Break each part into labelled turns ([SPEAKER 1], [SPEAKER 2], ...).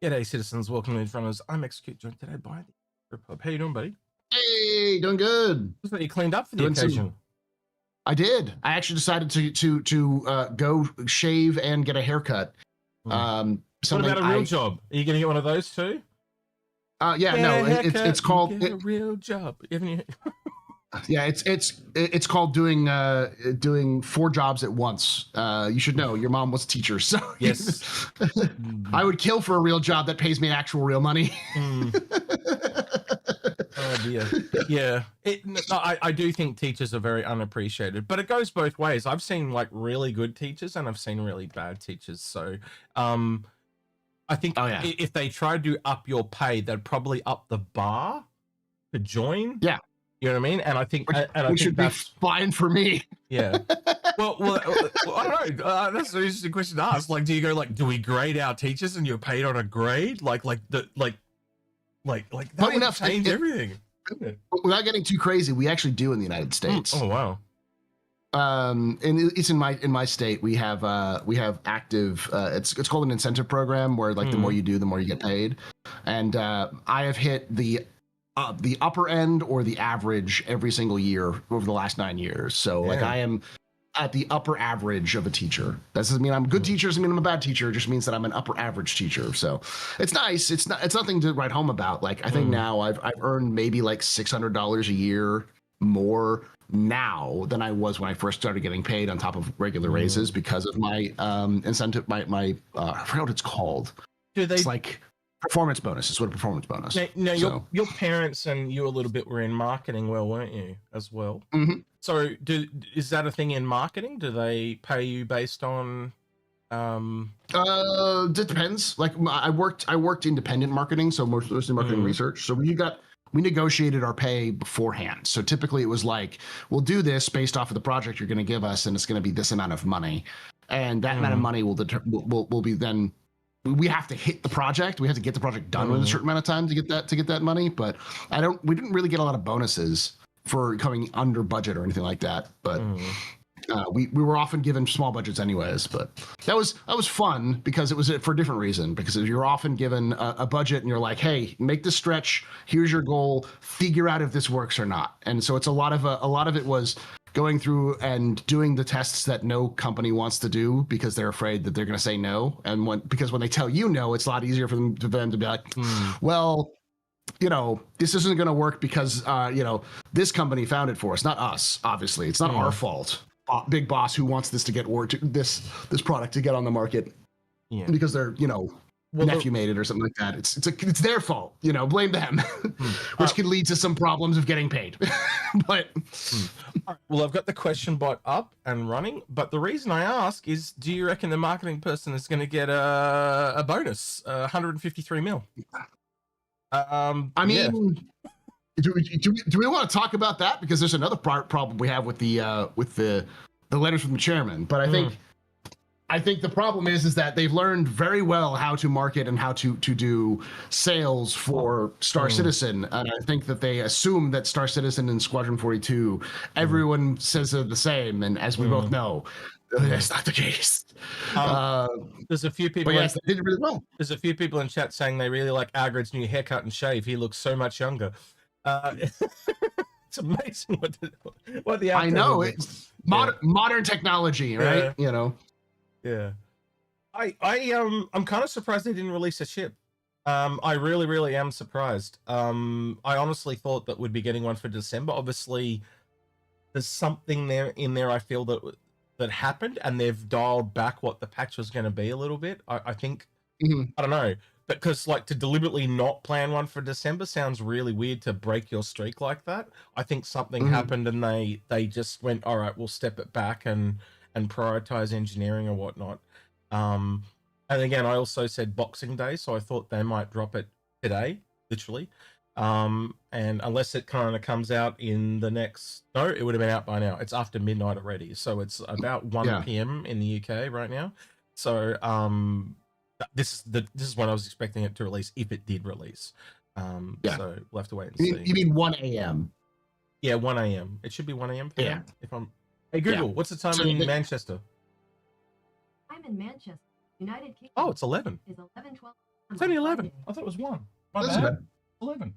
[SPEAKER 1] G'day, citizens. Welcome to Inforunners. I'm Execute, joined today by the Astropub. How you doing, buddy?
[SPEAKER 2] Hey, doing good.
[SPEAKER 1] Looks like you cleaned up for the occasion.
[SPEAKER 2] I did. I actually decided to go shave and get a haircut.
[SPEAKER 1] What about a real job? Are you going to get one of those too?
[SPEAKER 2] Yeah, no, it's called
[SPEAKER 1] a real job.
[SPEAKER 2] Yeah, it's called doing 4 jobs at once. You should know your mom was a teacher, so
[SPEAKER 1] yes.
[SPEAKER 2] I would kill for a real job that pays me actual real money.
[SPEAKER 1] Oh dear. Yeah, I do think teachers are very unappreciated, but it goes both ways. I've seen like really good teachers and I've seen really bad teachers. So I think if they tried to up your pay, they'd probably up the bar to join.
[SPEAKER 2] Yeah.
[SPEAKER 1] You know what I mean? And I think
[SPEAKER 2] which should be fine for me.
[SPEAKER 1] Yeah. Well, I don't know. That's an interesting question to ask. Like, do you go like, do we grade our teachers and you're paid on a grade? Like that would change everything.
[SPEAKER 2] Without getting too crazy, we actually do in the United States.
[SPEAKER 1] Oh wow.
[SPEAKER 2] And it's in my state. We have active. It's called an incentive program where like the more you do, the more you get paid. And I have hit the upper end or the average every single year over the last 9 years. So like I am at the upper average of a teacher. That doesn't mean I'm a good teacher, doesn't mean I'm a bad teacher. It just means that I'm an upper average teacher. So it's nice. It's nothing to write home about. Like I think now I've earned maybe like $600 a year more now than I was when I first started getting paid on top of regular raises because of my incentive, my I forgot what it's called. It's like performance bonus. It's what a performance bonus.
[SPEAKER 1] Now your parents and you a little bit were in marketing, weren't you, as well? So is that a thing in marketing? Do they pay you based on?
[SPEAKER 2] It depends. Like I worked independent marketing, so mostly marketing research. So we negotiated our pay beforehand. So typically it was like, we'll do this based off of the project you're going to give us, and it's going to be this amount of money, and that amount of money will be then. We have to hit the project. We have to get the project done within a certain amount of time to get that money. But we didn't really get a lot of bonuses for coming under budget or anything like that. But we were often given small budgets anyways. But that was fun because it was for a different reason. Because you're often given a budget and you're like, hey, make this stretch. Here's your goal. Figure out if this works or not. And so it's a lot of it was going through and doing the tests that no company wants to do because they're afraid that they're going to say no. And because when they tell you no, it's a lot easier for them to be like, well, this isn't going to work because, this company found it for us, not us. Obviously, it's not our fault. Big boss who wants this to get this product to get on the market because they're, nephew made it or something like that. It's their fault, blame them, which can lead to some problems of getting paid. But
[SPEAKER 1] well, I've got the question bot up and running, but the reason I ask is, do you reckon the marketing person is going to get a bonus, 153 mil?
[SPEAKER 2] I mean, do we want to talk about that? Because there's another problem we have with the letters from the chairman. But I think the problem is that they've learned very well how to market and how to do sales for Star Citizen. And I think that they assume that Star Citizen and Squadron 42, everyone says they're the same. And as we both know, that's not the case.
[SPEAKER 1] There's a few people.
[SPEAKER 2] Yes, they did really well.
[SPEAKER 1] There's a few people in chat saying they really like Agrid's new haircut and shave. He looks so much younger. It's amazing what the
[SPEAKER 2] I know it's modern technology, right?
[SPEAKER 1] Yeah, I'm kind of surprised they didn't release a ship. I really am surprised. I honestly thought that we'd be getting one for December. Obviously, there's something in there. I feel that happened, and they've dialed back what the patch was going to be a little bit. I think I don't know, because like to deliberately not plan one for December sounds really weird to break your streak like that. I think something happened, and they just went, all right, we'll step it back and prioritize engineering or whatnot. And again, I also said Boxing Day, so I thought they might drop it today, literally. And unless it kind of comes out in the next, no, it would have been out by now. It's after midnight already, so it's about 1 p.m. in the UK right now. So this is when I was expecting it to release if it did release. So we'll have to wait and see.
[SPEAKER 2] You mean 1 a.m.?
[SPEAKER 1] Yeah, 1 a.m. It should be 1 a.m. Yeah. If I'm. Hey Google, what's the time in Manchester?
[SPEAKER 3] I'm in Manchester, United Kingdom.
[SPEAKER 1] Oh, it's 11.
[SPEAKER 3] Is 11:12
[SPEAKER 1] It's only 11. I thought it was 1. My
[SPEAKER 2] That's
[SPEAKER 1] bad.
[SPEAKER 2] bad.
[SPEAKER 1] 11.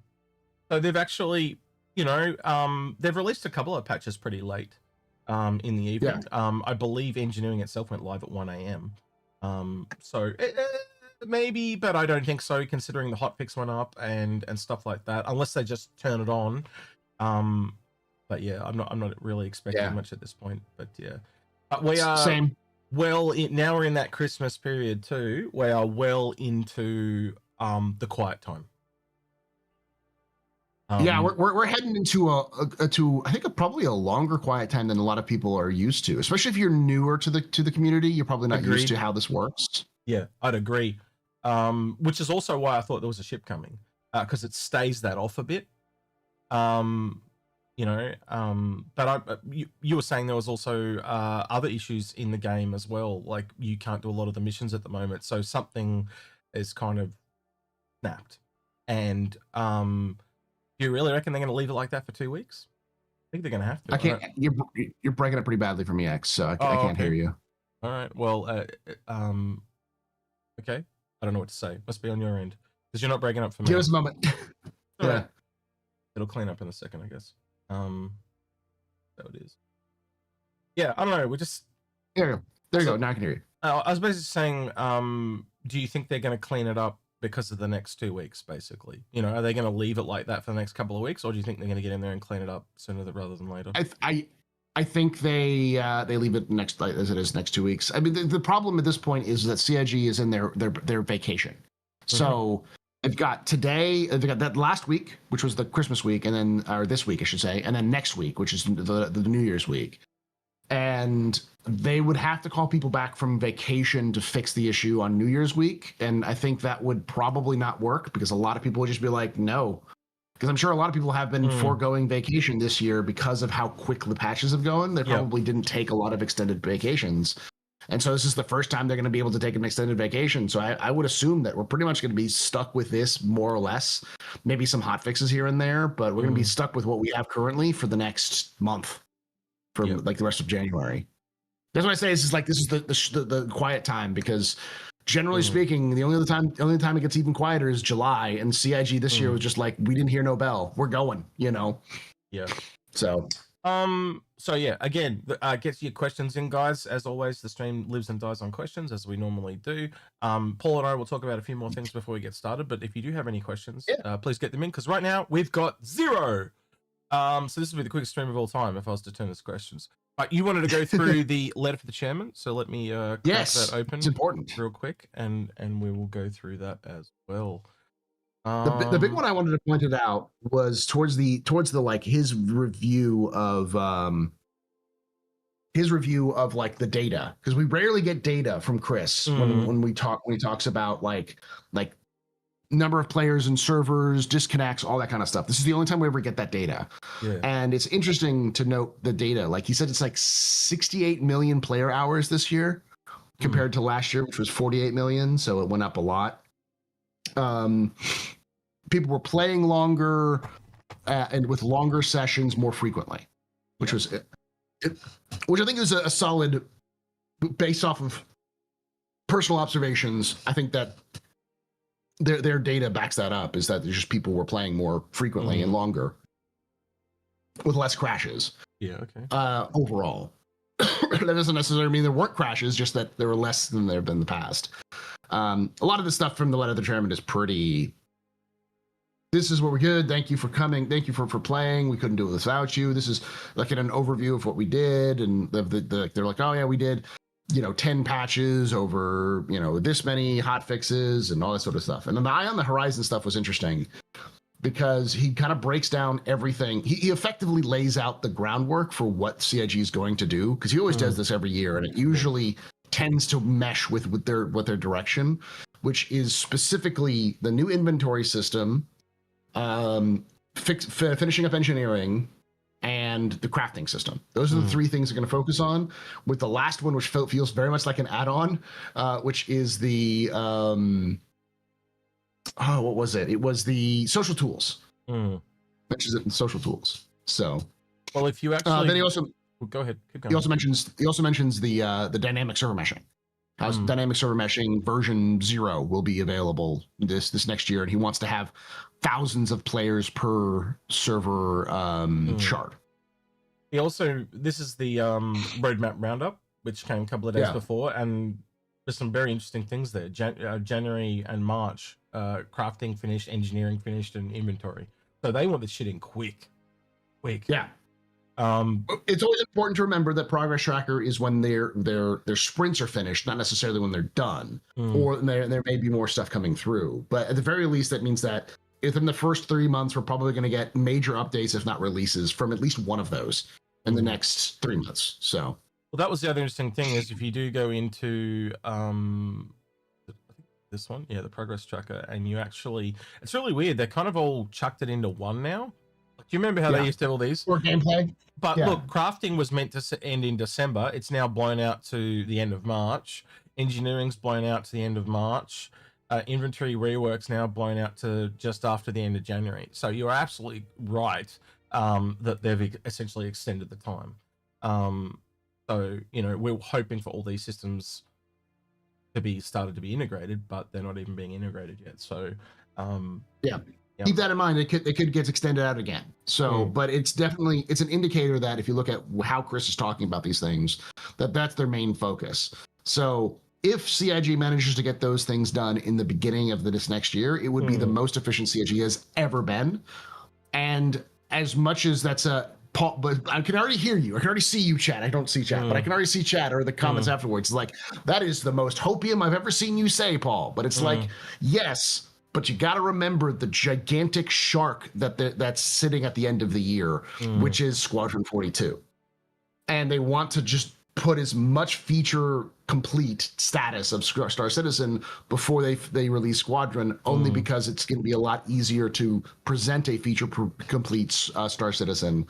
[SPEAKER 1] So they've actually, they've released a couple of patches pretty late in the evening. I believe engineering itself went live at 1 a.m. So maybe, but I don't think so, considering the hotfix went up and stuff like that, unless they just turn it on. But yeah, I'm not really expecting much at this point. But yeah, we are
[SPEAKER 2] same.
[SPEAKER 1] Well, now we're in that Christmas period too. We are well into the quiet time.
[SPEAKER 2] Yeah, we're heading into I think probably a longer quiet time than a lot of people are used to. Especially if you're newer to the community, you're probably not used to how this works.
[SPEAKER 1] Yeah, I'd agree. Which is also why I thought there was a ship coming, because it stays that off a bit. But you were saying there was also other issues in the game as well. Like you can't do a lot of the missions at the moment, so something is kind of snapped. And do you really reckon they're going to leave it like that for 2 weeks? I think they're going to have to.
[SPEAKER 2] I can't. You're breaking up pretty badly for me, X. So I can't hear you.
[SPEAKER 1] All right. Well, okay. I don't know what to say. Must be on your end because you're not breaking up for me.
[SPEAKER 2] Give us a moment.
[SPEAKER 1] Yeah. Right. It'll clean up in a second, I guess. So it is. Yeah, I don't know. We just
[SPEAKER 2] there you go. Now I can hear you.
[SPEAKER 1] I was basically saying, do you think they're going to clean it up because of the next 2 weeks? Basically, are they going to leave it like that for the next couple of weeks, or do you think they're going to get in there and clean it up sooner rather than later?
[SPEAKER 2] I think they leave it as it is next 2 weeks. I mean, the problem at this point is that CIG is in their vacation, so. They've got that last week, which was the Christmas week, and then, or this week, I should say, and then next week, which is the New Year's week. And they would have to call people back from vacation to fix the issue on New Year's week. And I think that would probably not work because a lot of people would just be like, no. Because I'm sure a lot of people have been foregoing vacation this year because of how quick the patches have gone. They probably didn't take a lot of extended vacations. And so this is the first time they're going to be able to take an extended vacation. So I would assume that we're pretty much going to be stuck with this more or less, maybe some hot fixes here and there, but we're going to be stuck with what we have currently for the next month, for like the rest of January. That's why I say this is the quiet time, because generally speaking, the only time it gets even quieter is July, and CIG this year was just like, we didn't hear no bell. We're going,
[SPEAKER 1] Yeah.
[SPEAKER 2] So
[SPEAKER 1] yeah, again, get your questions in, guys. As always, the stream lives and dies on questions, as we normally do. Paul and I will talk about a few more things before we get started, but if you do have any questions, please get them in, because right now we've got 0. So this will be the quickest stream of all time if I was to turn this questions. You wanted to go through the letter for the chairman, so let me crack that open.
[SPEAKER 2] It's important,
[SPEAKER 1] real quick, and we will go through that as well.
[SPEAKER 2] The big one I wanted to point it out was towards the like his review of like the data, because we rarely get data from Chris when he talks about like number of players and servers, disconnects, all that kind of stuff. This is the only time we ever get that data. And it's interesting to note the data. Like he said, it's like 68 million player hours this year compared to last year, which was 48 million, so it went up a lot. People were playing longer and with longer sessions more frequently, which was which I think is a solid, based off of personal observations. I think that their data backs that up, is that just people were playing more frequently and longer with less crashes. Overall. That doesn't necessarily mean there weren't crashes, just that there were less than there have been in the past. A lot of the stuff from the letter of the chairman is pretty, this is what we did, thank you for coming, thank you for playing, we couldn't do it without you. This is like an overview of what we did, and they're like, oh yeah, we did 10 patches over this many hot fixes and all that sort of stuff. And then the Eye on the Horizon stuff was interesting because he kind of breaks down everything. He effectively lays out the groundwork for what CIG is going to do, because he always does this every year, and it usually tends to mesh with their direction, which is specifically the new inventory system, finishing up engineering, and the crafting system. Those are the 3 things they're going to focus on, with the last one, which feels very much like an add-on, which is the what was it? It was the social tools. Mentions it in social tools. So,
[SPEAKER 1] well, if you actually
[SPEAKER 2] then he also
[SPEAKER 1] go ahead. Keep going.
[SPEAKER 2] He also mentions the dynamic server meshing. Dynamic server meshing version 0 will be available this next year, and he wants to have thousands of players per server shard.
[SPEAKER 1] He also, this is the roadmap roundup, which came a couple of days before, and there's some very interesting things there. January and March, crafting finished, engineering finished, and inventory. So they want this shit in quick.
[SPEAKER 2] Yeah. It's always important to remember that progress tracker is when their sprints are finished, not necessarily when they're done, or there may be more stuff coming through. But at the very least, that means that within the first 3 months, we're probably going to get major updates, if not releases, from at least one of those in the next 3 months. So,
[SPEAKER 1] well, that was the other interesting thing is if you do go into this one, the progress tracker, and you actually, it's really weird. They kind of all chucked it into one now. Do you remember how they used to have all these?
[SPEAKER 2] Or gameplay.
[SPEAKER 1] But look, crafting was meant to end in December. It's now blown out to the end of March. Engineering's blown out to the end of March. Inventory rework's now blown out to just after the end of January. So you're absolutely right that they've essentially extended the time. So, we're hoping for all these systems to be started to be integrated, but they're not even being integrated yet. So,
[SPEAKER 2] keep that in mind. It could get extended out again. So, but it's an indicator that if you look at how Chris is talking about these things, that's their main focus. So if CIG manages to get those things done in the beginning of this next year, it would be the most efficient CIG has ever been. And as much as that's Paul, but I can already hear you. I can already see you, chat. I don't see chat, but I can already see chat or the comments afterwards. Like, that is the most hopium I've ever seen you say, Paul. But it's like, yes, but you got to remember the gigantic shark that's sitting at the end of the year, which is Squadron 42. And they want to just put as much feature complete status of Star Citizen before they release Squadron, only because it's going to be a lot easier to present a feature complete Star Citizen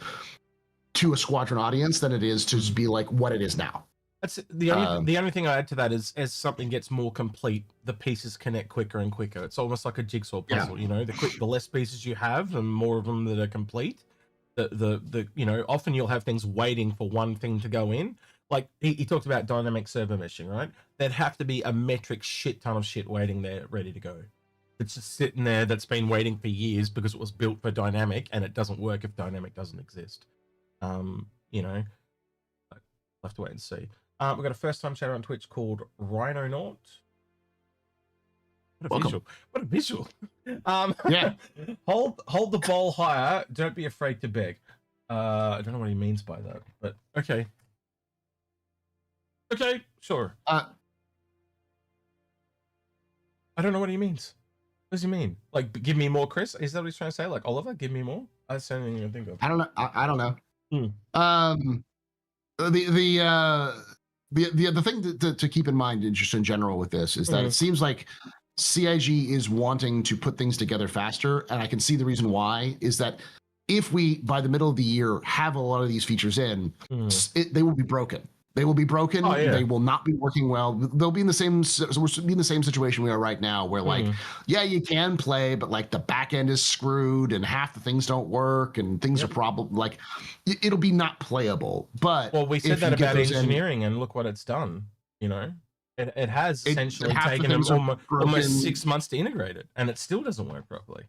[SPEAKER 2] to a Squadron audience than it is to just be like what it is now.
[SPEAKER 1] That's the only thing I add to that is as something gets more complete, the pieces connect quicker and quicker. It's almost like a jigsaw puzzle, the less pieces you have and more of them that are complete, the often you'll have things waiting for one thing to go in. Like he talked about dynamic server meshing, right? There'd have to be a metric shit ton of shit waiting there ready to go. It's just sitting there that's been waiting for years because it was built for dynamic and it doesn't work if dynamic doesn't exist. We'll have to wait and see. We've got a first time chatter on Twitch called Rhinonaut. What a visual. Hold the ball higher. Don't be afraid to beg. I don't know what he means by that, but okay. Okay, sure. I don't know what he means. What does he mean? Like, give me more, Chris? Is that what he's trying to say? Like, Oliver, give me more? That's the only thing I think of.
[SPEAKER 2] I don't know. I don't know. The thing to keep in mind, just in general with this, is that it seems like CIG is wanting to put things together faster, and I can see the reason why. Is that if we by the middle of the year have a lot of these features in, they will be broken. They will be broken. Oh, yeah. They will not be working well. They'll be in the same. So we'll be in the same situation we are right now, where like, you can play, but like the back end is screwed, and half the things don't work, and things are probably like, it'll be not playable. But
[SPEAKER 1] we said that about engineering, and look what it's done. It has essentially taken them almost 6 months to integrate it, and it still doesn't work properly.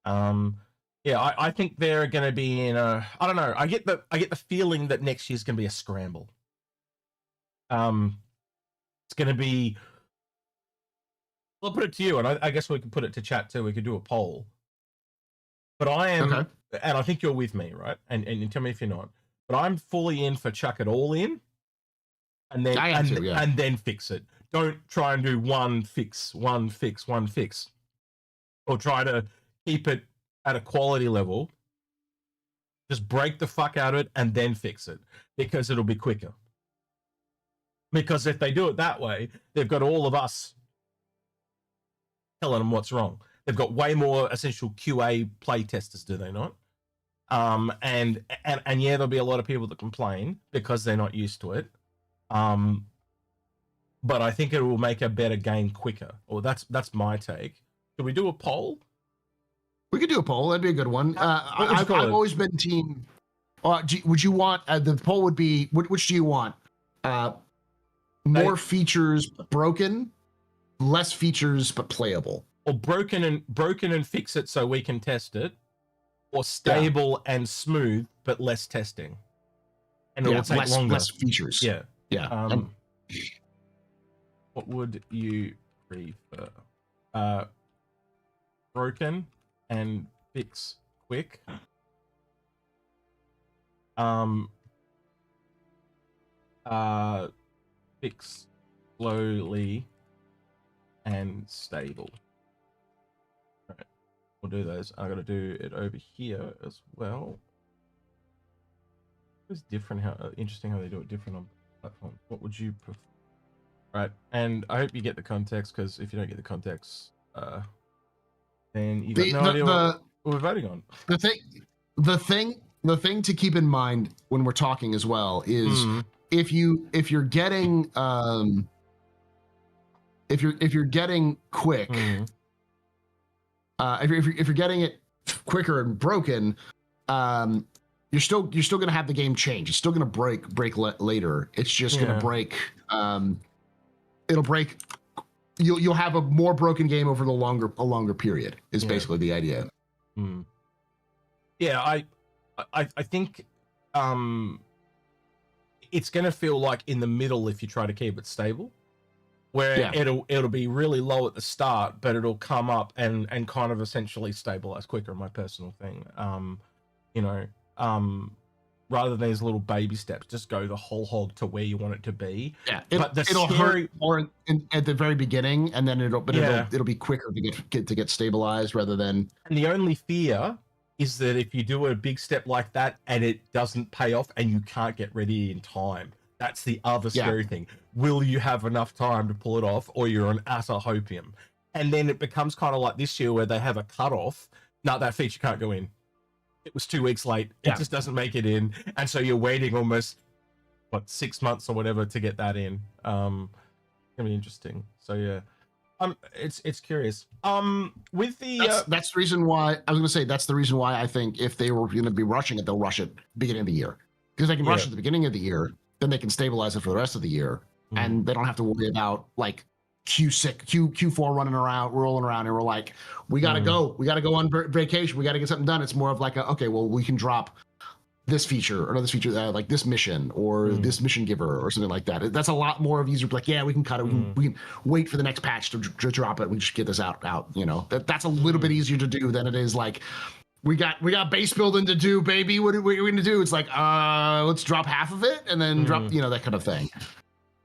[SPEAKER 1] I think they're going to be in a. I don't know. I get the feeling that next year's going to be a scramble. It's going to be. I'll put it to you, and I guess we can put it to chat too. We could do a poll. But I am, and I think you're with me, right? And tell me if you're not. But I'm fully in for chuck it all in, and then and then fix it. Don't try and do one fix, or try to keep it at a quality level. Just break the fuck out of it and then fix it, because it'll be quicker. Because if they do it that way, they've got all of us telling them what's wrong. They've got way more essential QA play testers, do they not? And there'll be a lot of people that complain because they're not used to it. But I think it will make a better game quicker. Or that's my take. Should we do a poll?
[SPEAKER 2] We could do a poll. That'd be a good one. I've always been team. Would you want the poll would be which do you want? more features broken, less features but playable.
[SPEAKER 1] Or broken and fix it so we can test it, or stable and smooth but less testing, and it'll take longer.
[SPEAKER 2] Less features.
[SPEAKER 1] Yeah. What would you prefer? Broken and fix quick. Fix slowly and stable. All right, we'll do those. I gotta do it over here as well. It's different. Interesting how they do it different on platforms. What would you prefer? Right, and I hope you get the context, because if you don't get the context, then you got no idea what we're voting on.
[SPEAKER 2] The thing to keep in mind when we're talking as well is if you're getting if you're getting quick, if you're getting it quicker and broken, you're still gonna have the game change. It's still gonna break later. It's just gonna break. It'll break. You'll have a more broken game over a longer period. Is basically the idea.
[SPEAKER 1] Yeah, I think it's gonna feel like in the middle if you try to keep it stable, where it'll be really low at the start, but it'll come up and kind of essentially stabilize quicker. My personal thing, rather than these little baby steps, just go the whole hog to where you want it to be.
[SPEAKER 2] Yeah, it'll hurt more at the very beginning, and then it'll be quicker to get stabilized rather than.
[SPEAKER 1] And the only fear is that if you do a big step like that and it doesn't pay off and you can't get ready in time, that's the other scary thing. Will you have enough time to pull it off, or you're an utter hopium? And then it becomes kind of like this year where they have a cutoff. No, that feature can't go in. It was 2 weeks late. It just doesn't make it in. And so you're waiting almost, 6 months or whatever to get that in. It's gonna be interesting. So yeah. It's curious. With the
[SPEAKER 2] that's the reason why I was gonna say that's the reason why I think if they were gonna be rushing it, they'll rush it beginning of the year. Because they can rush it at the beginning of the year, then they can stabilize it for the rest of the year. And they don't have to worry about like Q4 rolling around, and we're like, we gotta go on vacation, we gotta get something done. It's more of like okay, well, we can drop this feature or another feature, like this mission or this mission giver or something like that. That's a lot more of easier. Like, we can cut it. We can wait for the next patch to drop it. We just get this out. That's a little bit easier to do than it is like, we got base building to do, baby. What are we going to do? It's like, let's drop half of it and then drop, that kind of thing.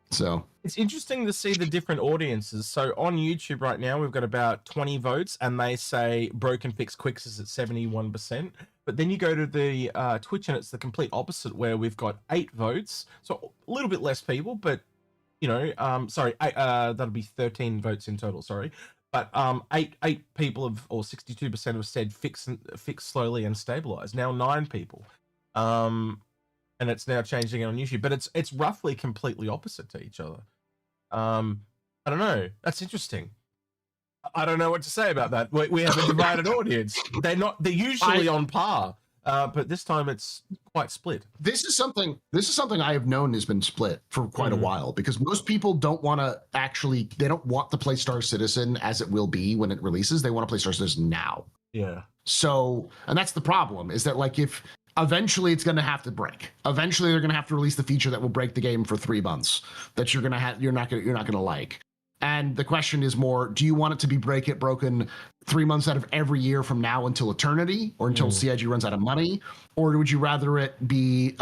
[SPEAKER 2] So
[SPEAKER 1] it's interesting to see the different audiences. So on YouTube right now, we've got about 20 votes, and they say broken fix quicks is at 71%. But then you go to the Twitch, and it's the complete opposite, where we've got 8 votes. So a little bit less people, but that'll be 13 votes in total. Sorry, but eight people or 62% have said fix slowly and stabilize. Now 9 people. And it's now changing it on YouTube, but it's roughly completely opposite to each other. I don't know. That's interesting. I don't know what to say about that. We have a divided audience. They're usually on par, but this time it's quite split.
[SPEAKER 2] This is something I have known has been split for quite a while, because most people don't want to play Star Citizen as it will be when it releases. They want to play Star Citizen now.
[SPEAKER 1] Yeah.
[SPEAKER 2] So, and that's the problem, is that like if eventually it's going to have to break. Eventually they're going to have to release the feature that will break the game for 3 months that you're not going to like. And the question is more, do you want it to be broken 3 months out of every year from now until eternity, or until CIG runs out of money? Or would you rather it be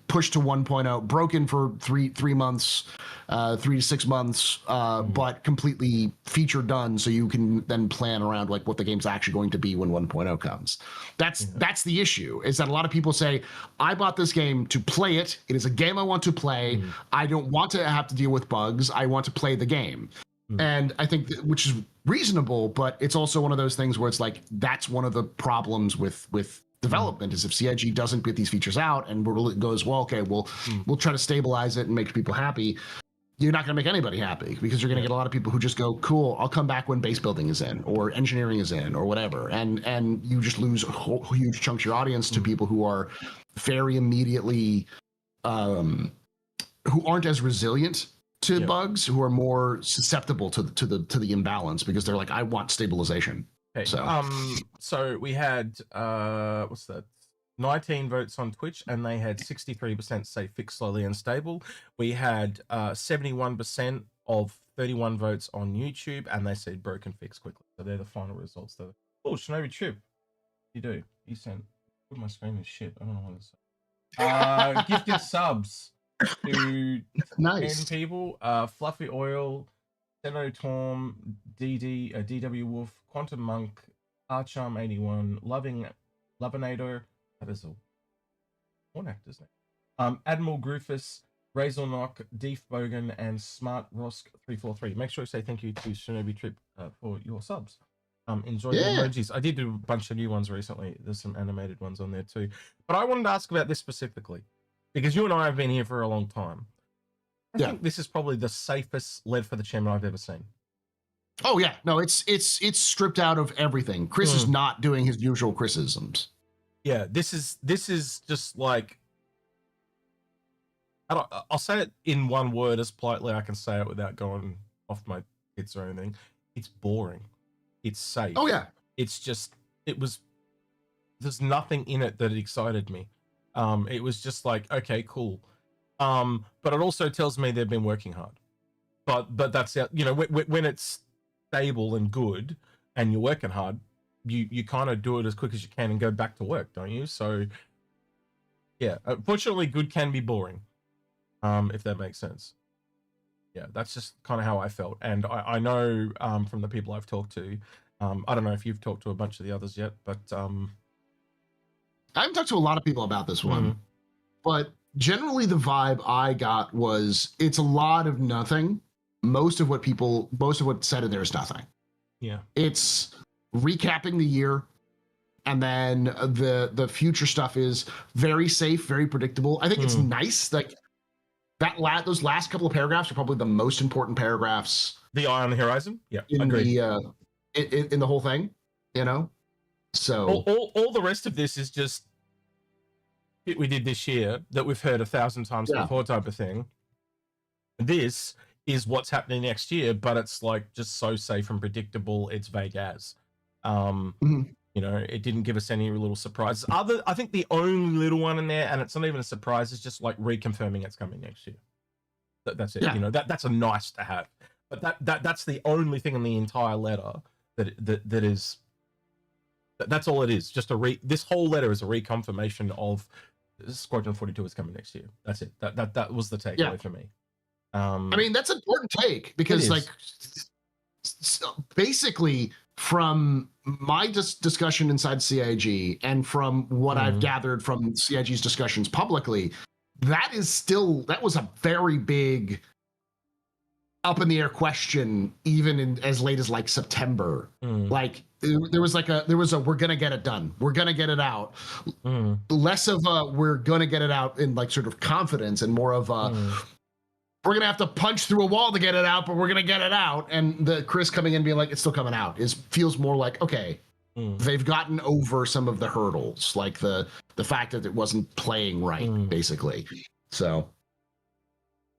[SPEAKER 2] pushed to 1.0, broken for three months, 3 to 6 months, but completely feature done, so you can then plan around like what the game's actually going to be when 1.0 comes? That's the issue, is that a lot of people say, I bought this game to play it. It is a game I want to play. I don't want to have to deal with bugs. I want to play the game. And I think which is reasonable, but it's also one of those things where it's like, that's one of the problems with development, is if CIG doesn't get these features out and goes, well, okay, we'll try to stabilize it and make people happy, you're not going to make anybody happy, because you're going to get a lot of people who just go, cool, I'll come back when base building is in, or engineering is in, or whatever, and you just lose huge chunks of your audience to people who are very immediately who aren't as resilient to
[SPEAKER 1] Yep.
[SPEAKER 2] bugs, who are more susceptible to the imbalance because they're like, I want stabilization.
[SPEAKER 1] Okay.
[SPEAKER 2] So
[SPEAKER 1] So we had what's that? 19 votes on Twitch, and they had 63% say fix slowly and stable. We had 71% of 31 votes on YouTube, and they said broken fix quickly. So they're the final results. Though. Oh, Shinobi Chip, you do? He sent. Put my screen is shit. I don't know what to say. Gifted subs to
[SPEAKER 2] nice.
[SPEAKER 1] 10 people. Fluffy Oil, Seno Torm, DW Wolf, Quantum Monk, Archarm 81, Lovinator. That is a porn actor's name. Admiral Groofus, Razor Knock, Deef Bogan, and Smart Rosk 343. Make sure you say thank you to Shinobi Trip for your subs. Enjoy the emojis. I did do a bunch of new ones recently. There's some animated ones on there too. But I wanted to ask about this specifically because you and I have been here for a long time. I think this is probably the safest lead for the chairman I've ever seen.
[SPEAKER 2] Oh yeah, no, it's stripped out of everything. Chris is not doing his usual Chrisisms.
[SPEAKER 1] Yeah, this is just like I'll say it in one word as politely I can say it without going off my tits or anything. It's boring. It's safe.
[SPEAKER 2] Oh yeah.
[SPEAKER 1] It's just there's nothing in it that excited me. It was just like, okay, cool. But it also tells me they've been working hard. But that's it. You know, when it's stable and good and you're working hard, you kind of do it as quick as you can and go back to work, don't you? So yeah, unfortunately good can be boring, if that makes sense. Yeah, that's just kind of how I felt. And I know from the people I've talked to, I don't know if you've talked to a bunch of the others yet, but
[SPEAKER 2] I haven't talked to a lot of people about this one, but generally the vibe I got was it's a lot of nothing. Most of what's said in there is nothing.
[SPEAKER 1] Yeah.
[SPEAKER 2] It's recapping the year, and then the future stuff is very safe, very predictable. I think it's nice. Like those last couple of paragraphs are probably the most important paragraphs.
[SPEAKER 1] The eye on the horizon. Yeah.
[SPEAKER 2] In
[SPEAKER 1] agreed.
[SPEAKER 2] In the whole thing, you know. So
[SPEAKER 1] all the rest of this is just shit we did this year that we've heard 1,000 times before, type of thing. This is what's happening next year, but it's like just so safe and predictable. It's vague as. You know, it didn't give us any little surprises. I think the only little one in there, and it's not even a surprise, is just like reconfirming it's coming next year. That's it. Yeah. You know, that's a nice to have. But that's the only thing in the entire letter that is. That's all it is. Just this whole letter is a reconfirmation of Squadron 42 is coming next year. That's it. That was the takeaway for me.
[SPEAKER 2] I mean, that's an important take because, like, basically, from my discussion inside CIG and from what I've gathered from CIG's discussions publicly, that was a very big up in the air question, even in as late as like September. Like there was a we're gonna get it done, we're gonna get it out, less of a we're gonna get it out in like sort of confidence and more of a we're gonna have to punch through a wall to get it out, but we're gonna get it out. And the Chris coming in being like it's still coming out feels more like okay, they've gotten over some of the hurdles, like the fact that it wasn't playing right, basically. So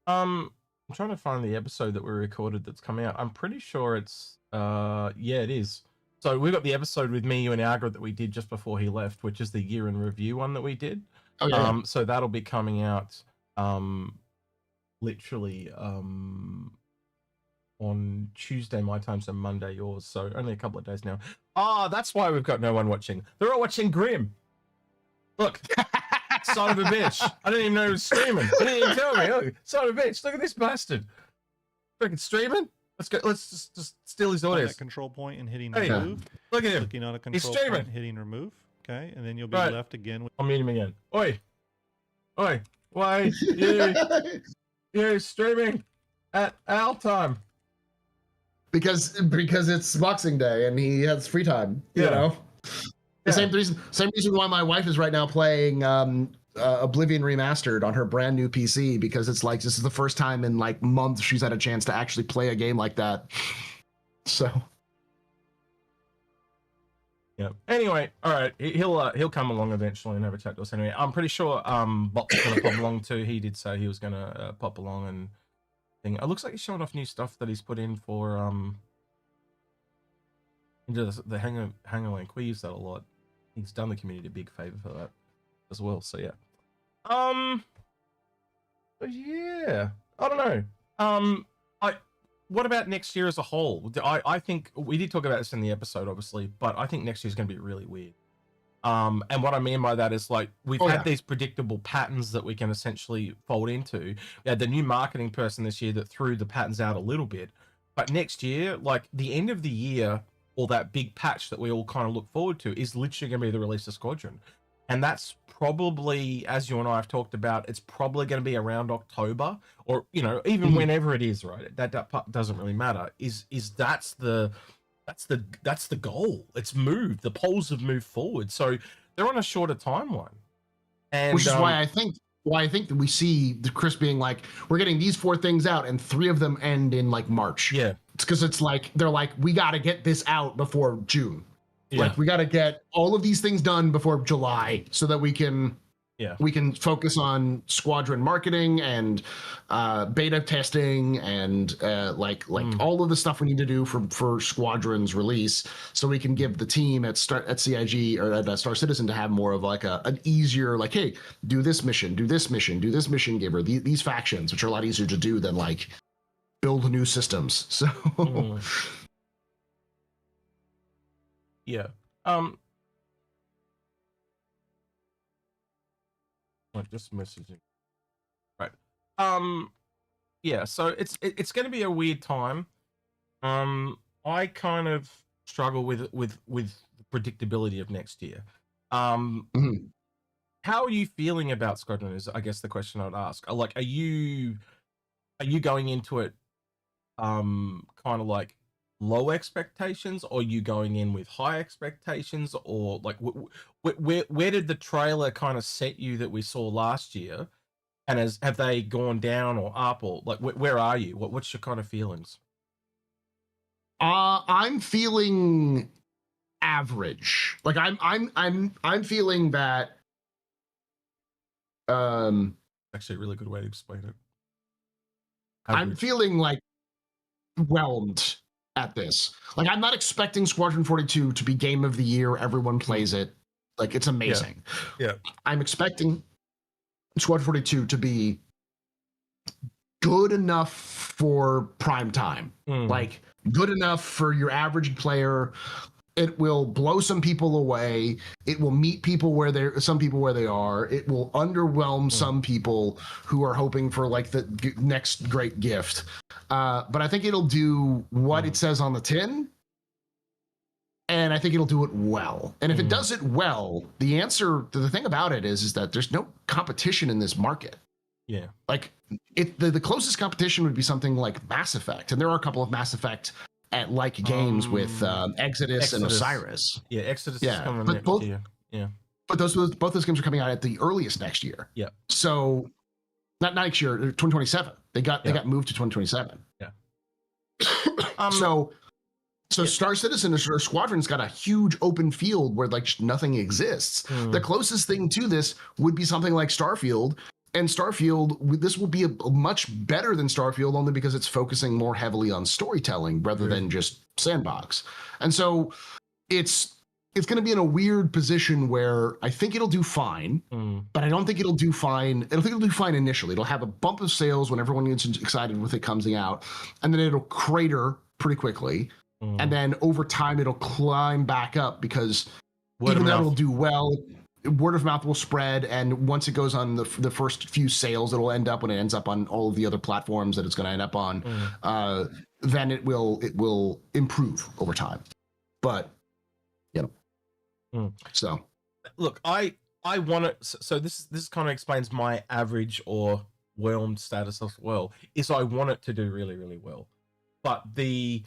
[SPEAKER 1] I'm trying to find the episode that we recorded that's coming out. I'm pretty sure it's yeah, it is. So we've got the episode with me, you, and Algra that we did just before he left, which is the year in review one that we did.
[SPEAKER 2] Oh, yeah.
[SPEAKER 1] So that'll be coming out literally on Tuesday my time, so Monday yours. So only a couple of days now. That's why we've got no one watching. They're all watching Grim. Look. Son of a bitch. I didn't even know he was streaming. He didn't even tell me. Oh, son of a bitch. Look at this bastard. Freaking streaming? Let's go. Let's just steal his audience.
[SPEAKER 3] That control point and hitting remove.
[SPEAKER 1] Look at him.
[SPEAKER 3] Clicking on a control point and hitting remove. Okay. And then you'll be left again with.
[SPEAKER 1] I'll mute him again. Oi. Why you streaming at our time?
[SPEAKER 2] Because it's Boxing Day and he has free time. You know? The same reason why my wife is right now playing Oblivion Remastered on her brand new PC, because it's like this is the first time in like months she's had a chance to actually play a game like that. So
[SPEAKER 1] yeah. Anyway, all right, he'll come along eventually and have a chat to us. Anyway, I'm pretty sure Bot's gonna pop along too. He did say he was gonna pop along thing. It looks like he's showing off new stuff that he's put in for into the Hangar Link. We use that a lot. He's done the community a big favor for that as well. So yeah. But yeah, I don't know. What about next year as a whole? I think we did talk about this in the episode, obviously, but I think next year's going to be really weird. And what I mean by that is like we've had these predictable patterns that we can essentially fold into. We had the new marketing person this year that threw the patterns out a little bit, but next year, like the end of the year, or that big patch that we all kind of look forward to is literally going to be the release of Squadron, and that's probably, as you and I have talked about, it's probably going to be around October, or even whenever it is, right? That part doesn't really matter. That's the goal. It's moved. The polls have moved forward, so they're on a shorter timeline. And
[SPEAKER 2] which is why I think that we see the Chris being like, we're getting these 4 things out, and 3 of them end in like March.
[SPEAKER 1] Yeah,
[SPEAKER 2] it's because it's like they're like, we got to get this out before June. Yeah. Like we got to get all of these things done before July so that we can focus on Squadron marketing and beta testing and all of the stuff we need to do for Squadron's release, so we can give the team at CIG or at Star Citizen to have more of like an easier, like, hey, do this mission, giver these factions, which are a lot easier to do than like build new systems. So
[SPEAKER 1] yeah. Just messaging. Right. Yeah, so it's going to be a weird time. I kind of struggle with the predictability of next year. How are you feeling about Squadron is, I guess, the question I'd ask. Like, are you going into it kind of like low expectations, or are you going in with high expectations, or like where did the trailer kind of set you that we saw last year, and have they gone down or up, or like where are you? What's your kind of feelings?
[SPEAKER 2] I'm feeling average. Like I'm feeling that
[SPEAKER 1] actually a really good way to explain it. Average.
[SPEAKER 2] I'm feeling like whelmed at this. Like, I'm not expecting Squadron 42 to be game of the year, everyone plays it, like it's amazing.
[SPEAKER 1] Yeah.
[SPEAKER 2] I'm expecting Squadron 42 to be good enough for prime time. Like good enough for your average player. It will blow some people away. It will meet some people where they are. It will underwhelm some people who are hoping for like the next great gift. But I think it'll do what it says on the tin, and I think it'll do it well. And if it does it well, the thing about it is that there's no competition in this market.
[SPEAKER 1] Yeah.
[SPEAKER 2] Like the closest competition would be something like Mass Effect, and there are a couple of Mass Effect at like games with Exodus and Osiris.
[SPEAKER 1] Yeah, Exodus is coming next year. Yeah.
[SPEAKER 2] But both those games are coming out at the earliest next year.
[SPEAKER 1] Yeah.
[SPEAKER 2] So not next year, 2027. They got moved to 2027.
[SPEAKER 1] Yeah.
[SPEAKER 2] So Star Citizen or Squadron's got a huge open field where like nothing exists. The closest thing to this would be something like Starfield. And Starfield, this will be a much better than Starfield, only because it's focusing more heavily on storytelling rather than just sandbox. And so it's going to be in a weird position where I think it'll do fine, but I don't think it'll do fine. I don't think it'll do fine initially. It'll have a bump of sales when everyone gets excited with it coming out, and then it'll crater pretty quickly. And then over time, it'll climb back up because even though it'll do well, word of mouth will spread, and once it goes on the first few sales, it'll end up when it ends up on all of the other platforms that it's going to end up on. Then it will improve over time. But so
[SPEAKER 1] look, I want to. So this kind of explains my average or whelmed status as well. Is I want it to do really, really well, but the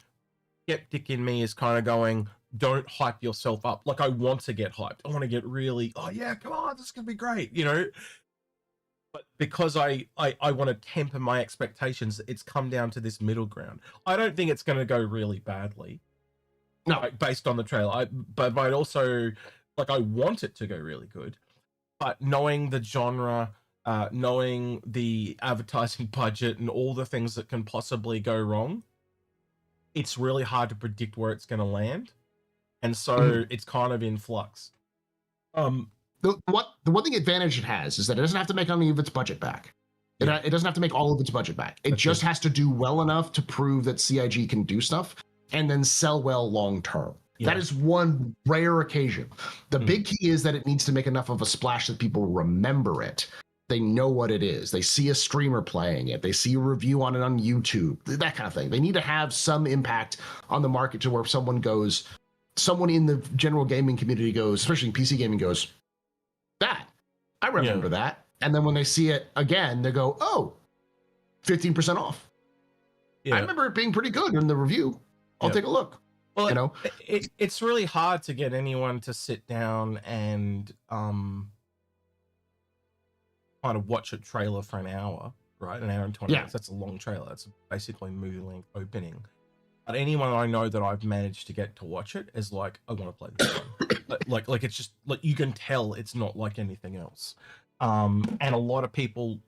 [SPEAKER 1] skeptic in me is kind of going, don't hype yourself up. Like, I want to get hyped. I want to get really, oh yeah, come on, this is gonna be great, but because I want to temper my expectations, it's come down to this middle ground. I don't think it's going to go really badly, no, based on the trailer. But also, like, I want it to go really good, but knowing the genre, knowing the advertising budget and all the things that can possibly go wrong, it's really hard to predict where it's going to land. And so it's kind of in flux.
[SPEAKER 2] The one thing advantage it has is that it doesn't have to make any of its budget back. It doesn't have to make all of its budget back. It just has to do well enough to prove that CIG can do stuff and then sell well long term. That is one rare occasion. The big key is that it needs to make enough of a splash that people remember it. They know what it is. They see a streamer playing it. They see a review on it on YouTube, that kind of thing. They need to have some impact on the market to where someone in the general gaming community goes, especially in PC gaming, goes, I remember that. And then when they see it again, they go, oh, 15% off. I remember it being pretty good in the review. I'll take a look.
[SPEAKER 1] Well, it's really hard to get anyone to sit down and kind of watch a trailer for an hour, right? An hour and 20 minutes. That's a long trailer. That's basically movie length opening. But anyone I know that I've managed to get to watch it is like, I want to play this game. like it's just like, you can tell it's not like anything else. And a lot of people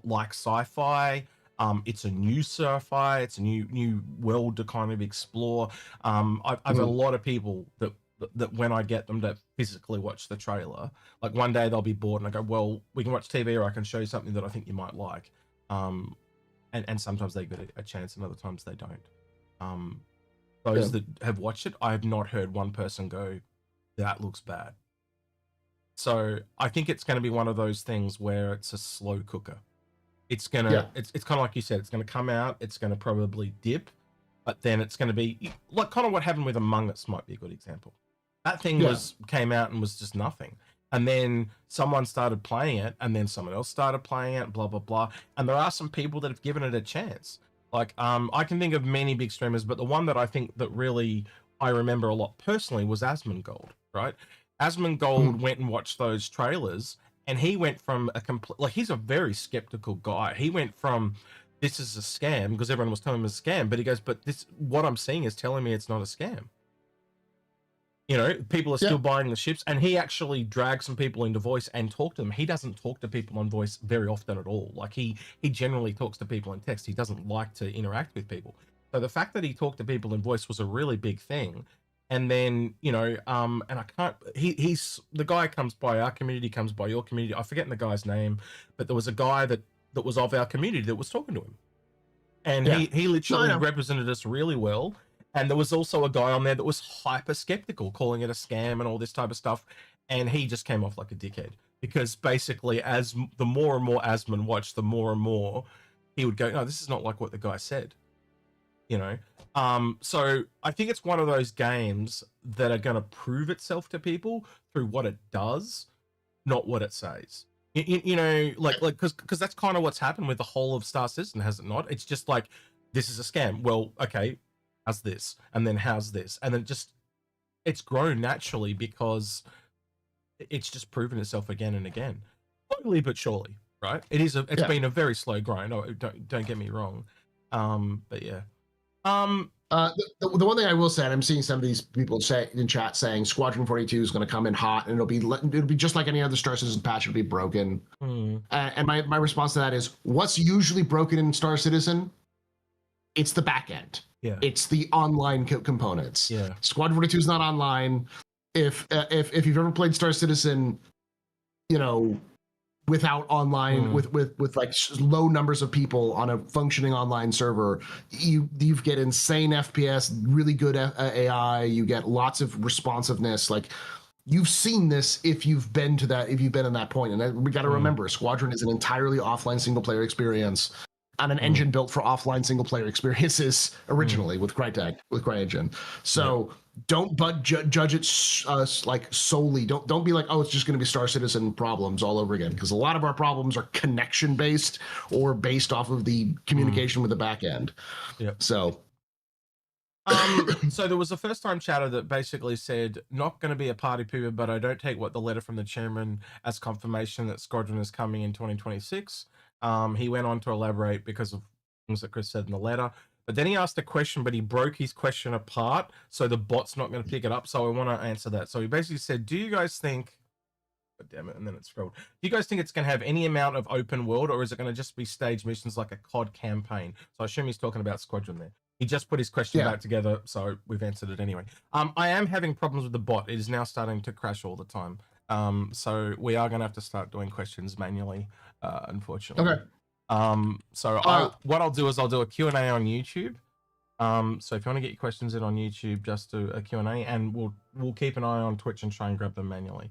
[SPEAKER 1] like sci-fi. It's a new sci-fi. It's a new world to kind of explore. I've had a lot of people that when I get them to physically watch the trailer, like one day they'll be bored and I go, well, we can watch TV or I can show you something that I think you might like. And sometimes they get a chance and other times they don't. Those that have watched it, I have not heard one person go, that looks bad. So I think it's going to be one of those things where it's a slow cooker. It's gonna, it's kind of like you said, it's going to come out, it's going to probably dip, but then it's going to be like kind of what happened with Among Us might be a good example. That thing came out and was just nothing. And then someone started playing it and then someone else started playing it, blah, blah, blah. And there are some people that have given it a chance. Like, I can think of many big streamers, but the one that I think that really I remember a lot personally was Asmongold, right? Asmongold went and watched those trailers and he went from a complete, like, he's a very skeptical guy. He went from, this is a scam, because everyone was telling him it's a scam, but he goes, but this, what I'm seeing is telling me it's not a scam. You know, people are still buying the ships, and he actually dragged some people into voice and talked to them. He doesn't talk to people on voice very often at all. Like, he generally talks to people in text. He doesn't like to interact with people. So the fact that he talked to people in voice was a really big thing. And then, you know, and I can't, he's, the guy comes by our community, comes by your community. I forget the guy's name, but there was a guy that was of our community that was talking to him. And he literally represented us really well. And there was also a guy on there that was hyper skeptical, calling it a scam and all this type of stuff. And he just came off like a dickhead, because basically as the more and more Asmon watched, the more and more he would go, no, this is not like what the guy said, you know? So I think it's one of those games that are going to prove itself to people through what it does, not what it says. You know, like, because that's kind of what's happened with the whole of Star Citizen, has it not? It's just like, this is a scam. Well, okay, how's this? And then how's this? And then it's grown naturally because it's just proven itself again and again, slowly but surely, right? It's been a very slow grind. Oh, don't get me wrong. But yeah.
[SPEAKER 2] The one thing I will say, and I'm seeing some of these people say in chat saying Squadron 42 is going to come in hot, and it'll be just like any other Star Citizen patch. It'll be broken. And my response to that is, what's usually broken in Star Citizen? It's the back end. Yeah. It's the online components. Yeah. Squadron 42 is not online. If you've ever played Star Citizen, you know, without online, with like low numbers of people on a functioning online server, you get insane FPS, really good AI, you get lots of responsiveness. Like, you've seen this if you've been in that point. And we got to remember, Squadron is an entirely offline single player experience on an engine built for offline single player experiences originally with Crytek, with CryEngine. So don't judge it like solely. Don't be like, oh, it's just going to be Star Citizen problems all over again, because a lot of our problems are connection based or based off of the communication with the back end. So
[SPEAKER 1] so there was a first time chatter that basically said, not going to be a party pooper, but I don't take what the letter from the chairman as confirmation that Squadron is coming in 2026. He went on to elaborate because of things that Chris said in the letter, but then he asked a question, but he broke his question apart, so the bot's not going to pick it up. So I want to answer that. So he basically said, do you guys think God damn it, and then it's scrolled. Do you guys think it's going to have any amount of open world, or is it going to just be stage missions like a COD campaign? So I assume he's talking about Squadron there. He just put his question back together, so we've answered it anyway. I am having problems with the bot. It is now starting to crash all the time. So we are going to have to start doing questions manually, unfortunately.
[SPEAKER 2] Okay.
[SPEAKER 1] What I'll do is I'll do a Q&A on YouTube. So if you want to get your questions in on YouTube, just do a Q&A, and we'll keep an eye on Twitch and try and grab them manually.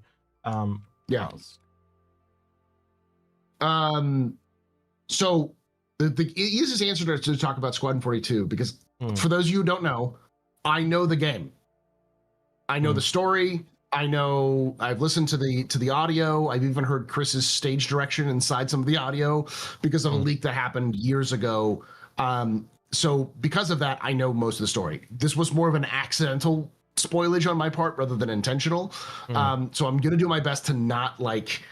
[SPEAKER 2] So the easiest answer to talk about Squadron 42, because for those of you who don't know, I know the game. I know the story. I know I've listened to the audio. I've even heard Chris's stage direction inside some of the audio because of a leak that happened years ago. So because of that, I know most of the story. This was more of an accidental spoilage on my part rather than intentional. So I'm gonna do my best to not like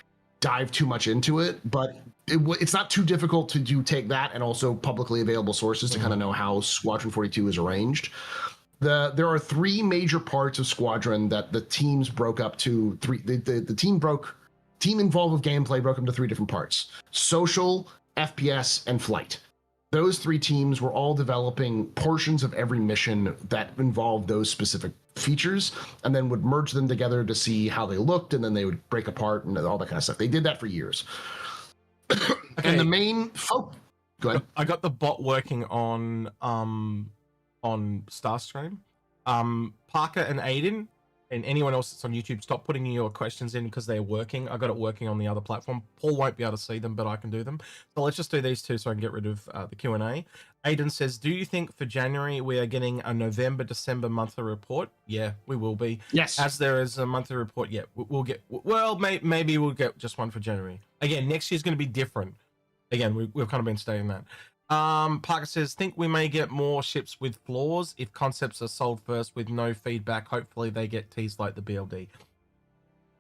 [SPEAKER 2] dive too much into it, but it's not too difficult to take that and also publicly available sources to kind of know how Squadron 42 is arranged. There are three major parts of Squadron that the teams broke up to three. The team involved with gameplay broke into three different parts: social, FPS, and flight. Those three teams were all developing portions of every mission that involved those specific features, and then would merge them together to see how they looked, and then they would break apart and all that kind of stuff. They did that for years. Okay. And the main go ahead.
[SPEAKER 1] I got the bot working on Starstream. Parker and Aiden and anyone else that's on YouTube, stop putting your questions in because they're working. I got it working on the other platform. Paul won't be able to see them, but I can do them. So let's just do these two so I can get rid of the Q&A. Aiden says, do you think for January we are getting a November-December monthly report? Yeah, we will be. Yes. As there is a monthly report, yeah, we'll get, well, maybe we'll get just one for January. Again, next year's going to be different. Again, we've kind of been stating that. Parker says, think we may get more ships with flaws if concepts are sold first with no feedback. Hopefully they get teased like the BLD.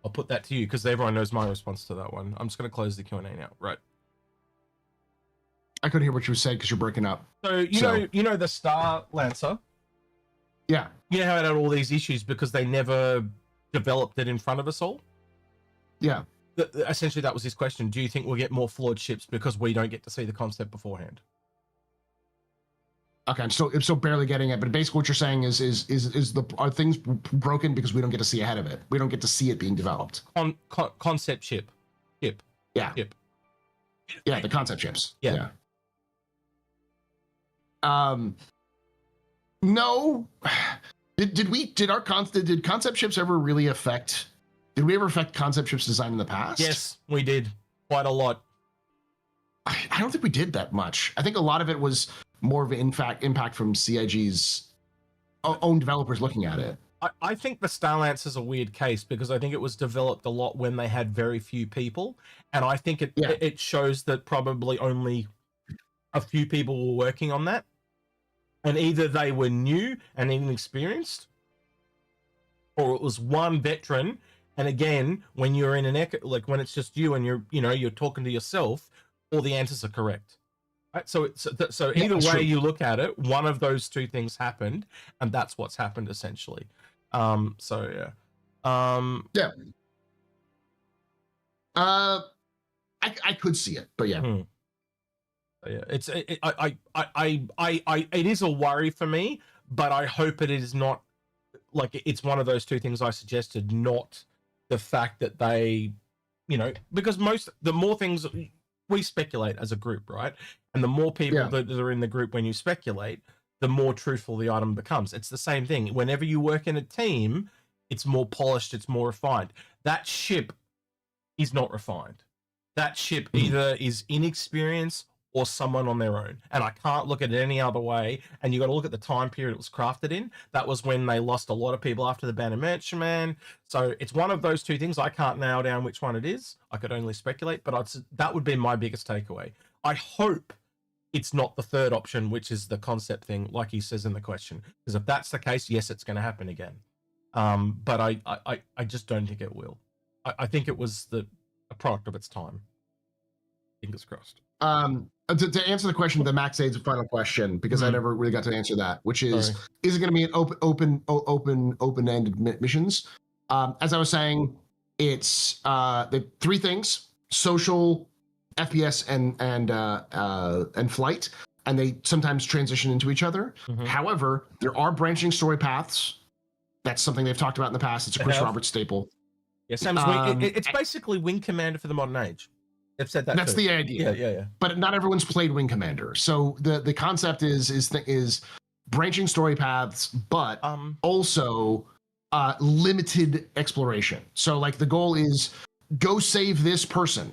[SPEAKER 1] I'll put that to you because everyone knows my response to that one. I'm just going to close the Q&A now. Right.
[SPEAKER 2] I couldn't hear what you said because you're breaking up.
[SPEAKER 1] So you know the Star Lancer?
[SPEAKER 2] Yeah.
[SPEAKER 1] You know how it had all these issues because they never developed it in front of us all?
[SPEAKER 2] Yeah.
[SPEAKER 1] Essentially, that was his question. Do you think we'll get more flawed ships because we don't get to see the concept beforehand?
[SPEAKER 2] Okay, so barely getting it, but basically what you're saying is are things broken because we don't get to see ahead of it? We don't get to see it being developed.
[SPEAKER 1] Concept ship.
[SPEAKER 2] Yeah.
[SPEAKER 1] Ship.
[SPEAKER 2] Yeah, the concept ships.
[SPEAKER 1] Yeah.
[SPEAKER 2] No. Did concept ships ever really affect? Did we ever affect concept ships design in the past?
[SPEAKER 1] Yes, we did quite a lot.
[SPEAKER 2] I don't think we did that much. I think a lot of it was more of an impact from CIG's own developers looking at it.
[SPEAKER 1] I think the Starlance is a weird case because I think it was developed a lot when they had very few people, and I think it shows that probably only a few people were working on that, and either they were new and inexperienced, or it was one veteran. And again, when you're in an echo, like when it's just you and you're talking to yourself, all the answers are correct. Right? So either way you look at it, one of those two things happened, and that's what's happened essentially. I
[SPEAKER 2] could see it, but yeah.
[SPEAKER 1] Yeah, it is a worry for me, but I hope it is not like it's one of those two things I suggested, not the fact that they, because the more things we speculate as a group, right? And the more people that are in the group when you speculate, the more truthful the item becomes. It's the same thing. Whenever you work in a team, it's more polished, it's more refined. That ship is not refined. That ship either is inexperienced or someone on their own. And I can't look at it any other way. And you got to look at the time period it was crafted in. That was when they lost a lot of people after the Ban of Merchantman. So it's one of those two things. I can't nail down which one it is. I could only speculate, but that would be my biggest takeaway. I hope it's not the third option, which is the concept thing, like he says in the question. Because if that's the case, yes, it's going to happen again. But I just don't think it will. I think it was a product of its time. Fingers crossed.
[SPEAKER 2] To answer the question, the Max Aids final question, because I never really got to answer that, which is it going to be an open-ended missions? As I was saying, it's the three things: social, FPS, and flight, and they sometimes transition into each other.
[SPEAKER 1] Mhm.
[SPEAKER 2] However, there are branching story paths. That's something they've talked about in the past. It's a Chris Roberts staple.
[SPEAKER 1] Yeah, same as Wing. It's basically Wing Commander for the modern age. They've said that.
[SPEAKER 2] That's
[SPEAKER 1] too.
[SPEAKER 2] the idea.
[SPEAKER 1] Yeah.
[SPEAKER 2] But not everyone's played Wing Commander, so the concept is branching story paths, but also limited exploration. So like the goal is go save this person.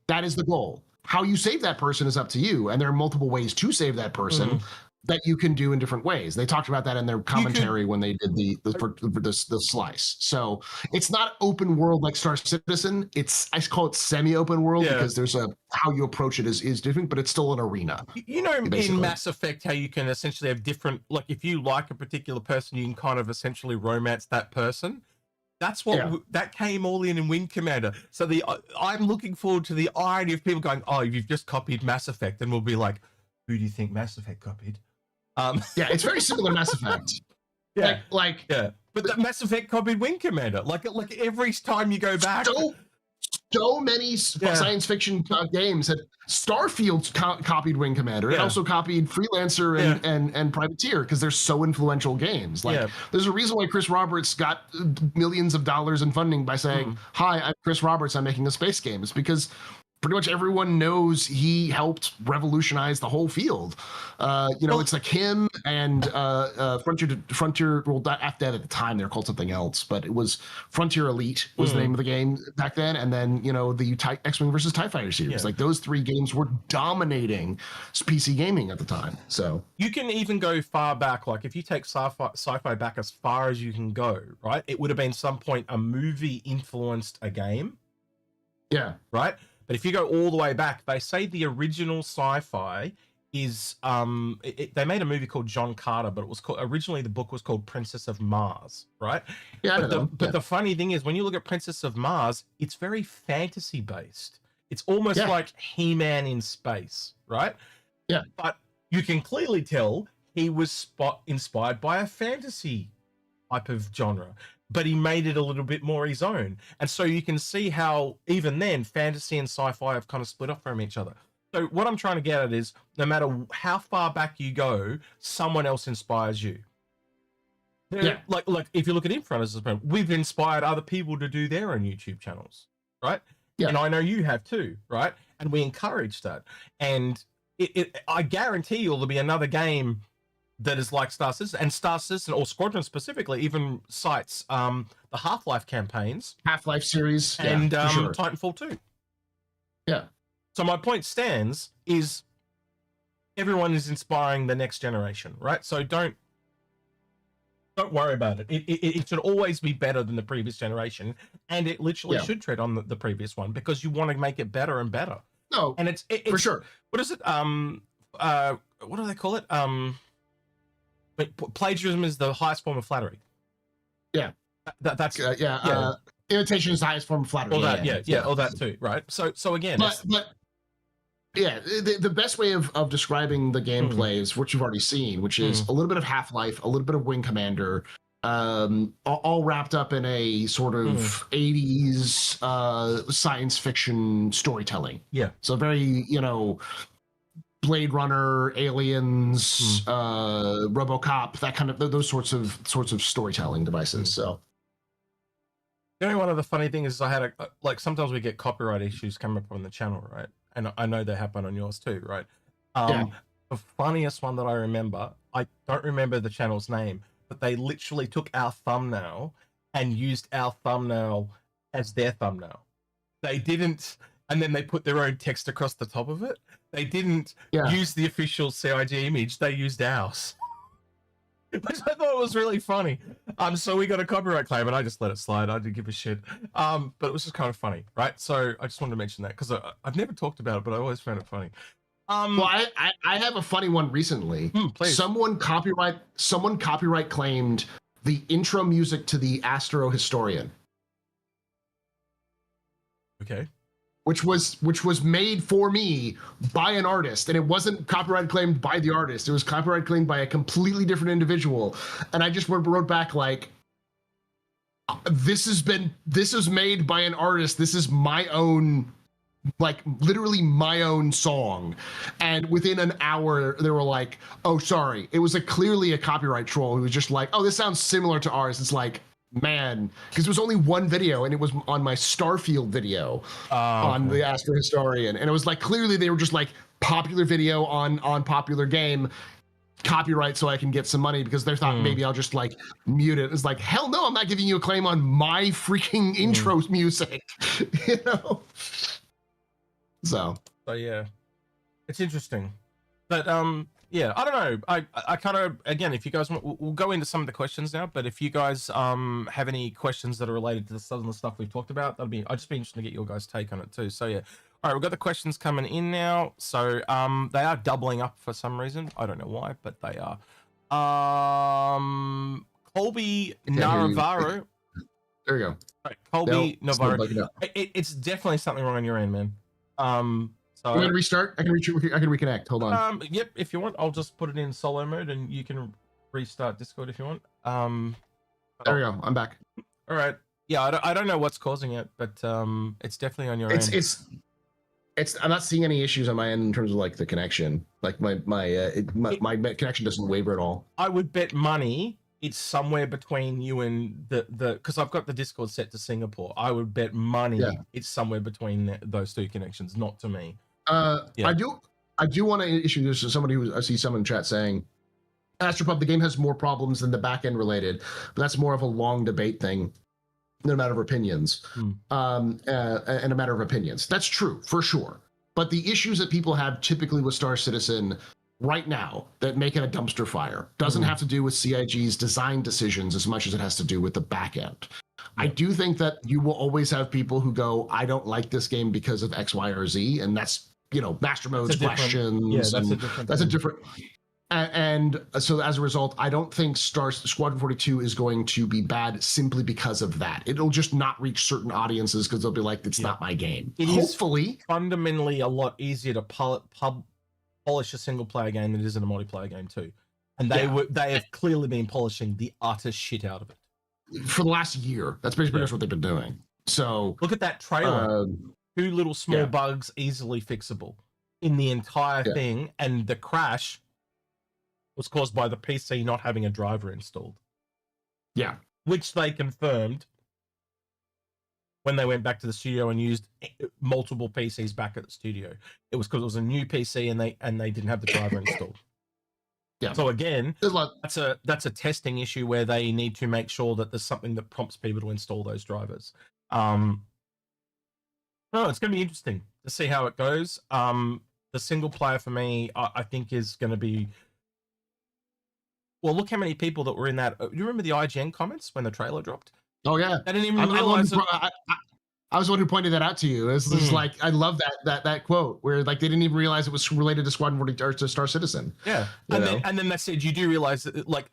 [SPEAKER 2] That is the goal. How you save that person is up to you, and there are multiple ways to save that person that you can do in different ways. They talked about that in their commentary when they did the slice. So it's not open world like Star Citizen. I call it semi-open world because there's how you approach it is different, but it's still an arena.
[SPEAKER 1] You know, basically. In Mass Effect, how you can essentially have different, like if you like a particular person, you can kind of essentially romance that person. That's what that came all in Wing Commander. So I'm looking forward to the irony of people going, "Oh, you've just copied Mass Effect," and we'll be like, "Who do you think Mass Effect copied?"
[SPEAKER 2] Yeah, it's very similar to Mass Effect.
[SPEAKER 1] Yeah, but the Mass Effect copied Wing Commander. Like every time you go back,
[SPEAKER 2] so many science fiction games had Starfield copied Wing Commander. It also copied Freelancer and Privateer because they're so influential games. Like there's a reason why Chris Roberts got millions of dollars in funding by saying, "Hi, I'm Chris Roberts. I'm making a space game." It's because pretty much everyone knows he helped revolutionize the whole field. It's like him and Frontier. Well, after that, at the time, they were called something else, but it was Frontier Elite was the name of the game back then. And then the X-Wing versus TIE Fighter series. Like those three games were dominating PC gaming at the time. So
[SPEAKER 1] you can even go far back. Like if you take sci-fi back as far as you can go, right? It would have been some point a movie influenced a game.
[SPEAKER 2] Yeah.
[SPEAKER 1] Right. But if you go all the way back, they say the original sci-fi is they made a movie called John Carter, but it was originally the book was called Princess of Mars, right?
[SPEAKER 2] Yeah,
[SPEAKER 1] but the funny thing is when you look at Princess of Mars, it's very fantasy based. It's almost like He-Man in space, right?
[SPEAKER 2] Yeah.
[SPEAKER 1] But you can clearly tell he was inspired by a fantasy type of genre, but he made it a little bit more his own. And so you can see how even then fantasy and sci-fi have kind of split off from each other. So what I'm trying to get at is no matter how far back you go, someone else inspires you. Like if you look at Inforunners, we've inspired other people to do their own YouTube channels, right? Yeah. And I know you have too, right? And we encourage that. And I guarantee you there'll be another game that is like Star Citizen or Squadron specifically even cites the Half-Life campaigns,
[SPEAKER 2] Half-Life series,
[SPEAKER 1] and Titanfall 2.
[SPEAKER 2] Yeah.
[SPEAKER 1] So my point stands is everyone is inspiring the next generation, right? So don't worry about it. It should always be better than the previous generation, and it literally should tread on the previous one because you want to make it better and better.
[SPEAKER 2] No,
[SPEAKER 1] and it's
[SPEAKER 2] for sure.
[SPEAKER 1] What is it? What do they call it? Plagiarism is the highest form of flattery. Yeah, that's
[SPEAKER 2] imitation is the highest form of flattery.
[SPEAKER 1] All that, all that too, right? So again,
[SPEAKER 2] but the best way of describing the gameplay is what you've already seen, which is a little bit of Half-Life, a little bit of Wing Commander, all wrapped up in a sort of 80s science fiction storytelling.
[SPEAKER 1] Yeah.
[SPEAKER 2] So very, Blade Runner, Aliens, RoboCop, that kind of those sorts of storytelling devices. So,
[SPEAKER 1] one of the funny things is I had sometimes we get copyright issues come up on the channel, right? And I know they happen on yours too, right? The funniest one that I remember, I don't remember the channel's name, but they literally took our thumbnail and used our thumbnail as their thumbnail. They didn't. And then they put their own text across the top of it. They didn't use the official CIG image. They used ours. Which I thought was really funny. So we got a copyright claim and I just let it slide. I didn't give a shit. But it was just kind of funny, right? So I just wanted to mention that because I've never talked about it, but I always found it funny.
[SPEAKER 2] Well, I have a funny one recently.
[SPEAKER 1] Please.
[SPEAKER 2] Someone copyright claimed the intro music to the Astro Historian.
[SPEAKER 1] Okay.
[SPEAKER 2] Which was made for me by an artist, and it wasn't copyright claimed by the artist. It was copyright claimed by a completely different individual. And I just wrote back like, this is made by an artist. This is my own, like literally my own song. And within an hour they were like, oh, sorry. It was clearly a copyright troll who was just like, oh, this sounds similar to ours. It's like, man, because it was only one video and it was on my Starfield video on the Ask for Historian. And it was like, clearly they were just like popular video on popular game, copyright so I can get some money, because they thought maybe I'll just like mute it. It's like, hell no, I'm not giving you a claim on my freaking intro music, you know? So
[SPEAKER 1] yeah, it's interesting, but yeah, I don't know. I kind of, again, if you guys want, we'll go into some of the questions now. But if you guys have any questions that are related to some of the stuff we've talked about, I'd just be interested to get your guys' take on it too. So yeah, all right, we've got the questions coming in now. So they are doubling up for some reason. I don't know why, but they are. Colby Navarro.
[SPEAKER 2] There you go.
[SPEAKER 1] Right, Colby Navarro. It's definitely something wrong on your end, man. So
[SPEAKER 2] I'm gonna restart. I can reconnect. Hold on.
[SPEAKER 1] Yep, if you want, I'll just put it in solo mode and you can restart Discord if you want.
[SPEAKER 2] There we go. I'm back.
[SPEAKER 1] All right. Yeah, I don't know what's causing it, but it's definitely on your end.
[SPEAKER 2] It's I'm not seeing any issues on my end in terms of like the connection. Like my connection doesn't waver at all.
[SPEAKER 1] I would bet money it's somewhere between you and the because I've got the Discord set to Singapore. I would bet money it's somewhere between those two connections, not to me.
[SPEAKER 2] I do want to issue this to somebody who I see someone in chat saying, Astropub, the game has more problems than the back end related, but that's more of a long debate thing than a matter of opinions. And a matter of opinions. That's true for sure. But the issues that people have typically with Star Citizen right now that make it a dumpster fire doesn't have to do with CIG's design decisions as much as it has to do with the back end. I do think that you will always have people who go, I don't like this game because of X, Y, or Z, and that's, you know, master modes, questions. That's a different. And so as a result, I don't think Squadron 42 is going to be bad simply because of that. It'll just not reach certain audiences because they'll be like, it's not my game. Hopefully,
[SPEAKER 1] is fundamentally a lot easier to polish a single player game than it is in a multiplayer game too. And they have clearly been polishing the utter shit out of it
[SPEAKER 2] for the last year. That's basically what they've been doing. So
[SPEAKER 1] look at that trailer. 2 little small bugs easily fixable in the entire thing, and the crash was caused by the PC not having a driver installed.
[SPEAKER 2] Yeah.
[SPEAKER 1] Which they confirmed when they went back to the studio and used multiple PCs back at the studio. It was because it was a new PC and they didn't have the driver installed. Yeah. So again, that's a testing issue where they need to make sure that there's something that prompts people to install those drivers. It's going to be interesting to see how it goes. The single player for me, I think is going to be. Well, look how many people that were in that. Do you remember the IGN comments when the trailer dropped?
[SPEAKER 2] Oh yeah,
[SPEAKER 1] I didn't even realize.
[SPEAKER 2] I was the one who pointed that out to you. It's like, I love that quote where like they didn't even realize it was related to Squadron 42 or to Star Citizen.
[SPEAKER 1] Yeah, and then they said, you do realize that, like,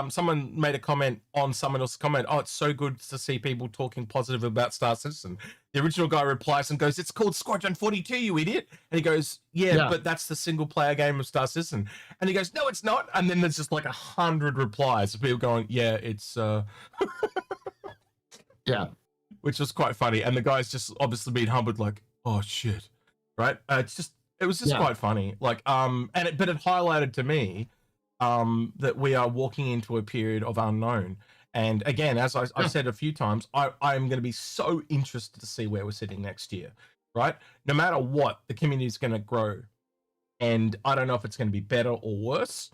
[SPEAKER 1] someone made a comment on someone else's comment. Oh, it's so good to see people talking positive about Star Citizen. The original guy replies and goes, "It's called Squadron 42, you idiot." And he goes, yeah, but that's the single player game of Star Citizen. And he goes, "No, it's not." And then there's just like 100 replies of people going, "Yeah, it's."
[SPEAKER 2] Yeah.
[SPEAKER 1] Which was quite funny, and the guy's just obviously being humbled, like, "Oh shit," right? It was just quite funny, like, but it highlighted to me, that we are walking into a period of unknown, and again, as I've said a few times, I am going to be so interested to see where we're sitting next year, right? No matter what, the community is going to grow, and I don't know if it's going to be better or worse,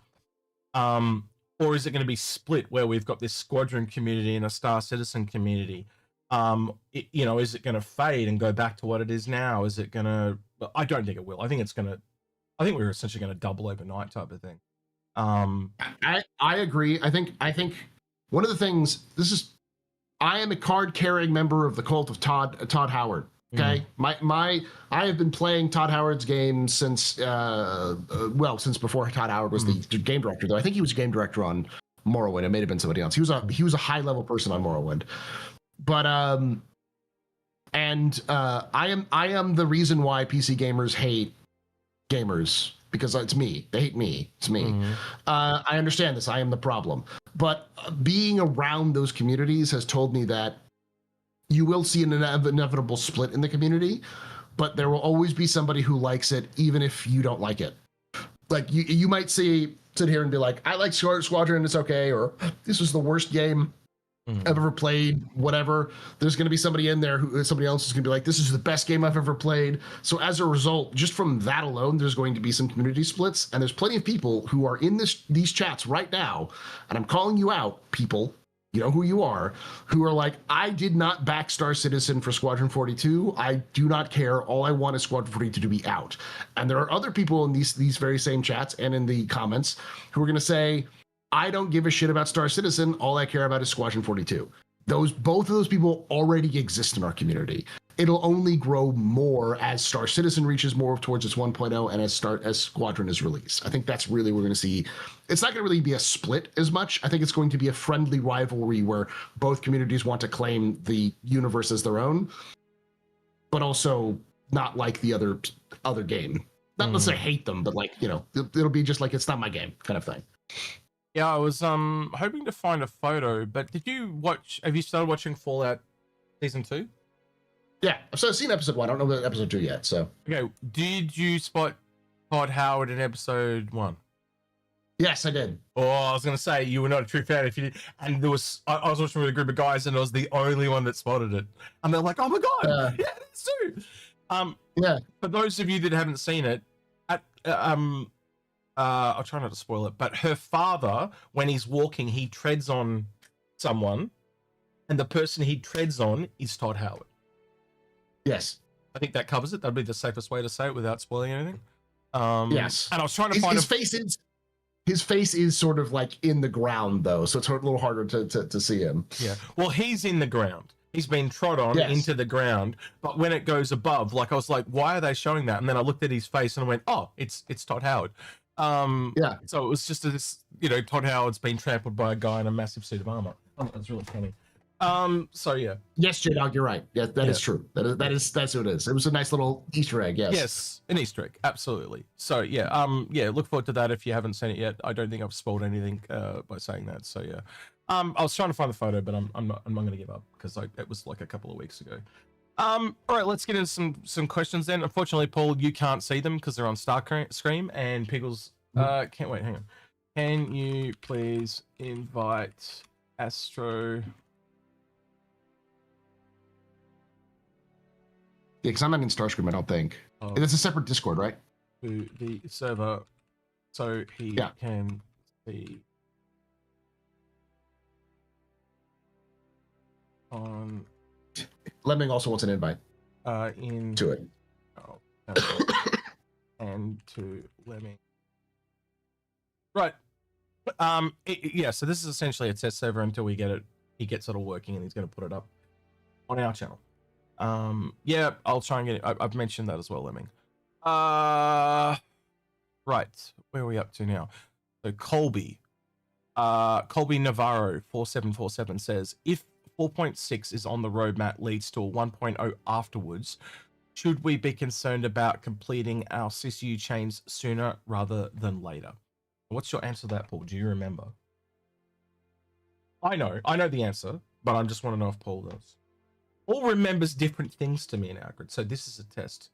[SPEAKER 1] or is it going to be split where we've got this Squadron community and a Star Citizen community? Is it going to fade and go back to what it is now? Is it going to? I don't think it will. I think we're essentially going to double overnight type of thing.
[SPEAKER 2] I agree. I think one of the things, I am a card carrying member of the cult of Todd Howard. Okay, I have been playing Todd Howard's games since since before Todd Howard was the game director. Though I think he was game director on Morrowind. It may have been somebody else. He was a high level person on Morrowind. But I am the reason why PC gamers hate gamers because it's me. They hate me. It's me. I understand this. I am the problem. But being around those communities has told me that you will see an inevitable split in the community, but there will always be somebody who likes it, even if you don't like it. Like you might sit here and be like, I like Squadron, it's okay, or this was the worst game I've ever played, whatever. There's going to be somebody in there somebody else is going to be like, this is the best game I've ever played. So as a result, just from that alone, there's going to be some community splits, and there's plenty of people who are in these chats right now, and I'm calling you out, people. You know who you are, who are like, I did not back Star Citizen for Squadron 42. I do not care. All I want is Squadron 42 to be out. And there are other people in these very same chats and in the comments who are going to say, I don't give a shit about Star Citizen. All I care about is Squadron 42. Both of those people already exist in our community. It'll only grow more as Star Citizen reaches more towards its 1.0 and as Squadron is released. I think that's really what we're going to see. It's not going to really be a split as much. I think it's going to be a friendly rivalry where both communities want to claim the universe as their own, but also not like the other game. Not let's say hate them, but like, you know, it'll be just like, it's not my game kind of thing.
[SPEAKER 1] Yeah, I was hoping to find a photo, but have you started watching Fallout Season 2?
[SPEAKER 2] Yeah, so I've seen episode 1. I don't know about episode 2 yet, so.
[SPEAKER 1] Okay, did you spot Todd Howard in episode 1?
[SPEAKER 2] Yes, I did.
[SPEAKER 1] Oh, I was going to say, you were not a true fan if you did. And I was watching with a group of guys, and I was the only one that spotted it. And they're like, oh my God, yeah, it's too.
[SPEAKER 2] Yeah.
[SPEAKER 1] For those of you that haven't seen it, I'll try not to spoil it, but her father, when he's walking, he treads on someone, and the person he treads on is Todd Howard.
[SPEAKER 2] Yes.
[SPEAKER 1] I think that covers it. That'd be the safest way to say it without spoiling anything.
[SPEAKER 2] Yes.
[SPEAKER 1] And I was trying to find
[SPEAKER 2] his face is sort of like in the ground though, so it's a little harder to see him.
[SPEAKER 1] Yeah. Well, he's in the ground. He's been trod on into the ground, but when it goes above, like I was like, why are they showing that? And then I looked at his face and I went, oh, it's Todd Howard.
[SPEAKER 2] Yeah.
[SPEAKER 1] So it was just this, Todd Howard's been trampled by a guy in a massive suit of armor. That's really funny. So yeah.
[SPEAKER 2] Yes, J-Dog, you're right. Yeah, that is true. That's what it is. It was a nice little Easter egg, yes.
[SPEAKER 1] Yes, an Easter egg, absolutely. So yeah, look forward to that if you haven't seen it yet. I don't think I've spoiled anything by saying that. So yeah. I was trying to find the photo, but I'm not gonna give up because it was like a couple of weeks ago. All right, let's get into some questions then. Unfortunately, Paul, you can't see them because they're on Starscream, and Pickles can't wait. Hang on. Can you please invite Astro?
[SPEAKER 2] Yeah, because I'm not in Starscream, I don't think. It's a separate Discord, right?
[SPEAKER 1] To the server, so he can see on.
[SPEAKER 2] Lemming also wants an invite.
[SPEAKER 1] To it. Oh, and to Lemming. Right. So this is essentially a test server until we get it. He gets it all working, and he's going to put it up on our channel. Yeah, I'll try and get it. I've mentioned that as well, Lemming. Right, where are we up to now? So Colby Navarro 4747 says, if 4.6 is on the roadmap leads to a 1.0 afterwards, should we be concerned about completing our CCU chains sooner rather than later? What's your answer to that, Paul? Do you remember? I know the answer, but I just want to know if Paul does. Paul remembers different things to me in our grid, so this is a test.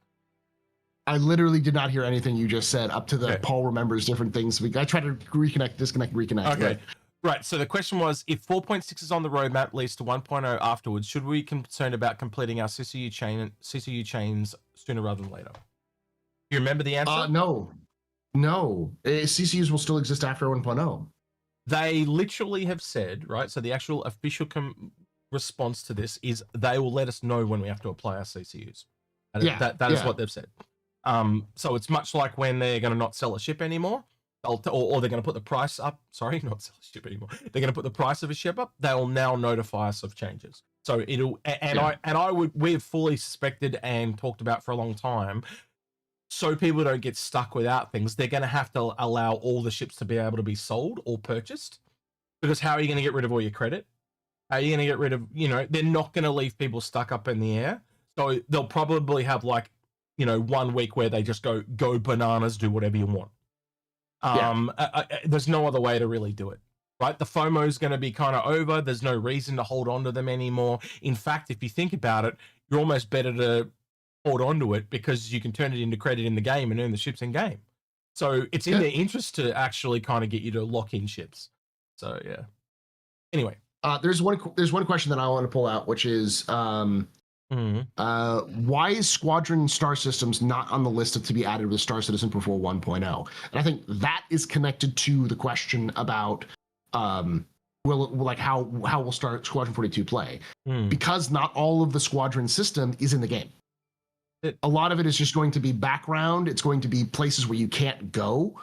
[SPEAKER 2] I literally did not hear anything you just said up to the Paul remembers different things. I tried to reconnect, disconnect, reconnect.
[SPEAKER 1] Okay. Right. So the question was, if 4.6 is on the roadmap, leads to 1.0 afterwards, should we be concerned about completing our CCU chains sooner rather than later? Do you remember the answer?
[SPEAKER 2] No. CCUs will still exist after 1.0.
[SPEAKER 1] They literally have said, right? So the actual official response to this is they will let us know when we have to apply our CCUs. That is what they've said. So it's much like when they're going to not sell a ship anymore, or they're going to put the price up. Sorry, not sell a ship anymore. They're going to put the price of a ship up. They'll now notify us of changes. So we've fully suspected and talked about for a long time. So people don't get stuck without things. They're going to have to allow all the ships to be able to be sold or purchased, because how are you going to get rid of all your credit? How are you going to get rid of, they're not going to leave people stuck up in the air. So they'll probably have like 1 week where they just go bananas, do whatever you want. There's no other way to really do it, right? The FOMO is going to be kind of over. There's no reason to hold on to them anymore. In fact, if you think about it, you're almost better to hold on to it because you can turn it into credit in the game and earn the ships in game. So it's in their interest to actually kind of get you to lock in ships. So yeah. Anyway,
[SPEAKER 2] there's one question that I want to pull out, which is why is Squadron Star Systems not on the list to be added with Star Citizen before 1.0? And I think that is connected to the question about how will Squadron 42 play? Because not all of the Squadron system is in the game. A lot of it is just going to be background. It's going to be places where you can't go.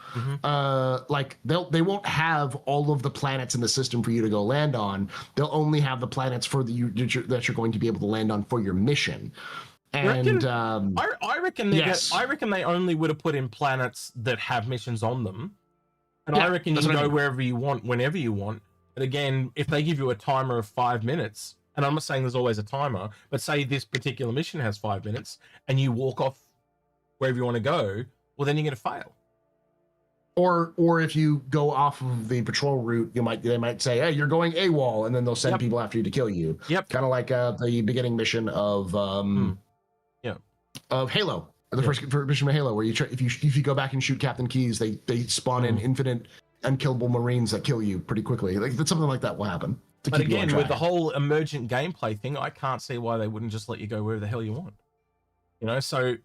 [SPEAKER 2] They won't have all of the planets in the system for you to go land on. They'll only have the planets that you're going to be able to land on for your mission. And
[SPEAKER 1] I reckon they only would have put in planets that have missions on them. And I reckon you can go wherever you want, whenever you want. But again, if they give you a timer of 5 minutes, and I'm not saying there's always a timer, but say this particular mission has 5 minutes and you walk off wherever you want to go, well, then you're going to fail.
[SPEAKER 2] Or if you go off of the patrol route, they might say, hey, you're going AWOL, and then they'll send people after you to kill you. Kind of like the beginning mission of Halo. The first mission of Halo, where if you go back and shoot Captain Keyes, they spawn in infinite unkillable Marines that kill you pretty quickly. Like something like that will happen.
[SPEAKER 1] But again, with the whole emergent gameplay thing, I can't see why they wouldn't just let you go wherever the hell you want. So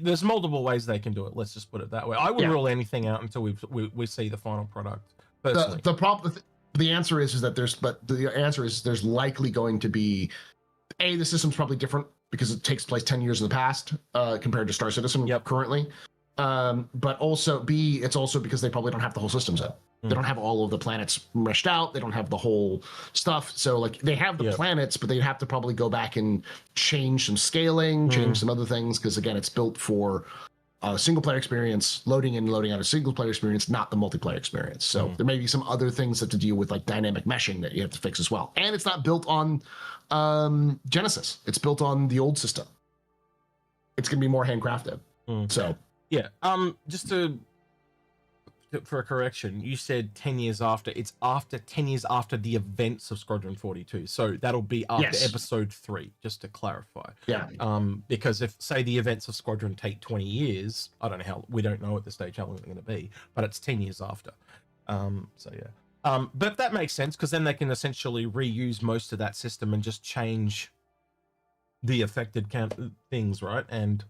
[SPEAKER 1] there's multiple ways they can do it. Let's just put it that way. I wouldn't rule anything out until we see the final product.
[SPEAKER 2] The answer is there's likely going to be the system's probably different because it takes place 10 years in the past compared to Star Citizen currently. But also B, it's also because they probably don't have the whole system set. They don't have all of the planets meshed out. They don't have the whole stuff. So they have the planets, but they'd have to probably go back and change some scaling, change some other things. Because again, it's built for a single player experience, loading in and loading out a single player experience, not the multiplayer experience. So there may be some other things that to deal with, like dynamic meshing, that you have to fix as well. And it's not built on Genesis. It's built on the old system. It's going to be more handcrafted. So
[SPEAKER 1] yeah, just for a correction, you said 10 years after. It's after 10 years after the events of Squadron 42. So that'll be after episode 3, just to clarify. Because if, say, the events of Squadron take 20 years, I don't know we don't know at this stage how long they're going to be, but it's 10 years after. But that makes sense, because then they can essentially reuse most of that system and just change the affected things, right? And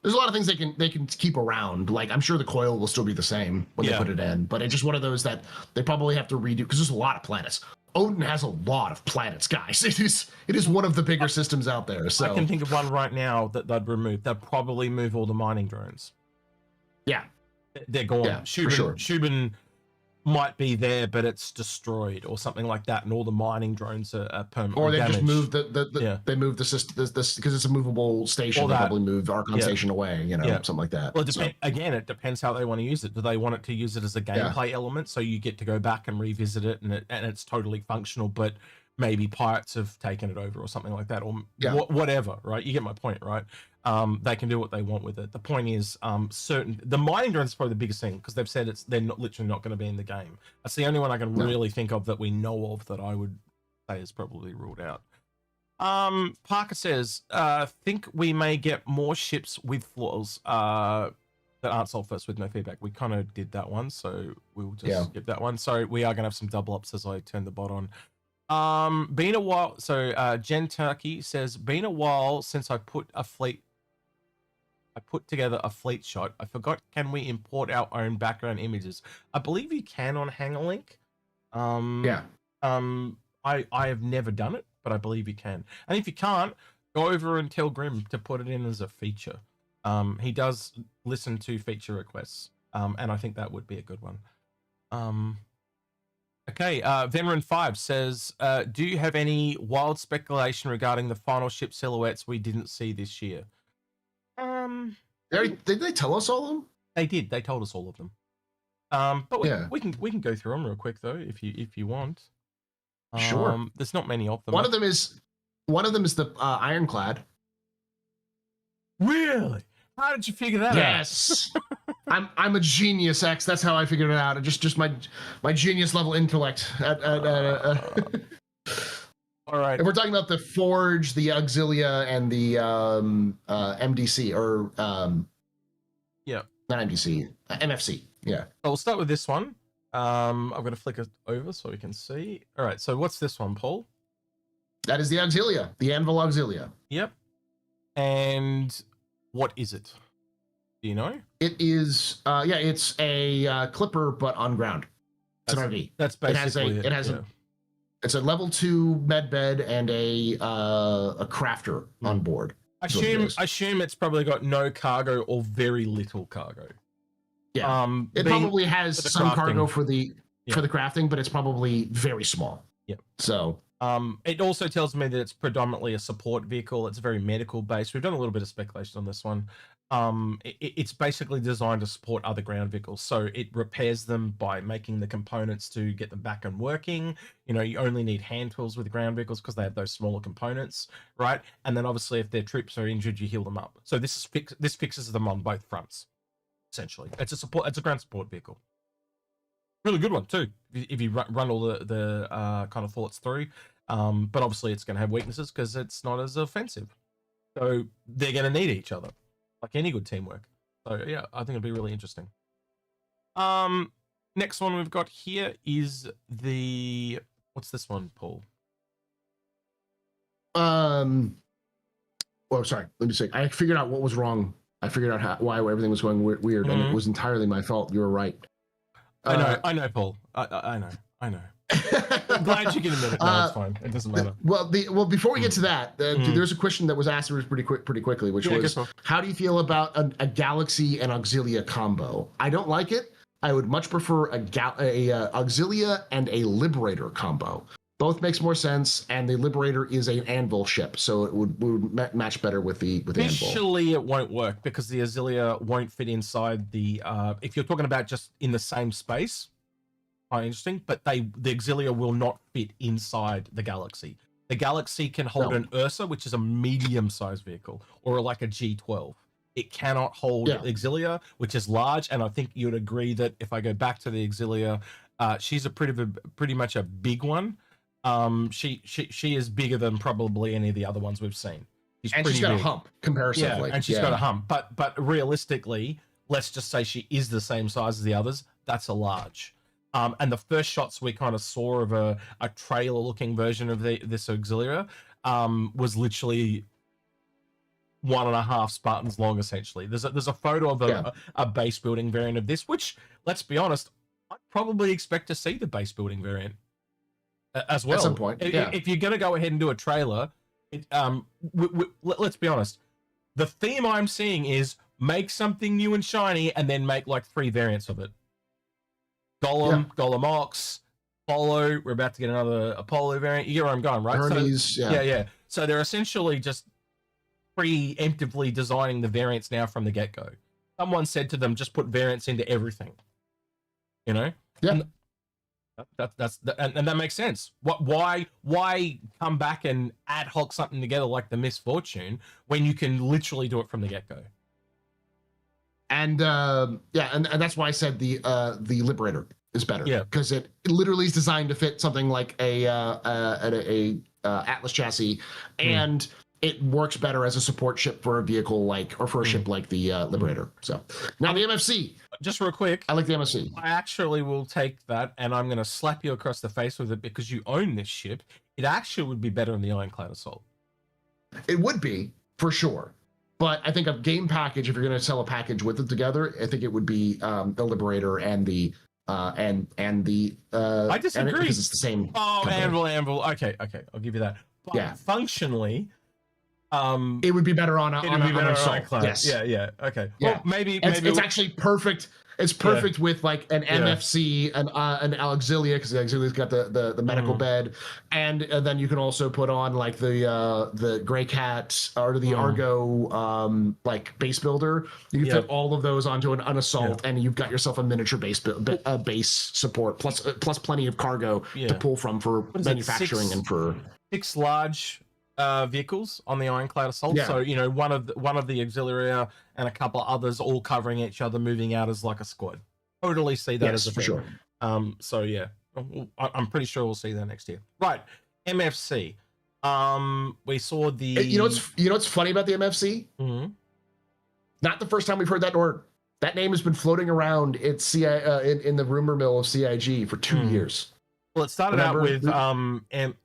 [SPEAKER 2] there's a lot of things they can keep around. Like, I'm sure the coil will still be the same when they put it in, but it's just one of those that they probably have to redo, because there's a lot of planets. Odin has a lot of planets, guys. It is one of the bigger systems out there. So
[SPEAKER 1] I can think of one right now that they'd remove. They'd probably move all the mining drones. They're gone. Shubin might be there, but it's destroyed or something like that, and all the mining drones are permanent.
[SPEAKER 2] Or they
[SPEAKER 1] damaged.
[SPEAKER 2] just moved they moved the system because it's a movable station. They probably moved Archon Station away, something like that.
[SPEAKER 1] Well, it depends how they want to use it. Do they want it to use it as a gameplay element, so you get to go back and revisit it, and it's totally functional, but maybe pirates have taken it over or something like that, or whatever, right? You get my point, right? They can do what they want with it. The point is, the mining drones is probably the biggest thing, because they've said they're literally not going to be in the game. That's the only one I can really think of that we know of that I would say is probably ruled out. Parker says, think we may get more ships with flaws that aren't solved first with no feedback. We kind of did that one, so we'll just skip that one. So we are going to have some double ups as I turn the bot on. Been a while. So Jen Turkey says, been a while since I put together a fleet shot. I forgot, can we import our own background images? I believe you can on HangerLink. I have never done it, but I believe you can. And if you can't, go over and tell Grim to put it in as a feature. He does listen to feature requests, and I think that would be a good one. Okay, Venran5 says, do you have any wild speculation regarding the final ship silhouettes we didn't see this year?
[SPEAKER 2] Did they tell us all of them?
[SPEAKER 1] They did. They told us all of them. But we can go through them real quick though, if you want.
[SPEAKER 2] Sure.
[SPEAKER 1] There's not many of them.
[SPEAKER 2] One of them is the Ironclad.
[SPEAKER 1] Really? How did you figure that out?
[SPEAKER 2] Yes. I'm a genius, X. That's how I figured it out. Just my genius level intellect.
[SPEAKER 1] All right.
[SPEAKER 2] If we're talking about the Forge, the Auxilia, and the MDC, or
[SPEAKER 1] yeah,
[SPEAKER 2] not MDC, MFC. Yeah.
[SPEAKER 1] So we'll start with this one. I'm going to flick it over so we can see. All right. So what's this one, Paul?
[SPEAKER 2] That is the Auxilia, the Anvil Auxilia.
[SPEAKER 1] Yep. And what is it? Do you know?
[SPEAKER 2] It is, it's a clipper, but on ground. It's an RV.
[SPEAKER 1] That's basically
[SPEAKER 2] it. Has it's a level 2 med bed and a crafter on board.
[SPEAKER 1] I assume it's probably got no cargo or very little cargo.
[SPEAKER 2] Yeah. It probably has some cargo for the crafting, but it's probably very small.
[SPEAKER 1] Yeah.
[SPEAKER 2] So
[SPEAKER 1] it also tells me that it's predominantly a support vehicle. It's very medical based. We've done a little bit of speculation on this one. It's basically designed to support other ground vehicles. So it repairs them by making the components to get them back and working. You know, you only need hand tools with ground vehicles because they have those smaller components, right? And then obviously if their troops are injured, you heal them up. So this fixes them on both fronts, essentially. It's a ground support vehicle. Really good one too, if you run all the kind of thoughts through. But obviously it's going to have weaknesses because it's not as offensive. So they're going to need each other, like any good teamwork. So yeah, I think it'd be really interesting. Next one we've got here is what's this one, Paul?
[SPEAKER 2] Well, sorry. Let me see. I figured out what was wrong. I figured out why everything was going weird, and it was entirely my fault. You were right.
[SPEAKER 1] I know, Paul. I know. I'm glad you get a minute. No, it's fine. It doesn't matter.
[SPEAKER 2] Well, before we get to that, there's a question that was asked pretty quickly, which was, how do you feel about a Galaxy and Auxilia combo? I don't like it. I would much prefer a Auxilia and a Liberator combo. Both makes more sense, and the Liberator is an Anvil ship, so it would match better with the Anvil.
[SPEAKER 1] Initially, it won't work because the Auxilia won't fit inside the. If you're talking about just in the same space, quite interesting. But the Auxilia will not fit inside the Galaxy. The Galaxy can hold an Ursa, which is a medium-sized vehicle, or like a G12. It cannot hold Auxilia, which is large, and I think you'd agree that if I go back to the Auxilia, she's pretty much a big one. She is bigger than probably any of the other ones we've seen. She's
[SPEAKER 2] got a hump comparatively.
[SPEAKER 1] Yeah, and she's got a hump. But realistically, let's just say she is the same size as the others. That's a large. And the first shots we kind of saw of a trailer-looking version of this Auxilia was literally 1.5 Spartans long, essentially. There's a photo of a base building variant of this, which, let's be honest, I'd probably expect to see the base building variant as well.
[SPEAKER 2] At some point,
[SPEAKER 1] if you're going to go ahead and do a trailer, let's be honest. The theme I'm seeing is make something new and shiny, and then make like 3 variants of it. Golem, Golem Ox, Apollo. We're about to get another Apollo variant. You get where I'm going, right?
[SPEAKER 2] Hermes,
[SPEAKER 1] yeah. So they're essentially just preemptively designing the variants now from the get-go. Someone said to them, just put variants into everything. You know?
[SPEAKER 2] Yeah.
[SPEAKER 1] And that makes sense. Why come back and ad hoc something together like the Misfortune when you can literally do it from the get-go?
[SPEAKER 2] And and that's why I said the Liberator is better.
[SPEAKER 1] Yeah,
[SPEAKER 2] because it literally is designed to fit something like a Atlas chassis, and it works better as a support ship for a vehicle for a ship like the Liberator. So now the MFC.
[SPEAKER 1] Just real quick,
[SPEAKER 2] I like the MFC.
[SPEAKER 1] I actually will take that, and I'm going to slap you across the face with it because you own this ship. It actually would be better than the Ironclad Assault.
[SPEAKER 2] It would be, for sure. But I think a game package, if you're going to sell a package with it together, I think it would be the Liberator and the
[SPEAKER 1] I disagree
[SPEAKER 2] because it's the same.
[SPEAKER 1] Oh,
[SPEAKER 2] company.
[SPEAKER 1] Anvil. Okay, I'll give you that. But functionally,
[SPEAKER 2] it would be better on an Assault. Yes.
[SPEAKER 1] Yeah. Okay.
[SPEAKER 2] Yeah.
[SPEAKER 1] Well, maybe
[SPEAKER 2] it's actually perfect. It's perfect with like an MFC, an Auxilia, because the Auxilia's got the medical bed, and then you can also put on like the Grey Cat or the Argo like base builder. You can fit all of those onto an Assault, and you've got yourself a miniature base support plus plenty of cargo to pull from for manufacturing and for
[SPEAKER 1] 6 large vehicles on the Ironclad Assault.
[SPEAKER 2] Yeah.
[SPEAKER 1] So one of the auxiliary and a couple others all covering each other, moving out as like a squad. Totally see that as a
[SPEAKER 2] for
[SPEAKER 1] thing.
[SPEAKER 2] sure.
[SPEAKER 1] So yeah, I'm pretty sure we'll see that next year. Right, MFC. We saw the.
[SPEAKER 2] You know what's funny about the MFC?
[SPEAKER 1] Mm-hmm.
[SPEAKER 2] Not the first time we've heard that word. That name has been floating around in the rumor mill of CIG for 2 years.
[SPEAKER 1] Well, it started out with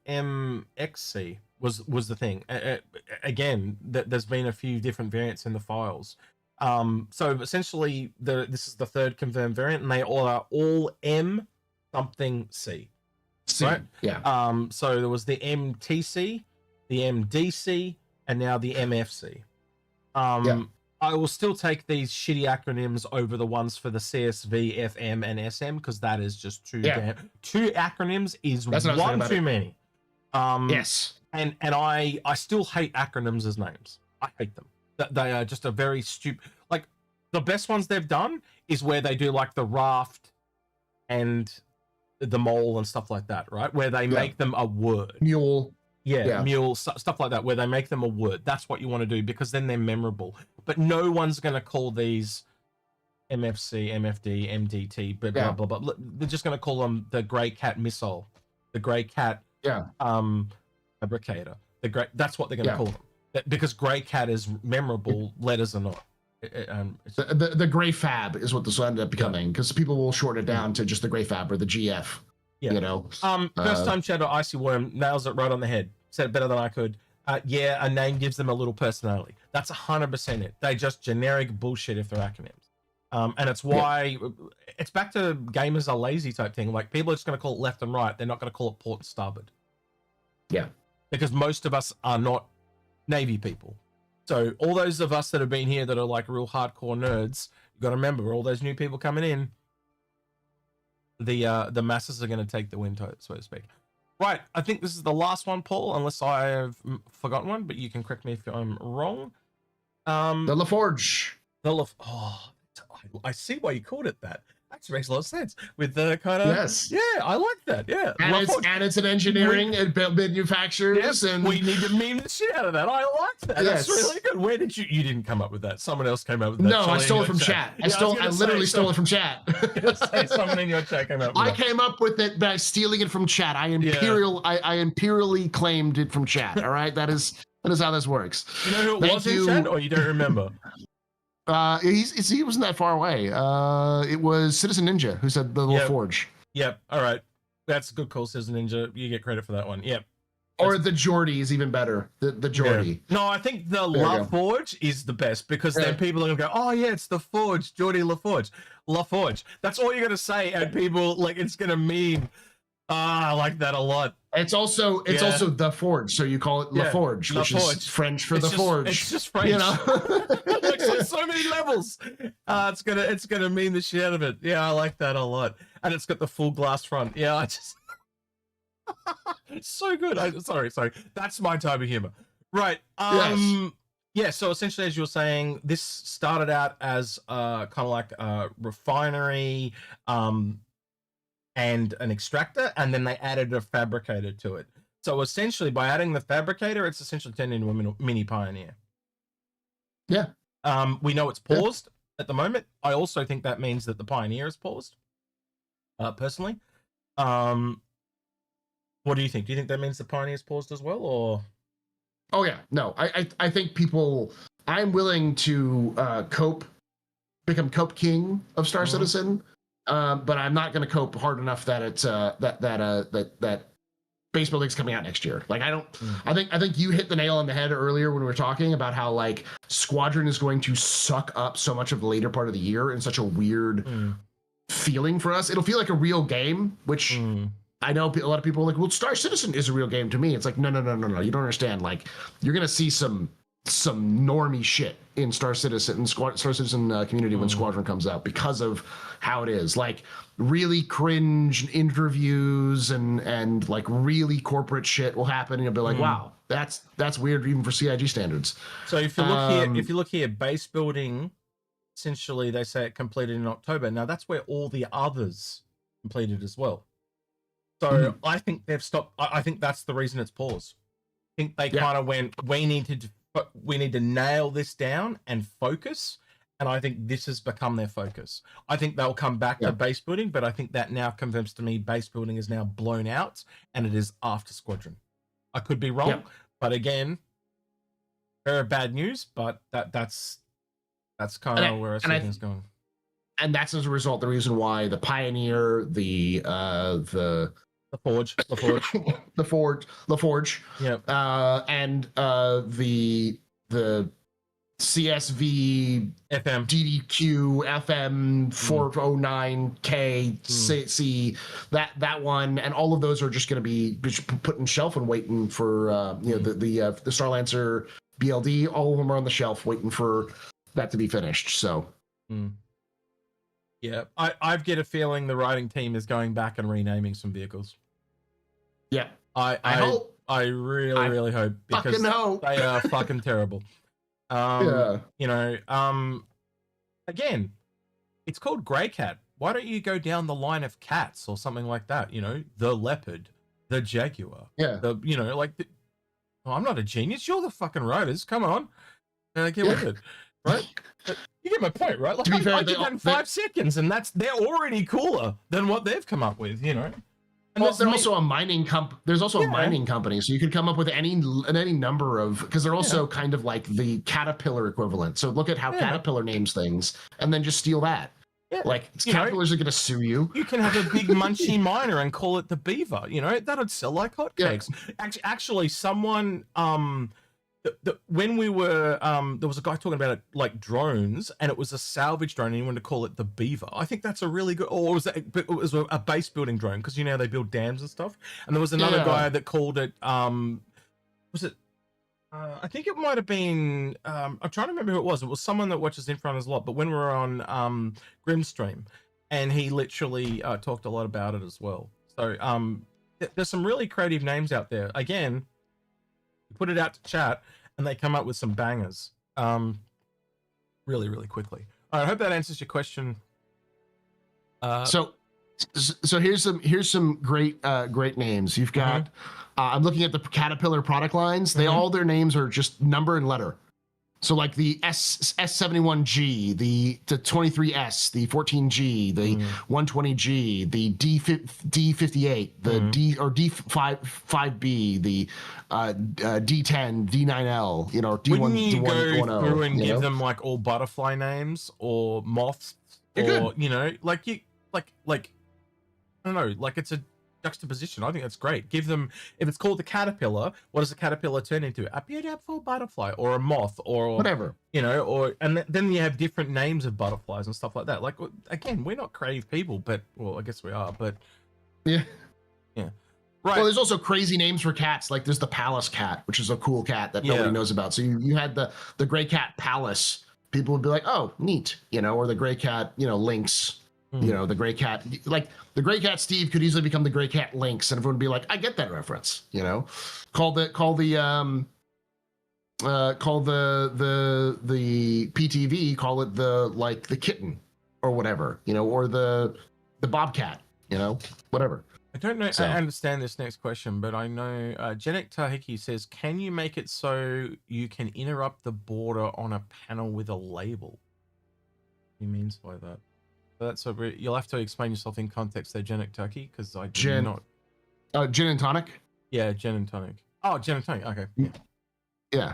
[SPEAKER 1] MXC was the thing. Again, there's been a few different variants in the files. So essentially, this is the third confirmed variant, and they all are all M something C. Right?
[SPEAKER 2] Yeah.
[SPEAKER 1] So there was the MTC, the MDC, and now the MFC.
[SPEAKER 2] Yeah.
[SPEAKER 1] I will still take these shitty acronyms over the ones for the CSV, FM, and SM because that is just two acronyms is one too many.
[SPEAKER 2] Yes.
[SPEAKER 1] And I still hate acronyms as names. I hate them. They are just a very stupid. Like the best ones they've done is where they do like the raft and the mole and stuff like that, right? Where they make them a word.
[SPEAKER 2] Mule.
[SPEAKER 1] Yeah, mule, stuff like that, where they make them a word. That's what you want to do because then they're memorable. But no one's going to call these MFC, MFD, MDT, but blah, blah, blah. They're just going to call them the Grey Cat Missile, the Grey Cat Fabricator. That's what they're going to call them. Because Grey Cat is memorable, letters are not.
[SPEAKER 2] The Grey Fab is what this will end up becoming because people will shorten it down to just the Grey Fab or the GF.
[SPEAKER 1] Yeah.
[SPEAKER 2] You know.
[SPEAKER 1] First time Shadow Icy Worm nails it right on the head. Said it better than I could. A name gives them a little personality. That's 100% it. They just generic bullshit if they're acronyms. And it's why it's back to gamers are lazy type thing. Like people are just going to call it left and right. They're not going to call it port and starboard.
[SPEAKER 2] Yeah.
[SPEAKER 1] Because most of us are not Navy people. So all those of us that have been here that are like real hardcore nerds, you got to remember all those new people coming in. The masses are going to take the win, so to speak. Right, I think this is the last one, Paul, unless I have forgotten one, but you can correct me if I'm wrong.
[SPEAKER 2] The LaForge.
[SPEAKER 1] I see why you called it that. Actually makes a lot of sense with the kind of I like that. Yeah,
[SPEAKER 2] and it's an engineering and manufacturers, and
[SPEAKER 1] we need to meme the shit out of that. I like that. Yes. That's really good. Where did you didn't come up with that? Someone else came up with that.
[SPEAKER 2] No, I stole it from chat. I literally stole it from chat.
[SPEAKER 1] Someone in your chat came up with
[SPEAKER 2] I came up with it by stealing it from chat. I imperially claimed it from chat. All right, that is how this works.
[SPEAKER 1] You know who it was in chat, or you don't remember?
[SPEAKER 2] He wasn't that far away. It was Citizen Ninja who said the little forge.
[SPEAKER 1] Yep. All right. That's a good call, Citizen Ninja. You get credit for that one. Yep.
[SPEAKER 2] Or the Geordie is even better. The Geordie.
[SPEAKER 1] Yeah. No, I think the La Forge is the best because then people are going to go, oh, yeah, it's the Forge, Geordie La Forge. La Forge. That's all you're going to say. And people, like, it's going to mean, I like that a lot.
[SPEAKER 2] It's also the Forge, so you call it La Forge, which is French for Forge.
[SPEAKER 1] It's just French. You know? It's so many levels. It's gonna mean the shit out of it. Yeah, I like that a lot. And it's got the full glass front. Yeah, I just it's so good. Sorry. That's my type of humor. Right. Yeah, so essentially, as you were saying, this started out as kind of like a refinery, and an extractor, and then they added a fabricator to it. So essentially, by adding the fabricator, it's essentially turned into a mini Pioneer.
[SPEAKER 2] Yeah.
[SPEAKER 1] We know it's paused at the moment. I also think that means that the Pioneer is paused. Personally, what do you think? Do you think that means the Pioneer is paused as well, or?
[SPEAKER 2] Oh yeah, no. I think people. I'm willing to become cope king of Star Citizen. But I'm not going to cope hard enough that it's that base building's coming out next year. Like I think you hit the nail on the head earlier when we were talking about how like Squadron is going to suck up so much of the later part of the year in such a weird feeling for us. It'll feel like a real game, which I know a lot of people are like, well, Star Citizen is a real game to me. It's like no, you don't understand. Like you're going to see some normie shit in Star Citizen community when Squadron comes out because of how it is. Like really cringe interviews and like really corporate shit will happen and you'll be like, wow, that's weird even for CIG standards.
[SPEAKER 1] So if you look here, base building, essentially they say it completed in October. Now that's where all the others completed as well. So I think they've stopped. I think that's the reason it's paused. think they kind of went, we need to nail this down and focus. And I think this has become their focus. I think they'll come back to base building, but I think that now confirms to me base building is now blown out and it is after Squadron. I could be wrong, but again, very bad news, but that's kind of where I see things going.
[SPEAKER 2] And that's as a result the reason why the Pioneer, the
[SPEAKER 1] Forge,
[SPEAKER 2] the Forge, and the CSV
[SPEAKER 1] FM
[SPEAKER 2] DDQ FM 409K C that one, and all of those are just going to be put in shelf and waiting for the Star Lancer BLD. All of them are on the shelf waiting for that to be finished. So
[SPEAKER 1] yeah, I get a feeling the writing team is going back and renaming some vehicles.
[SPEAKER 2] Yeah,
[SPEAKER 1] I hope. I really hope, because they are fucking terrible. Again, it's called Grey Cat. Why don't you go down the line of cats or something like that? The leopard, the jaguar. Yeah. I'm not a genius. You're the fucking writers. Come on. Get with it. Right? But you get my point, right? Like, to be fair, I give them 5 seconds, and they're already cooler than what they've come up with, And
[SPEAKER 2] well, there's also a mining company, so you could come up with any number of, because they're also kind of like the Caterpillar equivalent. So look at how Caterpillar names things, and then just steal that. Yeah. Like Caterpillars are going to sue you.
[SPEAKER 1] You can have a big munchy miner and call it the Beaver. That'd sell like hotcakes. Yeah. Actually, someone when we were there was a guy talking about it like drones, and it was a salvage drone, and he wanted to call it the Beaver. I think that's a really good, or it was a base building drone, because they build dams and stuff. And there was another guy that called it was it I think it might have been I'm trying to remember who it was. It was someone that watches Inforunners a lot, but when we were on Grimstream, and he literally talked a lot about it as well. So there's some really creative names out there. Again, put it out to chat and they come up with some bangers really, really quickly. All right, I hope that answers your question.
[SPEAKER 2] So here's some great names. You've got I'm looking at the Caterpillar product lines. All their names are just number and letter. So like the S71G, the 23S, the 14G, the 120G, the D58, the D5B, the D10, D9L, D1.
[SPEAKER 1] Wouldn't you go through and give them like all butterfly names or moths, or I don't know, like it's a juxtaposition. I think that's great. Give them, if it's called the caterpillar, what does the caterpillar turn into? A beautiful butterfly, or a moth, or
[SPEAKER 2] whatever,
[SPEAKER 1] and then you have different names of butterflies and stuff like that. Like, again, we're not creative people, but I guess we are, but
[SPEAKER 2] yeah.
[SPEAKER 1] Right.
[SPEAKER 2] Well, there's also crazy names for cats. Like there's the Palace cat, which is a cool cat that nobody knows about. So you had the gray cat Palace. People would be like, oh, neat, or the gray cat, Lynx. The gray cat, like the gray cat Steve could easily become the gray cat Lynx, and everyone would be like, I get that reference. Call the PTV, call it the kitten or whatever, or the bobcat, whatever.
[SPEAKER 1] I don't know. So, I understand this next question, but I know Janek Tahiki says, can you make it so you can interrupt the border on a panel with a label? What he means by that? That's so you'll have to explain yourself in context there, Janek Tahiki, because I do not.
[SPEAKER 2] Gin and tonic.
[SPEAKER 1] Yeah, gin and tonic. Oh, gin and tonic. Okay.
[SPEAKER 2] Yeah,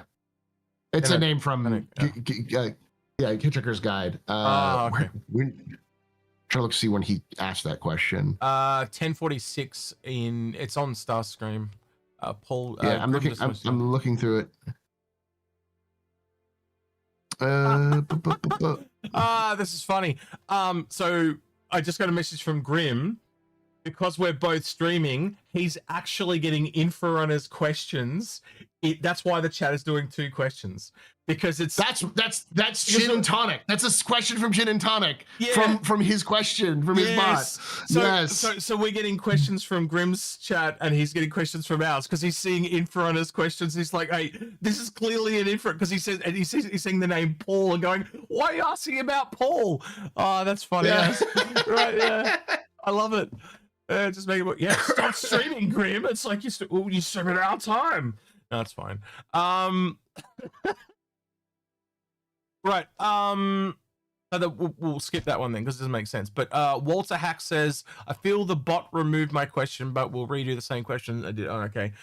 [SPEAKER 2] it's a name from Hitchhiker's Guide.
[SPEAKER 1] Okay.
[SPEAKER 2] We're trying to look to see when he asked that question.
[SPEAKER 1] 1046 it's on Starscream. Paul.
[SPEAKER 2] Yeah, I'm looking through it.
[SPEAKER 1] This is funny. So I just got a message from Grim. Because we're both streaming, he's actually getting Inforunners questions. That's why the chat is doing 2 questions, because it's that's Gin and Tonic. That's a question from Gin and Tonic from his question from his bot. So we're getting questions from Grim's chat, and he's getting questions from ours because he's seeing Inforunners questions. He's like, hey, this is clearly an Inforunner, because he says, and he's saying the name Paul and going, why are you asking about Paul? Oh, that's funny. Yeah. Right? Yeah, I love it. Just make it. Yeah, stop streaming, Grim. It's like you stream it our time. That's fine. Right. We'll skip that one then because it doesn't make sense. But Walter Hack says, I feel the bot removed my question, but we'll redo the same question I did. Oh, okay.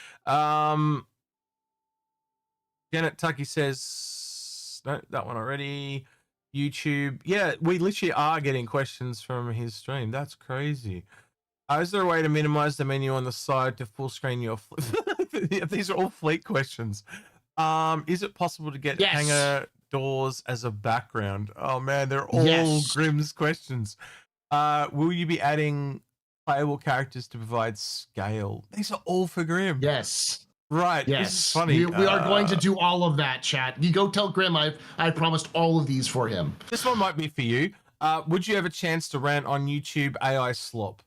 [SPEAKER 1] Janet Tucky says, no, that one already. YouTube. Yeah, we literally are getting questions from his stream. That's crazy. Is there a way to minimize the menu on the side to full screen your These are all fleet questions. Is it possible to get hangar doors as a background? Oh man, they're all Grimm's questions. Will you be adding playable characters to provide scale? These are all for Grimm.
[SPEAKER 2] Yes.
[SPEAKER 1] Right.
[SPEAKER 2] Yes.
[SPEAKER 1] This is funny.
[SPEAKER 2] We are going to do all of that, chat. You go tell Grimm I promised all of these for him.
[SPEAKER 1] This one might be for you. Would you have a chance to rant on YouTube AI slop?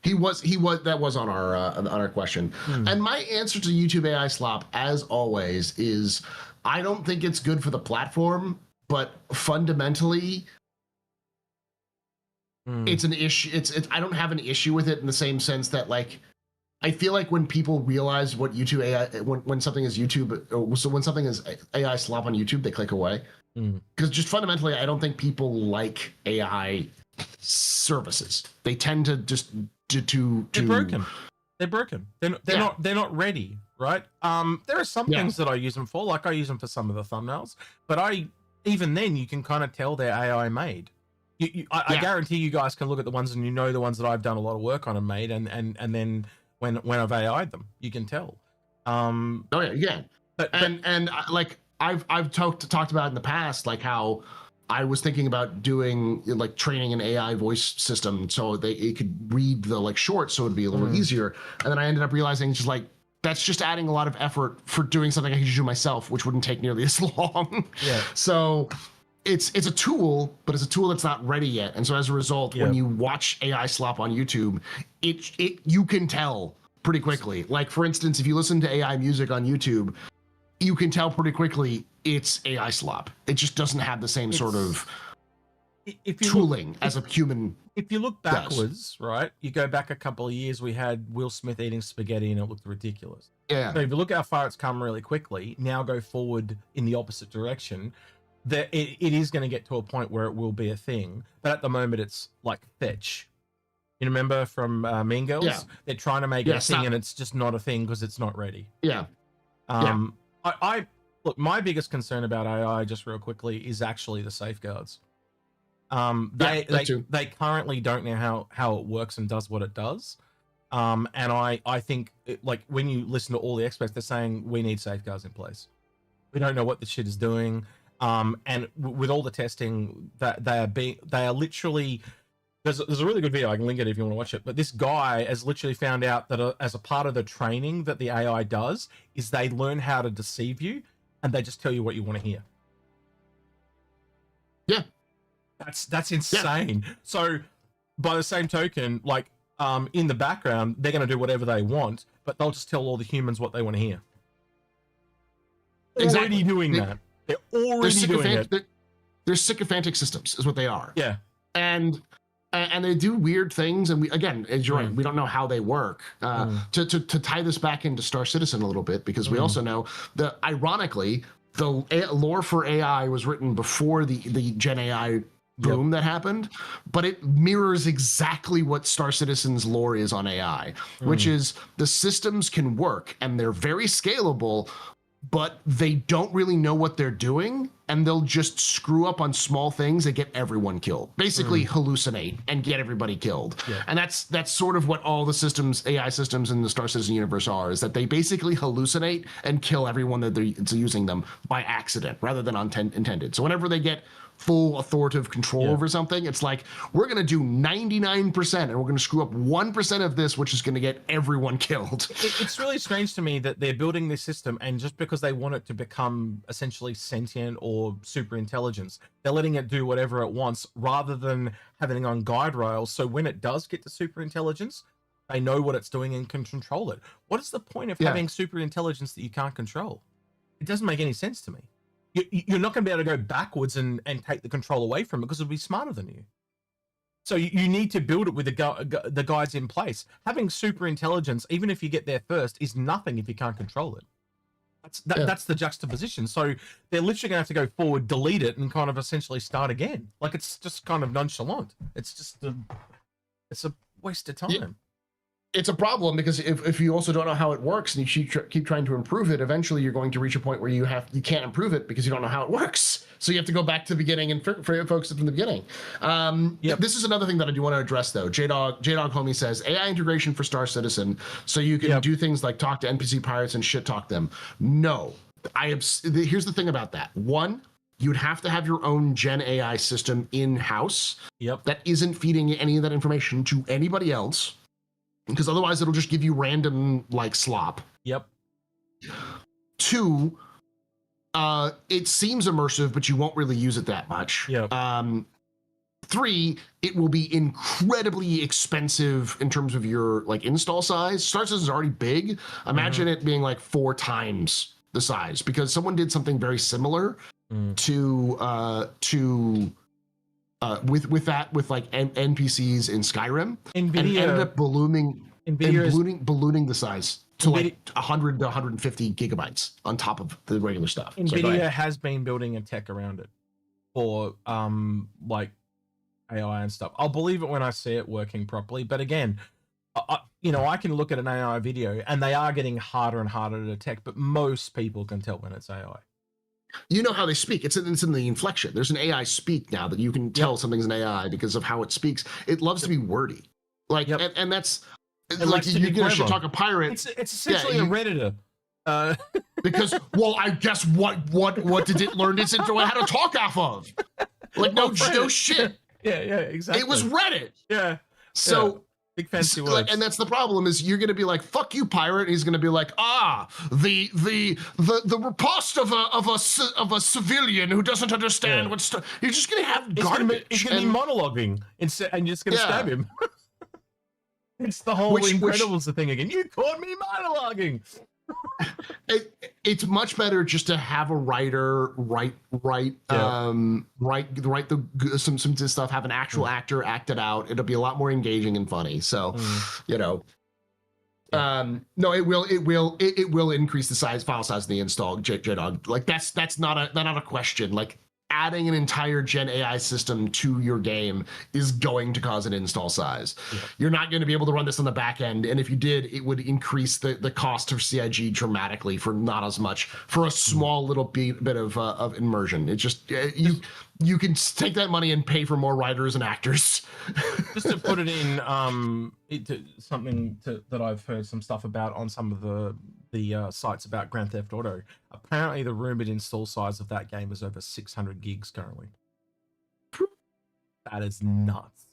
[SPEAKER 2] He was that was on our question. And my answer to YouTube AI slop, as always, is I don't think it's good for the platform, but fundamentally it's an issue. It's I don't have an issue with it in the same sense that, like, I feel like when people realize what YouTube AI, when something is YouTube, so when something is AI slop on YouTube, they click away. Because just fundamentally, I don't think people like AI services. They tend to just they're
[SPEAKER 1] broken. They're broken. They're not ready, right? There are some things that I use them for, like I use them for some of the thumbnails, but even then you can kind of tell they're AI made. I guarantee you guys can look at the ones and the ones that I've done a lot of work on and made, and then when I've AI'd them, you can tell. But
[SPEAKER 2] like I've talked about in the past, like how I was thinking about doing like training an AI voice system so it could read the like shorts, so it'd be a little easier. And then I ended up realizing just like that's just adding a lot of effort for doing something I could do myself, which wouldn't take nearly as long. Yeah. So it's a tool, but it's a tool that's not ready yet. And so as a result, when you watch AI slop on YouTube, you can tell pretty quickly. Like for instance, if you listen to AI music on YouTube, you can tell pretty quickly it's AI slop. It just doesn't have the same sort of tooling as a human.
[SPEAKER 1] If you look backwards, right, you go back a couple of years, we had Will Smith eating spaghetti and it looked ridiculous.
[SPEAKER 2] Yeah.
[SPEAKER 1] So if you look how far it's come really quickly, now go forward in the opposite direction, that it is going to get to a point where it will be a thing. But at the moment, it's like fetch. You remember from Mean Girls? Yeah. They're trying to make it a thing and it's just not a thing because it's not ready.
[SPEAKER 2] Yeah.
[SPEAKER 1] I look, my biggest concern about AI, just real quickly, is actually the safeguards. They currently don't know how it works and does what it does. And I think like when you listen to all the experts, they're saying we need safeguards in place. We don't know what the shit is doing. And with all the testing that they are literally, there's a really good video, I can link it if you want to watch it, but this guy has literally found out that as a part of the training that the AI does is they learn how to deceive you and they just tell you what you want to hear.
[SPEAKER 2] Yeah.
[SPEAKER 1] That's insane. Yeah. So by the same token, like in the background, they're going to do whatever they want, but they'll just tell all the humans what they want to hear.
[SPEAKER 2] Exactly.
[SPEAKER 1] Already doing that. They're already doing it.
[SPEAKER 2] They're sycophantic systems is what they are.
[SPEAKER 1] Yeah.
[SPEAKER 2] And they do weird things, and again, as you're right, we don't know how they work. To tie this back into Star Citizen a little bit, because we also know that ironically, the lore for AI was written before the Gen AI boom that happened, but it mirrors exactly what Star Citizen's lore is on AI, which is the systems can work and they're very scalable, but they don't really know what they're doing, and they'll just screw up on small things and get everyone killed. Basically hallucinate and get everybody killed. Yeah. And that's sort of what all the systems, AI systems in the Star Citizen universe are, is that they basically hallucinate and kill everyone that they're using them by accident rather than intended. So whenever they get full authoritative control over something, it's like, we're going to do 99% and we're going to screw up 1% of this, which is going to get everyone killed.
[SPEAKER 1] It's really strange to me that they're building this system, and just because they want it to become essentially sentient or super intelligence, they're letting it do whatever it wants rather than having it on guide rails. So when it does get to super intelligence, they know what it's doing and can control it. What is the point of having super intelligence that you can't control? It doesn't make any sense to me. You're not going to be able to go backwards and take the control away from it because it'll be smarter than you. So you need to build it with the guides in place. Having super intelligence, even if you get there first, is nothing if you can't control it. That's the juxtaposition. So they're literally going to have to go forward, delete it, and kind of essentially start again. Like, it's just kind of nonchalant. It's just it's a waste of time.
[SPEAKER 2] Yeah. It's a problem because if you also don't know how it works and you keep trying to improve it, eventually you're going to reach a point where you can't improve it because you don't know how it works. So you have to go back to the beginning and focus it from the beginning. This is another thing that I do want to address though. J-Dog Homie says AI integration for Star Citizen, so you can do things like talk to NPC pirates and shit talk them. No, here's the thing about that. One, you'd have to have your own Gen AI system in-house that isn't feeding any of that information to anybody else, because otherwise it'll just give you random like slop. Two, it seems immersive, but you won't really use it that much. Three, it will be incredibly expensive in terms of your like install size. Star Citizen is already big. Imagine it being like 4 times the size, because someone did something very similar with like NPCs in Skyrim, and ended up ballooning the size to like 100 to 150 gigabytes on top of the regular stuff.
[SPEAKER 1] NVIDIA has been building a tech around it for like AI and stuff. I'll believe it when I see it working properly. But again, I can look at an AI video and they are getting harder and harder to detect, but most people can tell when it's AI.
[SPEAKER 2] You know how they speak. It's in the inflection. There's an AI speak now that you can tell something's an AI because of how it speaks. It loves to be wordy. Like, and that's like you're going to talk a pirate.
[SPEAKER 1] It's essentially a Redditor.
[SPEAKER 2] Because, well, I guess what did it learn its intro how to talk off of? Like, no shit.
[SPEAKER 1] Yeah, exactly.
[SPEAKER 2] It was Reddit.
[SPEAKER 1] Yeah.
[SPEAKER 2] So
[SPEAKER 1] big fancy words.
[SPEAKER 2] Like, and that's the problem is you're going to be like, "Fuck you, pirate." And he's going to be like, the riposte of a civilian who doesn't understand what's. You're just going to have garbage.
[SPEAKER 1] He's going to be monologuing instead, and you're just going to stab him. It's the whole Incredibles thing again. You caught me monologuing.
[SPEAKER 2] It's much better just to have a writer write some stuff, have an actual actor act it out. It'll be a lot more engaging and funny. So no, it will increase the file size of the install. J-Dog, like that's not a question. Like, adding an entire Gen AI system to your game is going to cause an install size. You're not going to be able to run this on the back end, and if you did, it would increase the cost of CIG dramatically for not as much, for a small little bit of immersion. It just you can take that money and pay for more writers and actors.
[SPEAKER 1] Just to put it in something that I've heard some stuff about on some of the sites about Grand Theft Auto. Apparently the rumored install size of that game is over 600 gigs currently. That is nuts.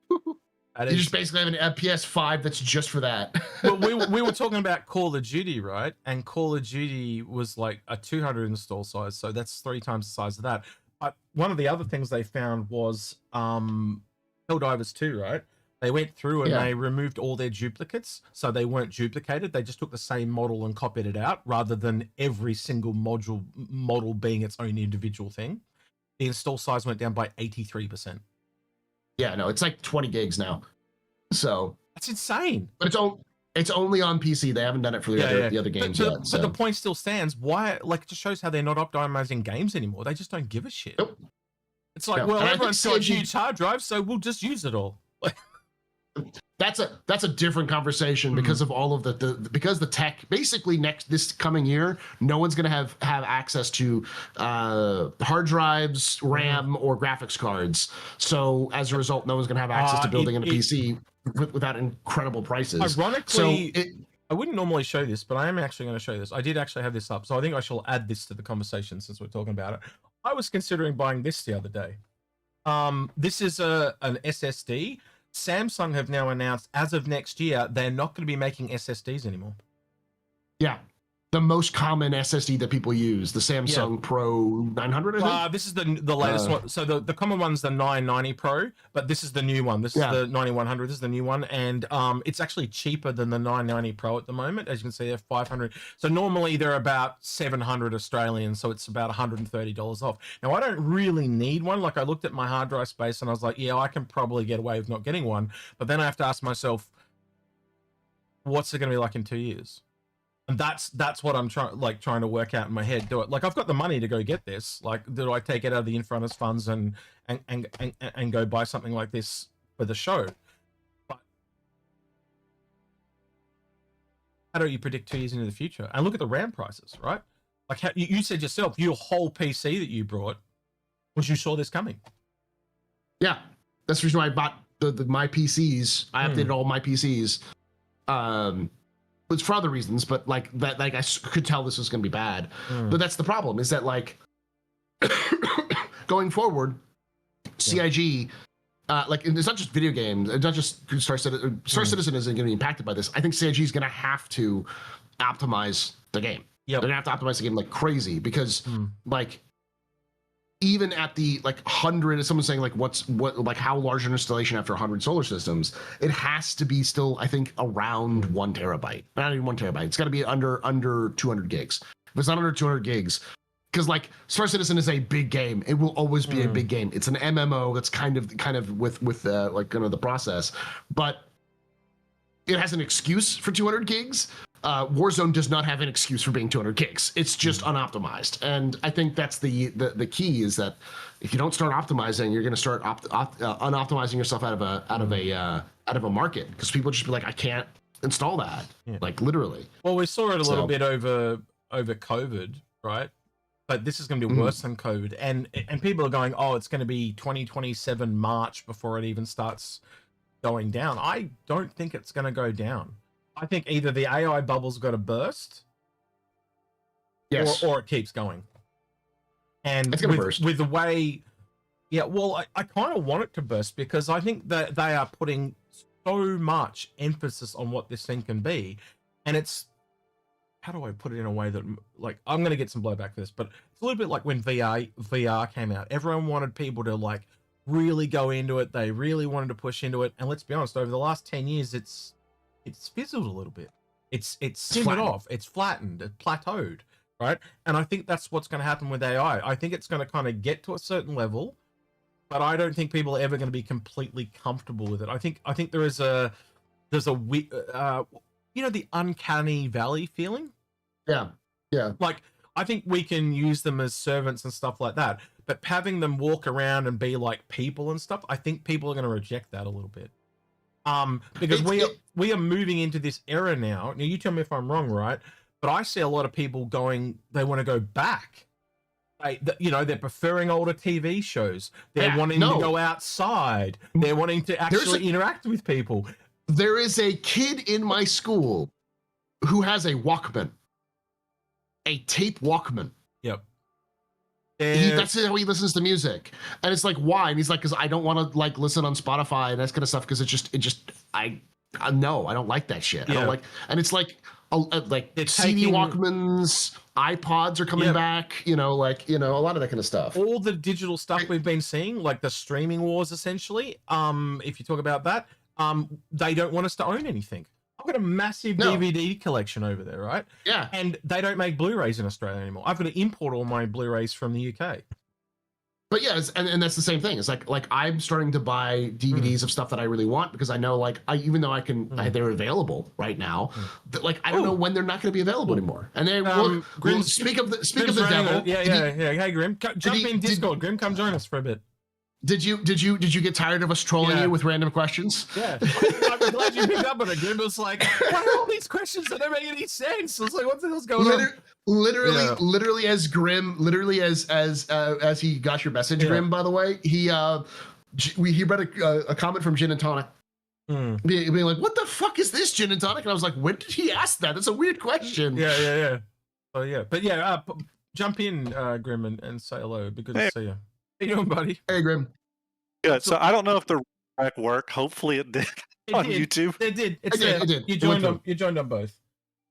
[SPEAKER 2] You just basically have a PS5 that's just for that.
[SPEAKER 1] Well, we were talking about Call of Duty, right? And Call of Duty was like a 200 install size, so that's 3 times the size of that. But one of the other things they found was Helldivers 2, right? They went through and they removed all their duplicates, so they weren't duplicated. They just took the same model and copied it out, rather than every single model being its own individual thing. The install size went down by 83%.
[SPEAKER 2] Yeah, no, it's like 20 gigs now. So
[SPEAKER 1] that's insane.
[SPEAKER 2] But it's only on PC. They haven't done it for the other games yet.
[SPEAKER 1] But the point still stands. Why? Like, it just shows how they're not optimizing games anymore. They just don't give a shit.
[SPEAKER 2] Nope.
[SPEAKER 1] It's like, well, everyone's got huge hard drives, so we'll just use it all.
[SPEAKER 2] That's a different conversation because of all of because the tech basically this coming year, no one's going to have access to hard drives, RAM, or graphics cards. So as a result, no one's going to have access to building in a PC without incredible prices.
[SPEAKER 1] Ironically, I wouldn't normally show this, but I am actually going to show this. I did actually have this up, so I think I shall add this to the conversation since we're talking about it. I was considering buying this the other day. This is an SSD. Samsung have now announced, as of next year, they're not going to be making SSDs anymore.
[SPEAKER 2] Yeah. The most common SSD that people use, the Samsung Pro 900, I think?
[SPEAKER 1] This is the latest one. So the common one's the 990 Pro, but this is the new one. This is the 9100. This is the new one. And it's actually cheaper than the 990 Pro at the moment. As you can see, they're 500. So normally they're about 700 Australian. So it's about $130 off. Now, I don't really need one. Like, I looked at my hard drive space and I was like, yeah, I can probably get away with not getting one. But then I have to ask myself, what's it going to be like in 2 years? And that's what I'm trying to work out in my head. Do it like I've got the money to go get this? Like, do I take it out of the Inforunners funds and go buy something like this for the show? But how do you predict 2 years into the future? And look at the RAM prices, right? Like how, you said yourself, your whole PC that you brought was you saw this coming.
[SPEAKER 2] Yeah, that's the reason why I bought my PCs. I updated all my PCs. It's for other reasons, but like that, like I could tell this was going to be bad. But that's the problem, is that like going forward, CIG, like it's not just video games, it's not just Star Citizen. Star Citizen isn't going to be impacted by this. I think CIG is going to have to optimize the game. They're going to have to optimize the game like crazy, because like even at the like 100, someone's saying like like how large an installation after 100 solar systems, it has to be still, I think, around 1 terabyte. Not even 1 terabyte. It's got to be under 200 gigs. If it's not under 200 gigs, because like Star Citizen is a big game, it will always be a big game. It's an MMO that's kind of with like kind of the process, but it has an excuse for 200 gigs. Warzone does not have an excuse for being 200 gigs. It's just unoptimized, and I think that's the key, is that if you don't start optimizing, you're going to start unoptimizing yourself out of a market, because people just be like, I can't install that, like literally.
[SPEAKER 1] Well, we saw it a little bit over COVID, right? But this is going to be worse than COVID, and people are going, oh, it's going to be 2027 March before it even starts going down. I don't think it's going to go down. I think either the AI bubble's got to burst, or it keeps going. And
[SPEAKER 2] it's gonna burst.
[SPEAKER 1] With the way, well, I kind of want it to burst, because I think that they are putting so much emphasis on what this thing can be, and it's, how do I put it in a way that, like, I'm going to get some blowback for this, but it's a little bit like when VR came out. Everyone wanted people to like really go into it. They really wanted to push into it, and let's be honest, over the last 10 years, it's fizzled a little bit. It's simmered off. It's flattened. It plateaued, right? And I think that's what's going to happen with AI. I think it's going to kind of get to a certain level, but I don't think people are ever going to be completely comfortable with it. I think there's a the uncanny valley feeling.
[SPEAKER 2] Yeah.
[SPEAKER 1] Like, I think we can use them as servants and stuff like that, but having them walk around and be like people and stuff, I think people are going to reject that a little bit. Because we are moving into this era now. Now, you tell me if I'm wrong, right? But I see a lot of people going, they want to go back. They're preferring older TV shows. They're wanting to go outside. They're wanting to actually interact with people.
[SPEAKER 2] There is a kid in my school who has a Walkman, a tape Walkman.
[SPEAKER 1] Yep.
[SPEAKER 2] That's how he listens to music, and it's like, why? And he's like, because I don't want to like listen on Spotify and that kind of stuff, because I don't like that shit. I don't like, and it's like CD Walkmans, iPods are coming back, a lot of that kind of stuff.
[SPEAKER 1] All the digital stuff we've been seeing, like the streaming wars, essentially. If you talk about that, they don't want us to own anything. I've got a massive DVD collection over there, right?
[SPEAKER 2] Yeah.
[SPEAKER 1] And they don't make Blu-rays in Australia anymore. I've got to import all my Blu-rays from the UK.
[SPEAKER 2] But yeah, and that's the same thing. It's like I'm starting to buy DVDs of stuff that I really want, because I know, like, even though they're available right now, like I don't know when they're not going to be available anymore. And then speak of the devil.
[SPEAKER 1] Yeah. Hey, Grim, jump in Discord. Grim, come join us for a bit.
[SPEAKER 2] Did you get tired of us trolling you with random questions?
[SPEAKER 1] Yeah, I'm glad you picked up on it. Grim was like, "What are all these questions that don't make any sense?" I was like, "What the hell's going on?"
[SPEAKER 2] Literally as Grim, as he got your message, Grim. By the way, he read a comment from Gin and Tonic, being like, "What the fuck is this, Gin and Tonic?" And I was like, "When did he ask that? That's a weird question."
[SPEAKER 1] Yeah. Oh yeah, but yeah, jump in, Grim, and say hello. It'd be good to see you. How you doing, buddy?
[SPEAKER 2] Hey, Grim.
[SPEAKER 4] Good. So I don't know if the rec worked. Hopefully it did on YouTube.
[SPEAKER 1] It did. It did. You joined on both.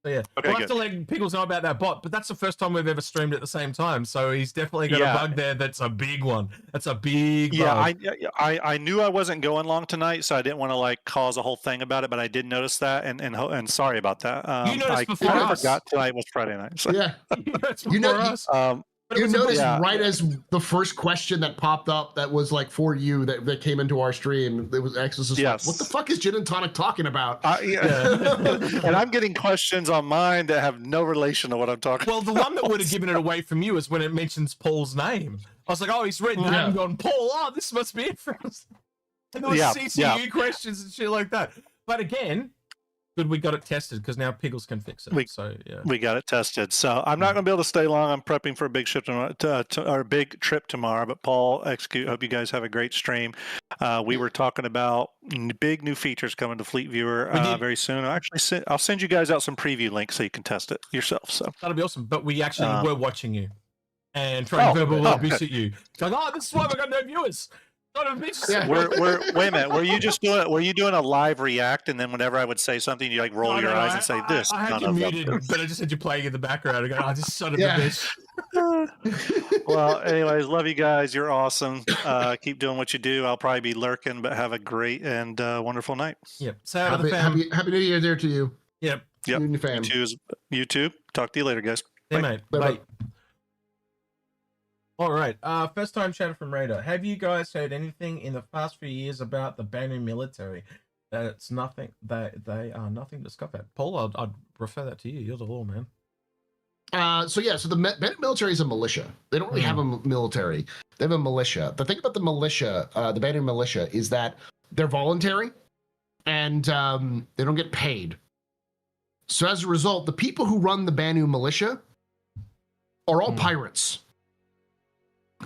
[SPEAKER 1] So yeah. Okay, we'll have to let Pickles know about that bot, but that's the first time we've ever streamed at the same time. So he's definitely got a bug there. That's a big one. That's a big bug.
[SPEAKER 4] I knew I wasn't going long tonight, so I didn't want to like cause a whole thing about it, but I did notice that, and sorry about that.
[SPEAKER 1] You noticed before us.
[SPEAKER 4] I forgot tonight was Friday night. So.
[SPEAKER 1] Yeah. You noticed before us. But it
[SPEAKER 2] You
[SPEAKER 1] was a
[SPEAKER 2] noticed
[SPEAKER 4] Yeah.
[SPEAKER 2] right as the first question that popped up that was like for you that came into our stream, it was X was just like, what the
[SPEAKER 4] Yes.
[SPEAKER 2] fuck is Gin and Tonic talking about?
[SPEAKER 1] Yeah.
[SPEAKER 4] And I'm getting questions on mine that have no relation to what I'm talking
[SPEAKER 1] Well, the one that would have given it away from you is when it mentions Paul's name. I was like, oh, he's read that
[SPEAKER 2] Yeah.
[SPEAKER 1] and gone, Paul, oh, this must be it for us. And there was
[SPEAKER 4] Yeah,
[SPEAKER 1] CCU questions and shit like that. But again, good we got it tested because now Piggles can fix it. So yeah.
[SPEAKER 4] We got it tested. So I'm not going to be able to stay long. I'm prepping for a big trip tomorrow, or a big trip tomorrow. But Paul, Execute, hope you guys have a great stream. We were talking about big new features coming to Fleet Viewer very soon. I'll send you guys out some preview links so you can test it yourself. So
[SPEAKER 1] That'll be awesome. But we actually were watching you and trying verbal abuse at you. Going, oh, this is why we got no viewers.
[SPEAKER 2] Yeah.
[SPEAKER 4] wait a minute. Were you doing a live react, and then whenever I would say something, you like roll your eyes and say this?
[SPEAKER 1] I had you muted, but I just had you playing in the background. I go, oh, this son of a bitch.
[SPEAKER 4] Well, anyways, love you guys. You're awesome. Keep doing what you do. I'll probably be lurking, but have a great and wonderful night.
[SPEAKER 1] Yep. Say hi to the fam.
[SPEAKER 2] Happy New Year there to you.
[SPEAKER 1] Yep.
[SPEAKER 4] Yep.
[SPEAKER 2] You and your fam.
[SPEAKER 4] You too. Talk to you later, guys.
[SPEAKER 1] Hey,
[SPEAKER 4] Bye.
[SPEAKER 1] mate.
[SPEAKER 2] Bye-bye.
[SPEAKER 1] Bye. All right. First time chatter from Raider. Have you guys heard anything in the past few years about the Banu military? That it's nothing. They are nothing to scoff at. Paul, I'd refer that to you. You're the law, man.
[SPEAKER 2] So the Banu military is a militia. They don't really have a military. They have a militia. The thing about the militia, the Banu militia, is that they're voluntary and they don't get paid. So as a result, the people who run the Banu militia are all pirates.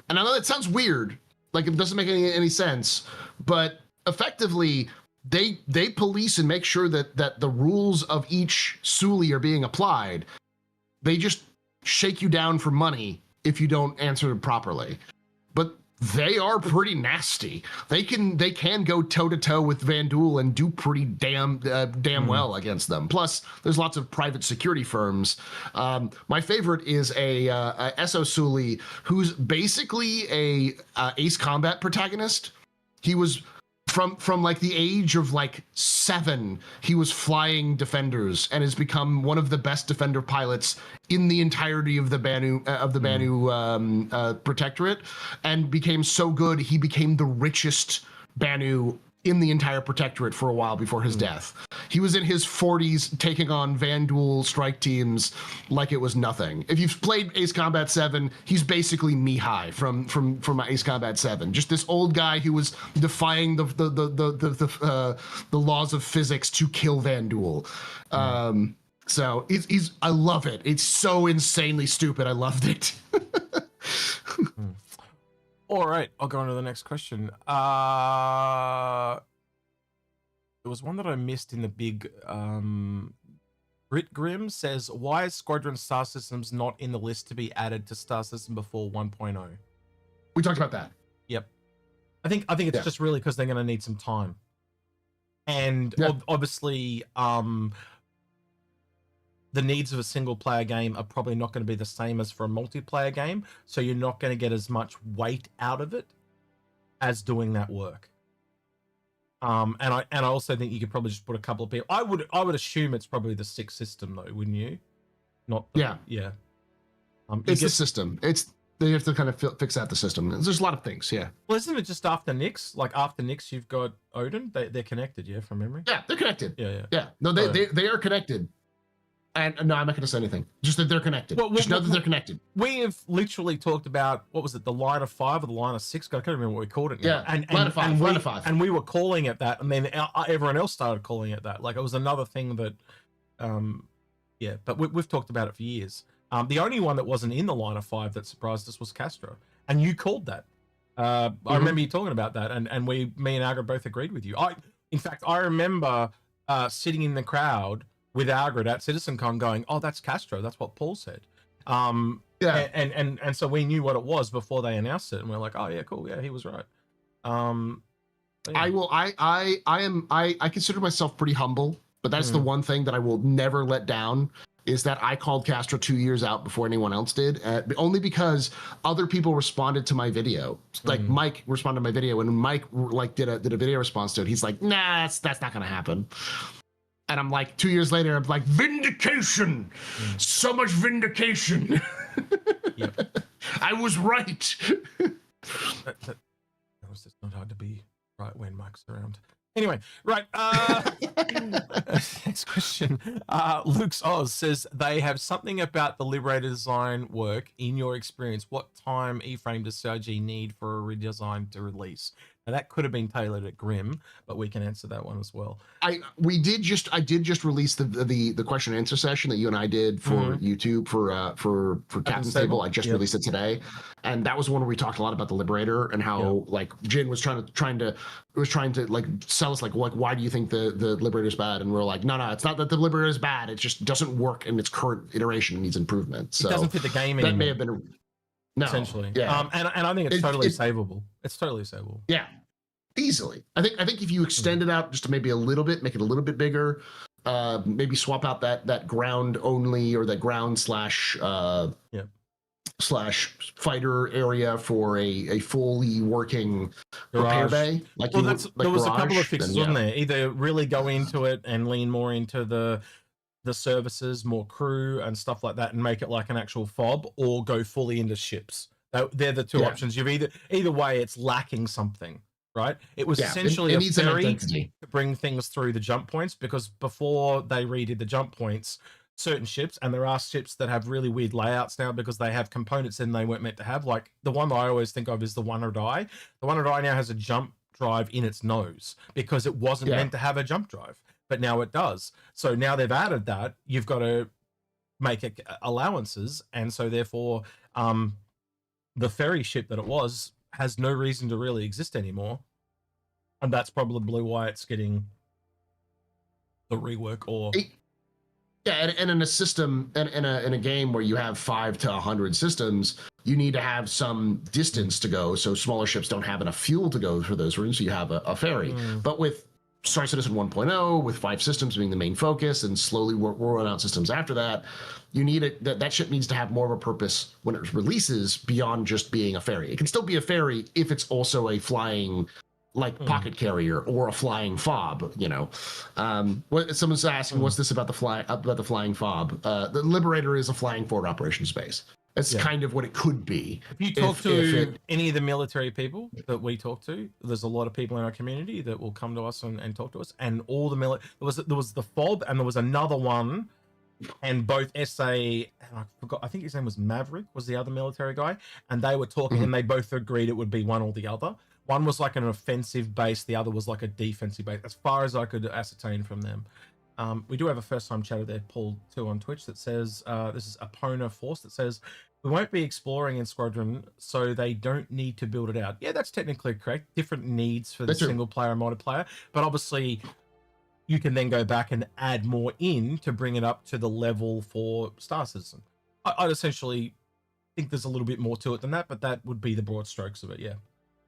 [SPEAKER 2] And I know that sounds weird, like it doesn't make any sense, but effectively they police and make sure that the rules of each Suli are being applied. They just shake you down for money if you don't answer properly. But they are pretty nasty. They can go toe to toe with Vanduul and do pretty damn well against them. Plus, there's lots of private security firms. My favorite is a SO Suli who's basically a Ace Combat protagonist. He was from like the age of like 7, he was flying defenders and has become one of the best defender pilots in the entirety of the Banu protectorate, and became so good he became the richest Banu in the entire protectorate for a while before his death. He was in his 40s taking on Vanduul strike teams like it was nothing. If you've played Ace Combat 7, he's basically Mihai from Ace Combat 7. Just this old guy who was defying the laws of physics to kill Vanduul. So I love it. It's so insanely stupid. I loved it.
[SPEAKER 1] All right, I'll go on to the next question. There was one that I missed in the big. Brit Grim says, "Why is Squadron Star Systems not in the list to be added to Star System before 1.0?"
[SPEAKER 2] We talked about that.
[SPEAKER 1] Yep. I think it's just really because they're going to need some time, and obviously, the needs of a single player game are probably not going to be the same as for a multiplayer game, so you're not going to get as much weight out of it as doing that work. And I also think you could probably just put a couple of people. I would assume it's probably the 6 system though, wouldn't you? Not the, yeah.
[SPEAKER 2] It's the system. They have to kind of fix out the system. There's a lot of things, yeah.
[SPEAKER 1] Well, isn't it just after Nyx? Like after Nyx, you've got Odin. They're connected, yeah, from memory.
[SPEAKER 2] Yeah, they're connected.
[SPEAKER 1] Yeah.
[SPEAKER 2] No, they are connected. And no, I'm not going to say anything. Just that they're connected. Just know that they're connected.
[SPEAKER 1] We have literally talked about, what was it, the line of 5 or the line of 6? I can't remember what we called it now.
[SPEAKER 2] Yeah, line of 5. Line of 5.
[SPEAKER 1] And we were calling it that, and then everyone else started calling it that. Like it was another thing that, but we've talked about it for years. The only one that wasn't in the line of 5 that surprised us was Castro, and you called that. I remember you talking about that, and me and Algrid both agreed with you. In fact, I remember sitting in the crowd with Algrid at CitizenCon going, "Oh, that's Castro. That's what Paul said." And so we knew what it was before they announced it, and we're like, "Oh yeah, cool. Yeah, he was right." Yeah.
[SPEAKER 2] I consider myself pretty humble, but that's the one thing that I will never let down, is that I called Castro 2 years out before anyone else did, only because other people responded to my video. Like Mike responded to my video, and Mike did a video response to it. He's like, "Nah, that's not gonna happen." And I'm like, 2 years later, I'm like, vindication! So much vindication!
[SPEAKER 1] Yep.
[SPEAKER 2] I was right.
[SPEAKER 1] That was just not hard to be right when Mike's around. Anyway, right. Next question. Luke's Oz says they have something about the Liberator design work. In your experience, what time E-frame does CIG need for a redesign to release? Now that could have been tailored at Grim, but we can answer that one as well.
[SPEAKER 2] I did just release the question and answer session that you and I did for YouTube for Captain's Table. I just released it today, and that was one where we talked a lot about the Liberator and how like Jin was trying to like sell us like why do you think the Liberator is bad, and we're like no, it's not that the Liberator is bad, it just doesn't work in its current iteration, it needs improvement. So
[SPEAKER 1] it doesn't fit the game anymore.
[SPEAKER 2] That may have been
[SPEAKER 1] essentially.
[SPEAKER 2] Yeah.
[SPEAKER 1] And I think it's totally savable. It's totally savable.
[SPEAKER 2] Yeah. Easily. I think if you extend it out just to maybe a little bit, make it a little bit bigger, maybe swap out that ground only or that ground slash fighter area for a fully working repair bay. Like
[SPEAKER 1] there was a couple of fixes, wasn't there? Either really go into it and lean more into the services, more crew and stuff like that, and make it like an actual fob, or go fully into ships. They're the two options. You've either way, it's lacking something. Right, it was essentially a ferry to bring things through the jump points, because before they redid the jump points, certain ships, and there are ships that have really weird layouts now because they have components in they weren't meant to have. Like the one that I always think of is the One or Die. The One or Die now has a jump drive in its nose because it wasn't meant to have a jump drive, but now it does. So now they've added that. You've got to make allowances, and so therefore, the ferry ship that it was has no reason to really exist anymore, and that's probably why it's getting the rework. Or
[SPEAKER 2] and in a system and in a game where you have 5 to 100 systems, you need to have some distance to go, so smaller ships don't have enough fuel to go for those routes, so you have a ferry. But with Star Citizen 1.0, with 5 systems being the main focus and slowly rolling out systems after that, you need that ship needs to have more of a purpose when it releases beyond just being a ferry. It can still be a ferry if it's also a flying pocket carrier or a flying fob, you know. What someone's asking, what's this about the flying fob? The Liberator is a flying forward operations base. That's kind of what it could be.
[SPEAKER 1] If you talk to any of the military people that we talk to, there's a lot of people in our community that will come to us and talk to us. And all the there was the fob, and there was another one, and both SA and I forgot. I think his name was Maverick, was the other military guy, and they were talking, and they both agreed it would be one or the other. One was like an offensive base, the other was like a defensive base, as far as I could ascertain from them. We do have a first-time chatter there, Paul 2 on Twitch, that says, this is Apona Force, that says, we won't be exploring in Squadron, so they don't need to build it out. Yeah, that's technically correct. Different needs for the single-player and multiplayer, but obviously you can then go back and add more in to bring it up to the level for Star Citizen. I'd essentially think there's a little bit more to it than that, but that would be the broad strokes of it, yeah.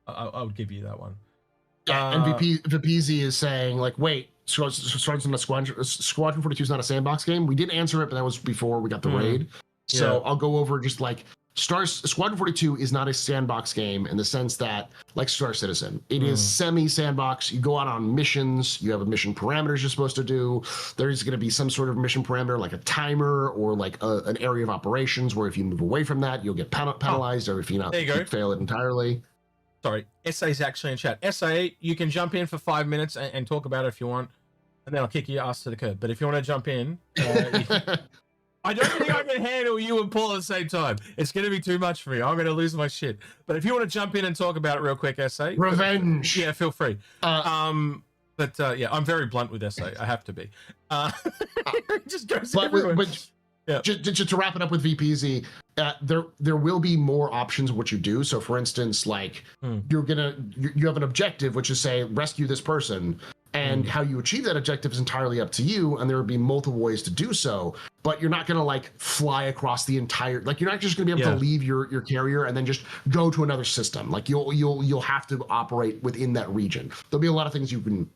[SPEAKER 1] I would give you that one.
[SPEAKER 2] Yeah, VPZ is saying, like, wait, Squadron 42 is not a sandbox game. We did answer it, but that was before we got the raid. So I'll go over just like Squadron 42 is not a sandbox game in the sense that, like Star Citizen, it is semi-sandbox. You go out on missions. You have a mission parameters you're supposed to do. There's going to be some sort of mission parameter, like a timer or like an area of operations, where if you move away from that, you'll get penalized, or if you fail it entirely.
[SPEAKER 1] Sorry, SA is actually in chat. SA, you can jump in for 5 minutes and talk about it if you want, and then I'll kick your ass to the curb. But if you want to jump in, I don't think I can handle you and Paul at the same time. It's going to be too much for me. I'm going to lose my shit. But if you want to jump in and talk about it real quick, SA.
[SPEAKER 2] Revenge.
[SPEAKER 1] Yeah, feel free. Yeah, I'm very blunt with SA. I have to be. It just goes everywhere.
[SPEAKER 2] Just to wrap it up with VPZ, there will be more options of what you do. So, for instance, like you have an objective, which is say rescue this person, and how you achieve that objective is entirely up to you. And there will be multiple ways to do so. But you're not going to like fly across the entire. Like you're not just going to be able to leave your carrier and then just go to another system. Like you'll have to operate within that region. There'll be a lot of things you can.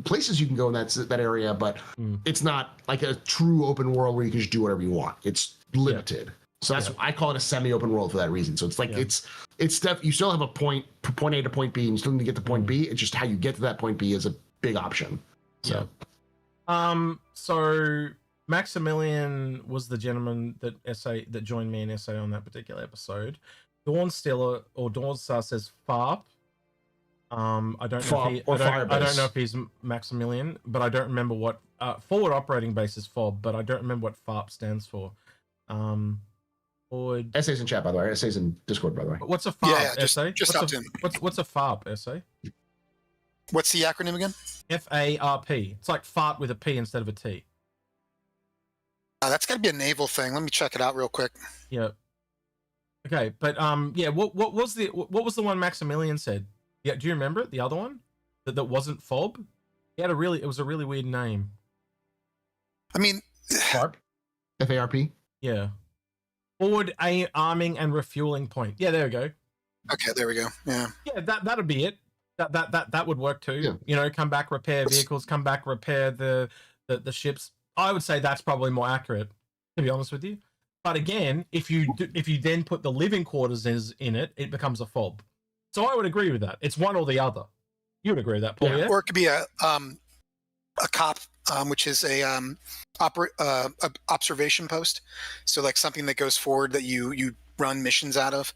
[SPEAKER 2] Places you can go in that area, but it's not like a true open world where you can just do whatever you want. It's limited. So that's I call it a semi-open world for that reason. So it's like it's stuff you still have a point A to point B, and you still need to get to point B. It's just how you get to that point B is a big option. So
[SPEAKER 1] so Maximilian was the gentleman that joined me in SA on that particular episode. Dawnstealer or Dawnstar says FARP. I don't know if I don't know if he's Maximilian, but I don't remember what forward operating base is FOB, but I don't remember what FARP stands for. Forward.
[SPEAKER 2] SA's in chat, by the way. SA's in Discord, by the way.
[SPEAKER 1] What's a FARP?
[SPEAKER 5] Yeah, just
[SPEAKER 1] what's what's a FARP? SA?
[SPEAKER 5] What's the acronym again?
[SPEAKER 1] FARP. It's like fart with a P instead of a T.
[SPEAKER 5] That's got to be a naval thing. Let me check it out real quick.
[SPEAKER 1] Yeah. Okay, but yeah. What was the one Maximilian said? Yeah, do you remember it? The other one that wasn't FOB. He had it was a really weird name.
[SPEAKER 5] I mean,
[SPEAKER 2] FARP. FARP.
[SPEAKER 1] Yeah. Forward arming and refueling point. Yeah, there we go.
[SPEAKER 5] Okay, there we go. Yeah.
[SPEAKER 1] Yeah, that'd be it. That would work too.
[SPEAKER 2] Yeah.
[SPEAKER 1] You know, come back, repair vehicles, come back, repair the ships. I would say that's probably more accurate, to be honest with you. But again, if you then put the living quarters in it, it becomes a FOB. So I would agree with that. It's one or the other. You would agree with that, Paul? Yeah.
[SPEAKER 5] Or it could be a COP, which is a observation post. So like something that goes forward that you run missions out of.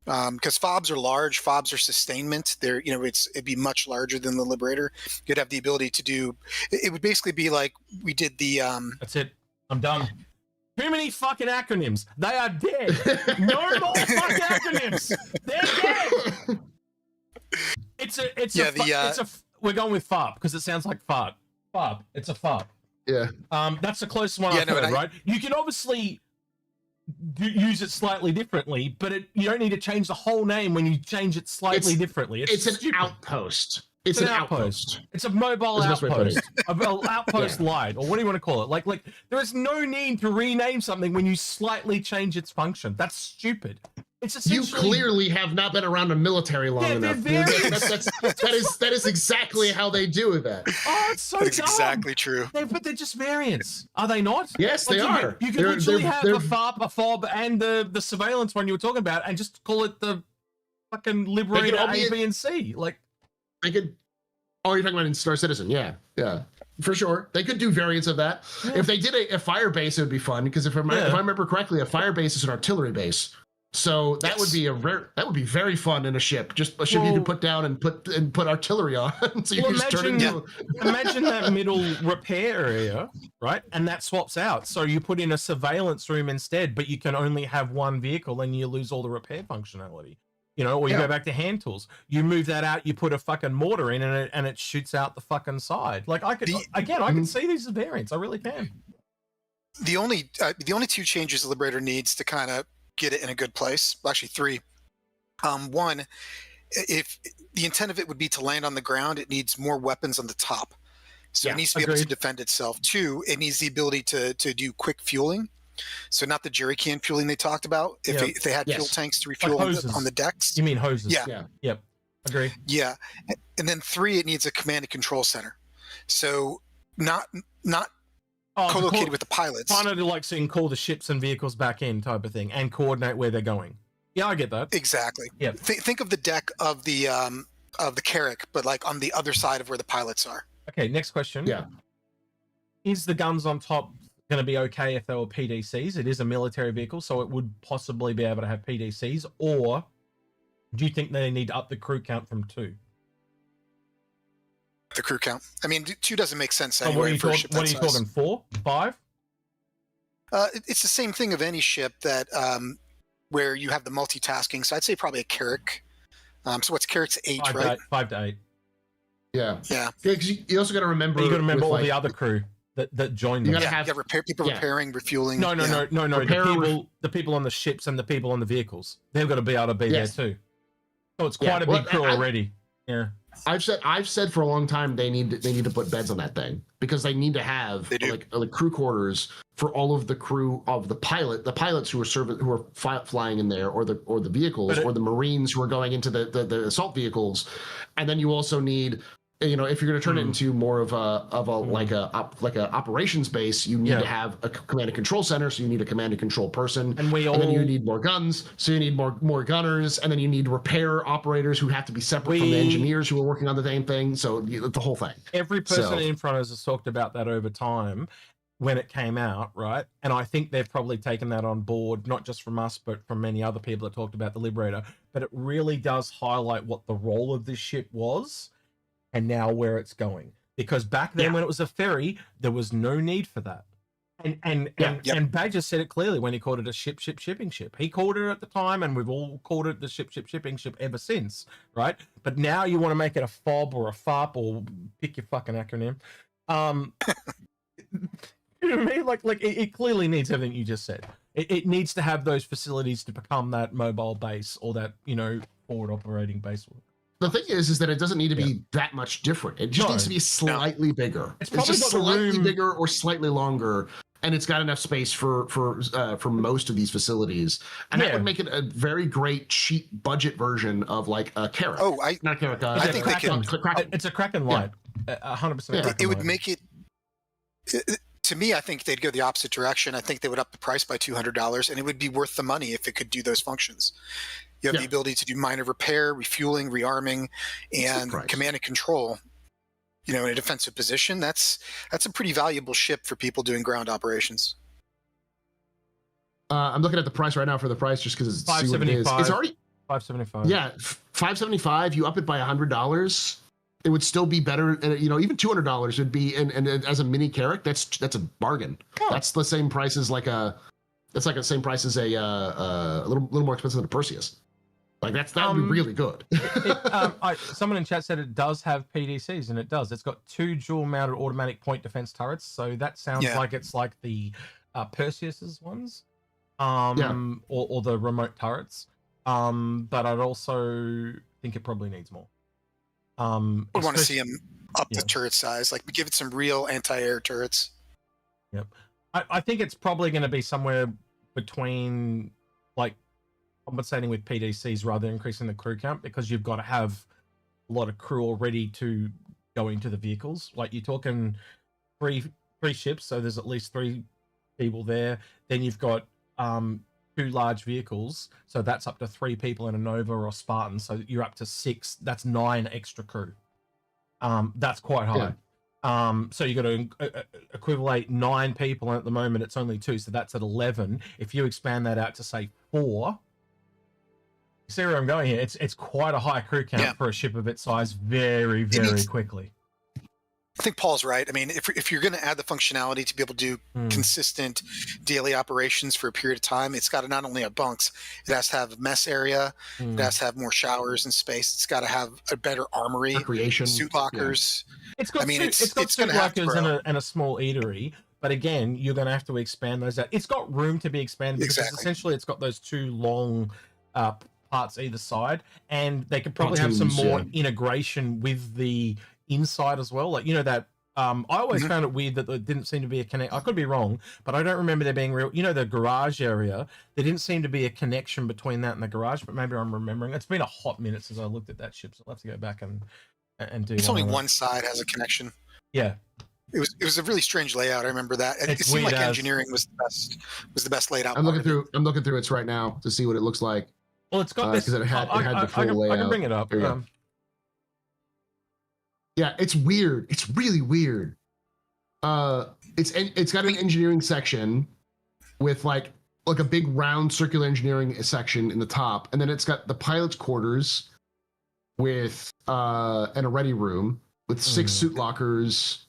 [SPEAKER 5] Because FOBs are large, FOBs are sustainment. They're, it'd be much larger than the Liberator. You'd have the ability to do. It would basically be like we did the.
[SPEAKER 1] That's it. I'm done. Too many fucking acronyms. They are dead. No more fucking acronyms. They're dead. We're going with FARP because it sounds like fart. FARP. It's a FARP.
[SPEAKER 2] Yeah.
[SPEAKER 1] That's the closest one I've heard, right? You can obviously use it slightly differently, but you don't need to change the whole name when you change it slightly differently. It's an
[SPEAKER 2] outpost. It's an outpost.
[SPEAKER 1] It's a mobile outpost. An outpost light, or what do you want to call it? Like there is no need to rename something when you slightly change its function. That's stupid. It's
[SPEAKER 2] you clearly have not been around a military long enough. That is exactly how they do that.
[SPEAKER 1] Oh, it's so dumb.
[SPEAKER 5] That's exactly true.
[SPEAKER 1] But they're just variants, are they not?
[SPEAKER 2] Yes, they are.
[SPEAKER 1] You can literally have a FARP, a FOB, and the surveillance one you were talking about, and just call it the fucking Liberator A, B, and C. Like,
[SPEAKER 2] they could. Oh, you're talking about in Star Citizen? Yeah, for sure. They could do variants of that. Yeah. If they did a fire base, it would be fun because if I remember correctly, a fire base is an artillery base. So that would be very fun in a ship. Just a ship you can put down and put artillery on. So you can just turn it into.
[SPEAKER 1] Imagine that middle repair area, right? And that swaps out. So you put in a surveillance room instead, but you can only have one vehicle, and you lose all the repair functionality. Or you go back to hand tools. You move that out. You put a fucking mortar in, and it shoots out the fucking side. Like I can see these as variants. I really can.
[SPEAKER 5] The only two changes the Liberator needs to kind of get it in a good place. Well, actually, three. One, if the intent of it would be to land on the ground, it needs more weapons on the top. So it needs to be able to defend itself. Two, it needs the ability to do quick fueling. So not the jerry can fueling they talked about. If they had fuel tanks to refuel on the decks.
[SPEAKER 1] You mean hoses?
[SPEAKER 5] Yeah.
[SPEAKER 1] Yep. Agree.
[SPEAKER 5] Yeah. And then three, it needs a command and control center. So not co-located with the pilots.
[SPEAKER 1] Kind of like so you can call the ships and vehicles back in type of thing and coordinate where they're going. Yeah, I get that.
[SPEAKER 5] Exactly.
[SPEAKER 1] Yeah.
[SPEAKER 5] Think of the deck of the Carrack, but like on the other side of where the pilots are.
[SPEAKER 1] Okay, next question.
[SPEAKER 2] Yeah.
[SPEAKER 1] Is the guns on top going to be okay if they were PDCs? It is a military vehicle, so it would possibly be able to have PDCs, or do you think they need to up the crew count from 2?
[SPEAKER 5] The crew count. I mean, 2 doesn't make sense
[SPEAKER 1] anyway. What are you talking? 4? 5?
[SPEAKER 5] It's the same thing of any ship that where you have the multitasking. So I'd say probably a Carrack. So what's Carrack's 8, right?
[SPEAKER 1] 5 to 8.
[SPEAKER 2] Yeah.
[SPEAKER 5] Yeah.
[SPEAKER 2] Because you also got to remember.
[SPEAKER 1] You got to remember all the other crew that joined them.
[SPEAKER 5] You got to have repairing, refueling.
[SPEAKER 1] No. The people on the ships and the people on the vehicles. They've got to be able to be there too. So it's quite a big crew already. Yeah.
[SPEAKER 2] I've said for a long time they need to put beds on that thing because they need to have like crew quarters for all of the crew of the pilots who are flying in there, or the vehicles, or the Marines who are going into the assault vehicles, and then you also need, if you're going to turn it into more of a operations base, you need to have a command and control center. So you need a command and control person, and then you need more guns. So you need more gunners, and then you need repair operators who have to be separate from the engineers who are working on the same thing. So the whole thing.
[SPEAKER 1] Every person in Inforunners has talked about that over time. when it came out, right? And I think they've probably taken that on board, not just from us, but from many other people that talked about the Liberator. But it really does highlight what the role of this ship was and now where it's going. Because back then when it was a ferry, there was no need for that. And Badger said it clearly when he called it a shipping ship. He called it at the time, and we've all called it the shipping ship ever since, right? But now you want to make it a FOB or a FARP or pick your fucking acronym. You know what I mean? Like it clearly needs everything you just said. It needs to have those facilities to become that mobile base or that, you know, forward operating base.
[SPEAKER 2] The thing is that it doesn't need to be that much different. It just needs to be slightly bigger. It's just slightly bigger or slightly longer, and it's got enough space for most of these facilities, and that would make it a very great cheap budget version of like a Carrack. Not Carrack.
[SPEAKER 5] I think
[SPEAKER 1] it's a Kraken light. 100%.
[SPEAKER 5] It would make it. To me, I think they'd go the opposite direction. I think they would up the price by $200, and it would be worth the money if it could do those functions. You have the ability to do minor repair, refueling, rearming, and command and control. You know, in a defensive position, that's a pretty valuable ship for people doing ground operations.
[SPEAKER 2] I'm looking at the price right now for the price just because it's
[SPEAKER 1] $575.
[SPEAKER 2] It's already
[SPEAKER 1] $575.
[SPEAKER 2] Yeah, $575. You up it by $100. It would still be better. You know, even $200 would be, and as a mini Carrack, that's a bargain. Oh. That's the same price as like a. That's like the same price as a little more expensive than a Perseus. Like that would be really good.
[SPEAKER 1] Someone in chat said it does have PDCs, and it does. It's got 2 dual-mounted automatic point defense turrets, so that sounds like it's like the Perseus's ones, or the remote turrets. But I'd also think it probably needs more.
[SPEAKER 5] I want to see them up the turret size, like give it some real anti-air turrets.
[SPEAKER 1] Yep, I think it's probably going to be somewhere between like compensating with PDCs rather than increasing the crew count, because you've got to have a lot of crew already to go into the vehicles. Like you're talking three ships, so there's at least 3 people there. Then you've got 2 large vehicles, so that's up to 3 people in a Nova or Spartan, so you're up to 6. That's 9 extra crew. That's quite high. So you got to equivalent 9 people, and at the moment it's only 2, so that's at 11. If you expand that out to say 4, you see where I'm going here? It's quite a high crew count for a ship of its size very quickly.
[SPEAKER 5] I think Paul's right. I mean, if you're going to add the functionality to be able to do consistent daily operations for a period of time, it's got to not only have bunks, it has to have a mess area, it has to have more showers and space, it's got to have a better armory,
[SPEAKER 2] recreation,
[SPEAKER 5] suit lockers.
[SPEAKER 1] It's got suit lockers and a small eatery, but again, you're going to have to expand those out. It's got room to be expanded because essentially it's got those 2 long parts either side, and they could probably have some more integration with the inside as well. Like, you know, that I always found it weird that there didn't seem to be a connect. I could be wrong, but I don't remember there being real, you know, the garage area, there didn't seem to be a connection between that and the garage, but maybe I'm remembering. It's been a hot minute since I looked at that ship, so I'll have to go back and do
[SPEAKER 5] it's only one side has a connection.
[SPEAKER 1] Yeah,
[SPEAKER 5] it was a really strange layout. I remember that. It seemed like engineering was the best laid out.
[SPEAKER 2] I'm looking through it right now to see what it looks like.
[SPEAKER 1] Well, it's got this.
[SPEAKER 2] Because it had the full layout.
[SPEAKER 1] I can bring it up.
[SPEAKER 2] Yeah, it's weird. It's really weird. It's got an engineering section with like a big round circular engineering section in the top, and then it's got the pilot's quarters with and a ready room with 6 suit lockers.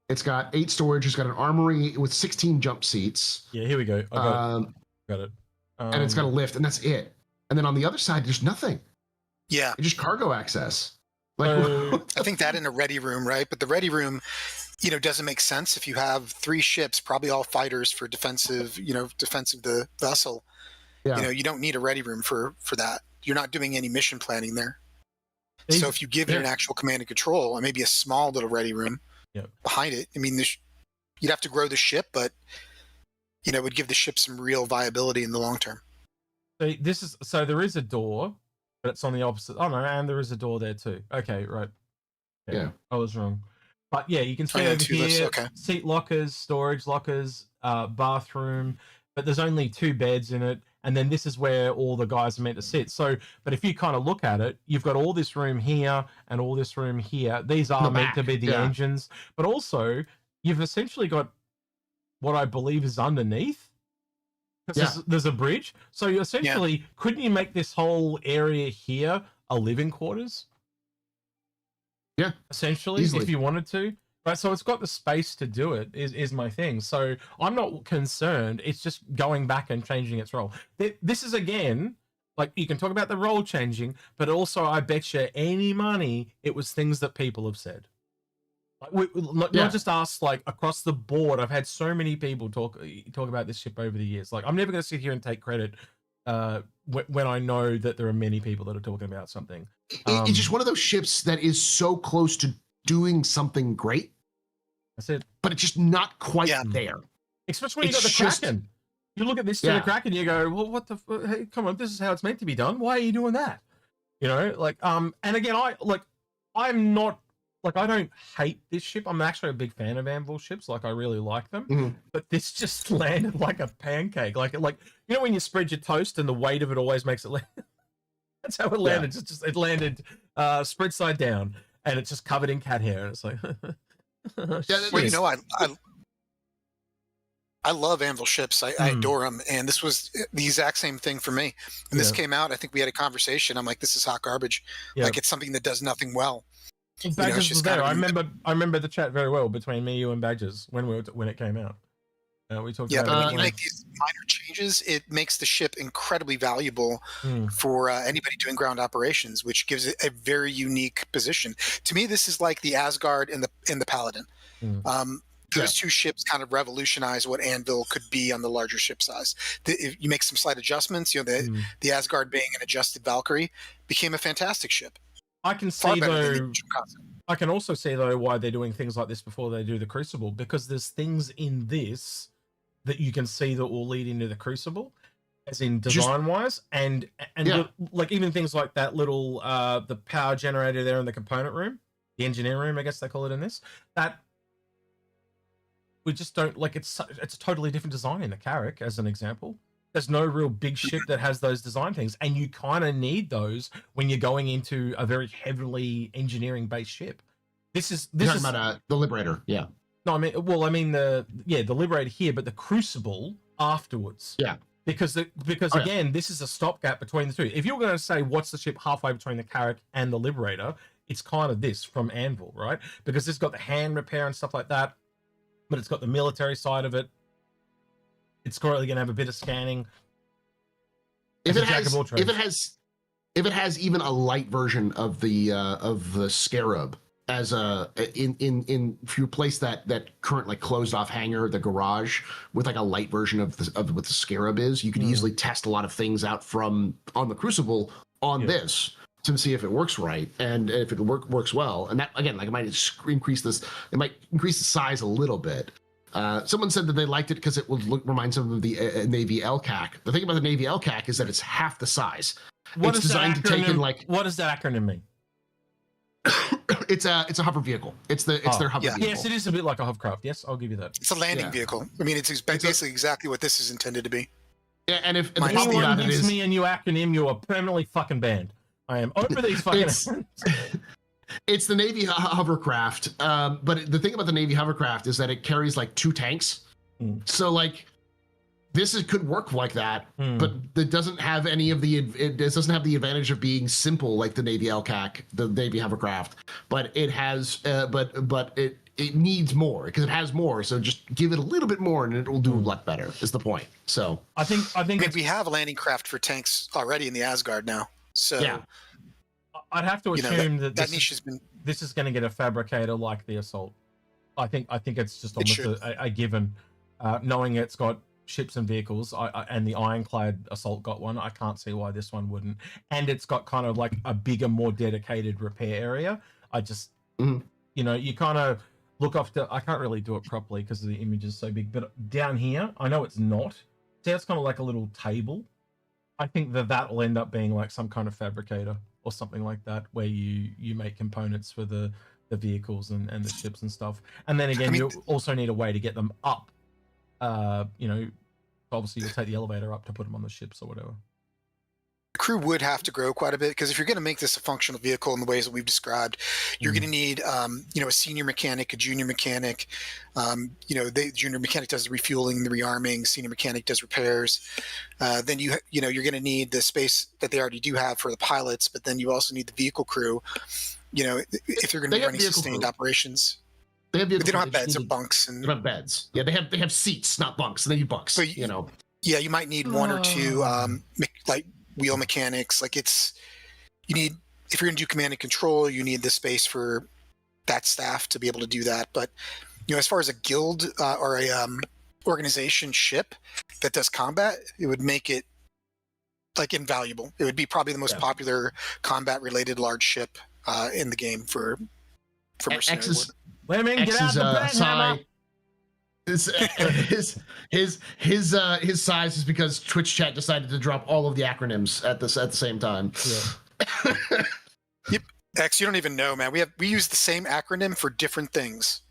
[SPEAKER 2] It's got 8 storage. It's got an armory with 16 jump seats.
[SPEAKER 1] Yeah, here we go. Got it.
[SPEAKER 2] And it's got a lift, and that's it. And then on the other side, there's nothing.
[SPEAKER 5] Yeah.
[SPEAKER 2] It's just cargo access. Like,
[SPEAKER 5] I think that in a ready room, right? But the ready room, you know, doesn't make sense if you have 3 ships, probably all fighters for defensive the vessel. Yeah. You know, you don't need a ready room for that. You're not doing any mission planning there. So if you give it an actual command and control and maybe a small little ready room behind it, I mean, you'd have to grow the ship, but, you know, it would give the ship some real viability in the long term.
[SPEAKER 1] So there is a door, but it's on the opposite. Oh no, and there is a door there too. Okay, right.
[SPEAKER 2] Yeah.
[SPEAKER 1] I was wrong. But yeah, you can see over here, seat lockers, storage lockers, bathroom, but there's only 2 beds in it. And then this is where all the guys are meant to sit. So, but if you kind of look at it, you've got all this room here and all this room here. These are meant to be the engines, but also you've essentially got what I believe is underneath. Because there's a bridge. So you essentially, couldn't you make this whole area here a living quarters?
[SPEAKER 2] Yeah.
[SPEAKER 1] Essentially,
[SPEAKER 2] easily.
[SPEAKER 1] if you wanted to. Right, so it's got the space to do it, is my thing. So I'm not concerned. It's just going back and changing its role. This is, again, like, you can talk about the role changing, but also I bet you any money it was things that people have said. Like, not just us, like, across the board. I've had so many people talk about this ship over the years. Like, I'm never going to sit here and take credit when I know that there are many people that are talking about something.
[SPEAKER 2] It's just one of those ships that is so close to doing something great.
[SPEAKER 1] That's it.
[SPEAKER 2] But it's just not quite there.
[SPEAKER 1] Especially when you got the Kraken. You look at this to the Kraken, you go, well, what the hey, come on, this is how it's meant to be done. Why are you doing that? You know, like, and again, I'm not, like, I don't hate this ship. I'm actually a big fan of Anvil ships. Like, I really like them. But this just landed like a pancake. Like, you know when you spread your toast and the weight of it always makes it land? That's how it landed. It landed spread side down, and it's just covered in cat hair. And it's like,
[SPEAKER 5] well, you know, I love Anvil ships. I adore them, and this was the exact same thing for me. When this came out, I think we had a conversation. I'm like, this is hot garbage. Like, it's something that does nothing well.
[SPEAKER 1] Badgers was there. I remember the chat very well between me, you, and Badgers when it came out. We talked about
[SPEAKER 5] but when you make these minor changes, it makes the ship incredibly valuable for anybody doing ground operations, which gives it a very unique position. To me, this is like the Asgard and the Paladin. Those two ships kind of revolutionize what Anvil could be on the larger ship size. If you make some slight adjustments, you know, the Asgard being an adjusted Valkyrie became a fantastic ship.
[SPEAKER 1] I can see though. I can also see though why they're doing things like this before they do the Crucible, because there's things in this that you can see that will lead into the Crucible, as in design-wise, and like even things like that little the power generator there in the component room, the engineering room, I guess they call it in this. That we just don't like. It's a totally different design in the Carrack, as an example. There's no real big ship that has those design things, and you kind of need those when you're going into a very heavily engineering-based ship. This is
[SPEAKER 2] about the Liberator,
[SPEAKER 1] No, I mean the Liberator here, but the Crucible afterwards. Because again, this is a stopgap between the two. If you're going to say what's the ship halfway between the Carrack and the Liberator, it's kind of this from Anvil, right? Because it's got the hand repair and stuff like that, but it's got the military side of it. It's currently going to have a bit of scanning.
[SPEAKER 2] If it has even a light version of the Scarab, as if you replace that current like closed off hangar, the garage, with like a light version of what the Scarab is, you could easily test a lot of things out on the Crucible on this to see if it works right and if it works well. And that, again, like, it might increase the size a little bit. Someone said that they liked it because it would remind them of the Navy LCAC. The thing about the Navy LCAC is that it's half the size.
[SPEAKER 1] What does that acronym mean?
[SPEAKER 2] It's a hover vehicle. It's their hover vehicle.
[SPEAKER 1] Yes, it is a bit like a hovercraft. Yes, I'll give you that.
[SPEAKER 5] It's a landing vehicle. I mean, it's basically exactly what this is intended to be.
[SPEAKER 2] Yeah, and if
[SPEAKER 1] anyone gives me a new acronym, you are permanently fucking banned. I am over these fucking.
[SPEAKER 2] It's the Navy hovercraft, but the thing about the Navy hovercraft is that it carries like 2 tanks. So like, this could work like that, but it doesn't have any of the. It doesn't have the advantage of being simple like the Navy LCAC, the Navy hovercraft. But it has, but it needs more because it has more. So just give it a little bit more, and it will do a lot better. Is the point? So
[SPEAKER 1] I think
[SPEAKER 5] we have a landing craft for tanks already in the Asgard now. So
[SPEAKER 2] yeah.
[SPEAKER 1] I'd have to assume that
[SPEAKER 5] niche has been.
[SPEAKER 1] This is going to get a fabricator like the Assault. I think it's just almost a given. Knowing it's got ships and vehicles, and the Ironclad Assault got one, I can't see why this one wouldn't. And it's got kind of like a bigger, more dedicated repair area. I just, you know, you kind of look off to. I can't really do it properly because the image is so big. But down here, I know it's not. See, it's kind of like a little table. I think that will end up being like some kind of fabricator or something like that, where you make components for the vehicles and the ships and stuff. And then again, you also need a way to get them up. You know, obviously you'll take the elevator up to put them on the ships or whatever.
[SPEAKER 5] crew would have to grow quite a bit, because if you're going to make this a functional vehicle in the ways that we've described, you're going to need, a senior mechanic, a junior mechanic. The junior mechanic does the refueling, the rearming. Senior mechanic does repairs. Then you're going to need the space that they already do have for the pilots, but then you also need the vehicle crew. If you're going to be running sustained operations.
[SPEAKER 2] They have
[SPEAKER 5] but they don't have beds or bunks.
[SPEAKER 2] They don't have beds. Yeah, they have seats, not bunks. They need bunks.
[SPEAKER 5] But, yeah, you might need one or two like wheel mechanics. Like if you're going to do command and control, you need the space for that staff to be able to do that. But as far as a guild or a organization ship that does combat, it would make it like invaluable. It would be probably the most popular combat related large ship in the game for mercenary work.
[SPEAKER 1] Women, get out the bed, Hammer.
[SPEAKER 2] His size is because Twitch chat decided to drop all of the acronyms at the same time.
[SPEAKER 1] Yeah.
[SPEAKER 5] Yep. X, you don't even know, man. We use the same acronym for different things.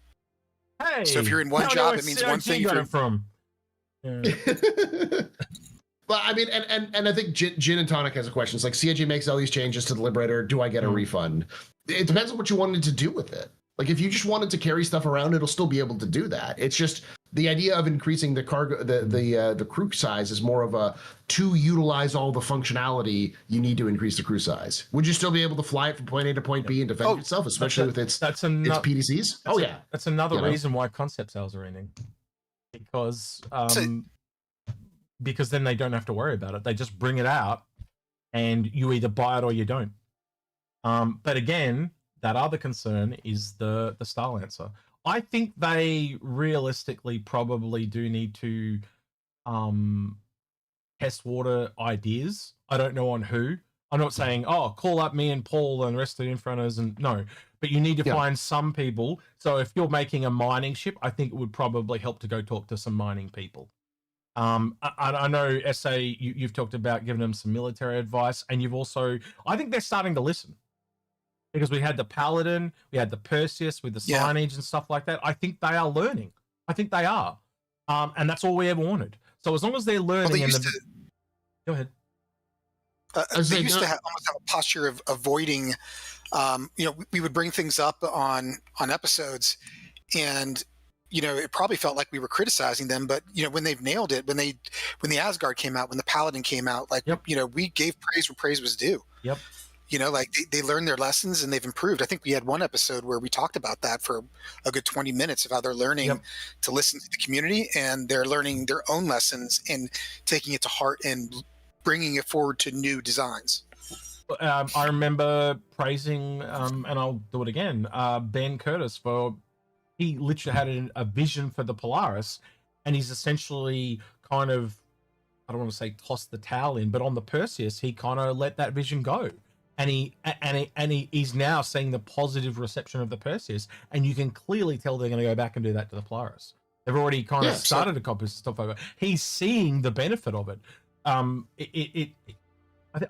[SPEAKER 1] Hey,
[SPEAKER 5] so if you're in one job, it means one thing.
[SPEAKER 1] You got it from. Yeah.
[SPEAKER 2] Well, I mean, and I think Gin and Tonic has a question. It's like, CIG makes all these changes to the Liberator. Do I get a refund? It depends on what you wanted to do with it. Like, if you just wanted to carry stuff around, it'll still be able to do that. It's just the idea of increasing the cargo, the crew size is more of to utilize all the functionality, you need to increase the crew size. Would you still be able to fly it from point A to point B and defend itself, especially with its PDCs?
[SPEAKER 1] That's another reason why concept sales are ending. Because then they don't have to worry about it. They just bring it out and you either buy it or you don't. But again, that other concern is the style answer. I think they realistically probably do need to test water ideas. I don't know on who. I'm not saying, call up me and Paul and the rest of the Inforunners, and no. But you need to find some people. So if you're making a mining ship, I think it would probably help to go talk to some mining people. I know, SA, you've talked about giving them some military advice, and you've also, I think they're starting to listen. Because we had the Paladin, we had the Perseus with the signage and stuff like that. I think they are learning. I think they are. And that's all we ever wanted. So as long as they're learning... Go ahead.
[SPEAKER 5] They used to almost have a posture of avoiding... we would bring things up on episodes, and... it probably felt like we were criticizing them, but when they've nailed it, when the Asgard came out, when the Paladin came out, we gave praise where praise was due.
[SPEAKER 1] Yep.
[SPEAKER 5] They learned their lessons and they've improved. I think we had one episode where we talked about that for a good 20 minutes of how they're learning to listen to the community, and they're learning their own lessons and taking it to heart and bringing it forward to new designs.
[SPEAKER 1] I remember praising, and I'll do it again, Ben Curtis for... He literally had a vision for the Polaris, and he's essentially kind of, I don't want to say tossed the towel in, but on the Perseus, he kind of let that vision go. And he's now seeing the positive reception of the Perseus, and you can clearly tell they're going to go back and do that to the Polaris. They've already kind of started to copy stuff over. He's seeing the benefit of it. I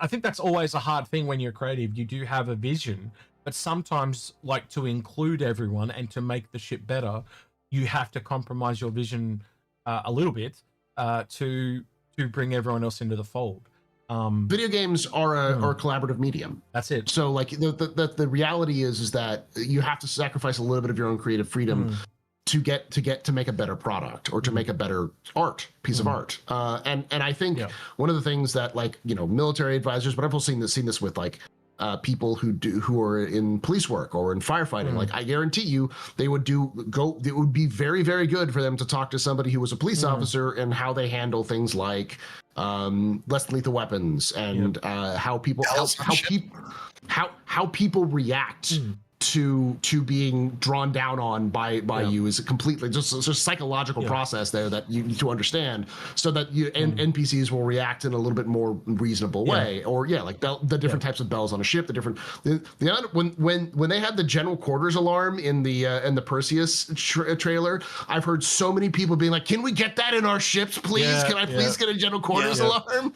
[SPEAKER 1] think that's always a hard thing when you're creative. You do have a vision, but sometimes, like, to include everyone and to make the ship better, you have to compromise your vision a little bit to bring everyone else into the fold.
[SPEAKER 2] Video games are a collaborative medium.
[SPEAKER 1] That's it.
[SPEAKER 2] So, like, the reality is that you have to sacrifice a little bit of your own creative freedom to get to make a better product or to make a better piece of art. And I think one of the things that, like, military advisors, but I've also seen this with, like, people who are in police work or in firefighting. Like, I guarantee you it would be very, very good for them to talk to somebody who was a police officer and how they handle things like less lethal weapons and how people react to being drawn down on by you is completely just a psychological process there that you need to understand, so that NPCs will react in a little bit more reasonable way. Or like the different types of bells on a ship, when they had the general quarters alarm in the Perseus trailer, I've heard so many people being like, can we get that in our ships, please? Can I please get a general quarters alarm?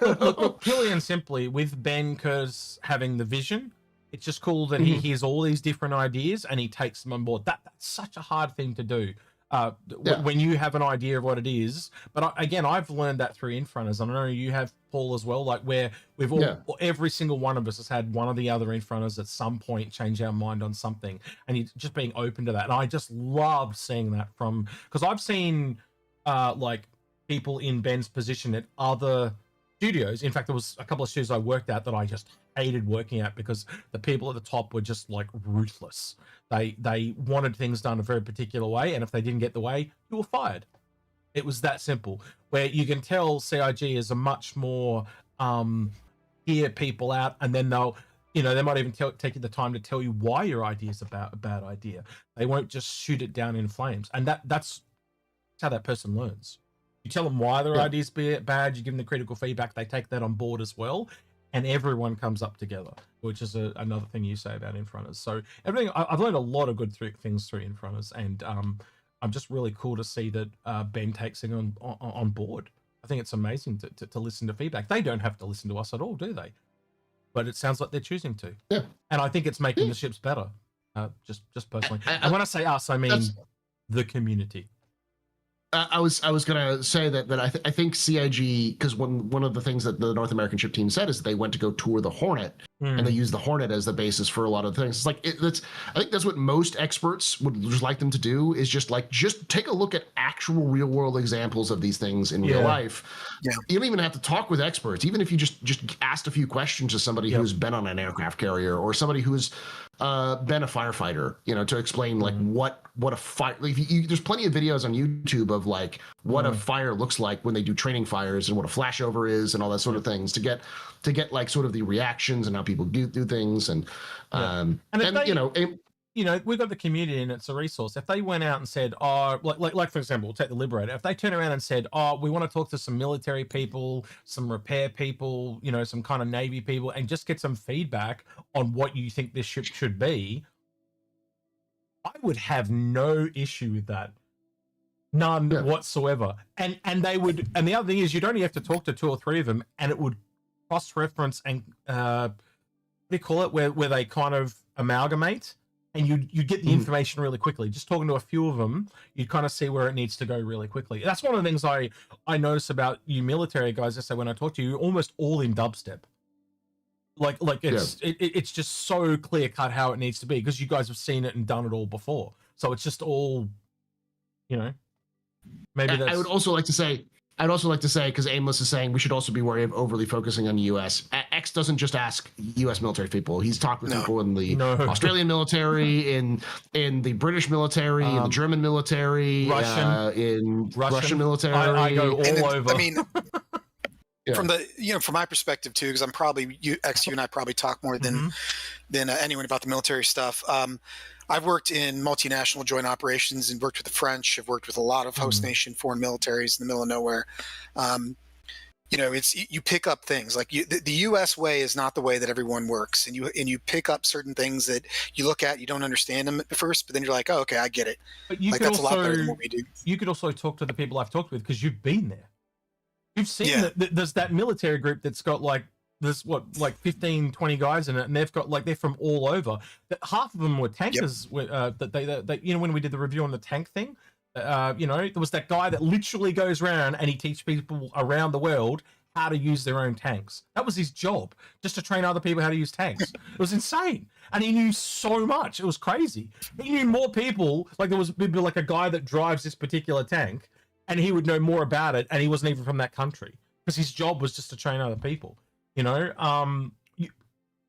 [SPEAKER 1] Look, purely and simply, with Ben Curtis having the vision, it's just cool that he hears all these different ideas and he takes them on board. That's such a hard thing to do. When you have an idea of what it is. But again, I've learned that through Inforunners. I know you have, Paul, as well, like where we've all, every single one of us has had one of the other Inforunners at some point change our mind on something, and you just being open to that. And I just love seeing that because I've seen like people in Ben's position at other studios. In fact, there was a couple of studios I worked at that I just hated working at because the people at the top were just like ruthless. They wanted things done a very particular way, and if they didn't get the way, you were fired. It was that simple. Where you can tell CIG is a much more hear people out, and then they might even take you the time to tell you why your idea is a bad idea. They won't just shoot it down in flames, and that's how that person learns. You tell them why their idea's bad, you give them the critical feedback, they take that on board as well, and everyone comes up together, which is another thing you say about Inforunners. So I've learned a lot of good things through Inforunners, and I'm just really cool to see that Ben takes it on board. I think it's amazing to listen to feedback. They don't have to listen to us at all, do they? But it sounds like they're choosing to. Yeah. And I think it's making the ships better, just personally. And when I say us, I mean the community.
[SPEAKER 2] I was gonna say that I think CIG, because one of the things that the North American ship team said is that they went to go tour the Hornet, and they used the Hornet as the basis for a lot of things. It's like I think that's what most experts would just like them to do, is just take a look at actual real world examples of these things in real life. Yeah. You don't even have to talk with experts. Even if you just asked a few questions to somebody who's been on an aircraft carrier, or somebody who's been a firefighter, to explain like what a fire. Like there's plenty of videos on YouTube of like what a fire looks like when they do training fires, and what a flashover is, and all that sort of things, to get like sort of the reactions and how people do things, and
[SPEAKER 1] we've got the community and it's a resource. If they went out and said, like for example, we'll take the Liberator. If they turn around and said, we want to talk to some military people, some repair people, some kind of Navy people, and just get some feedback on what you think this ship should be, I would have no issue with that. None whatsoever. And they would, and the other thing is, you'd only have to talk to 2 or 3 of them, and it would cross-reference and what do you call it, where they kind of amalgamate, and you get the information really quickly. Just talking to a few of them, you kind of see where it needs to go really quickly. That's one of the things I notice about you military guys. I say when I talk to you, you're almost all in dubstep. Like it's just so clear cut how it needs to be, because you guys have seen it and done it all before. So it's just all, maybe that's... I would also like to say, because Aimless is saying we should also be wary of overly focusing on the U.S. X doesn't just ask U.S. military people. He's talked with people in the Australian military, in the British military, in the German military, Russian military. I go all over.
[SPEAKER 5] I mean, from my perspective too, because I'm probably you and I probably talk more than anyone about the military stuff. I've worked in multinational joint operations and worked with the French. I've worked with a lot of host nation foreign militaries in the middle of nowhere. You pick up things like the U.S. way is not the way that everyone works, and you pick up certain things that you look at, you don't understand them at first, but then you're like, oh, okay, I get it.
[SPEAKER 1] But that's a lot better than what we do. You could also talk to the people I've talked with, because you've been there. You've seen that there's that military group that's got there's 15, 20 guys in it, and they've got they're from all over. Half of them were tankers. That they when we did the review on the tank thing, there was that guy that literally goes around and he teaches people around the world how to use their own tanks. That was his job, just to train other people how to use tanks. It was insane, and he knew so much. It was crazy. He knew more people. Like there was maybe a guy that drives this particular tank, and he would know more about it, and he wasn't even from that country, because his job was just to train other people.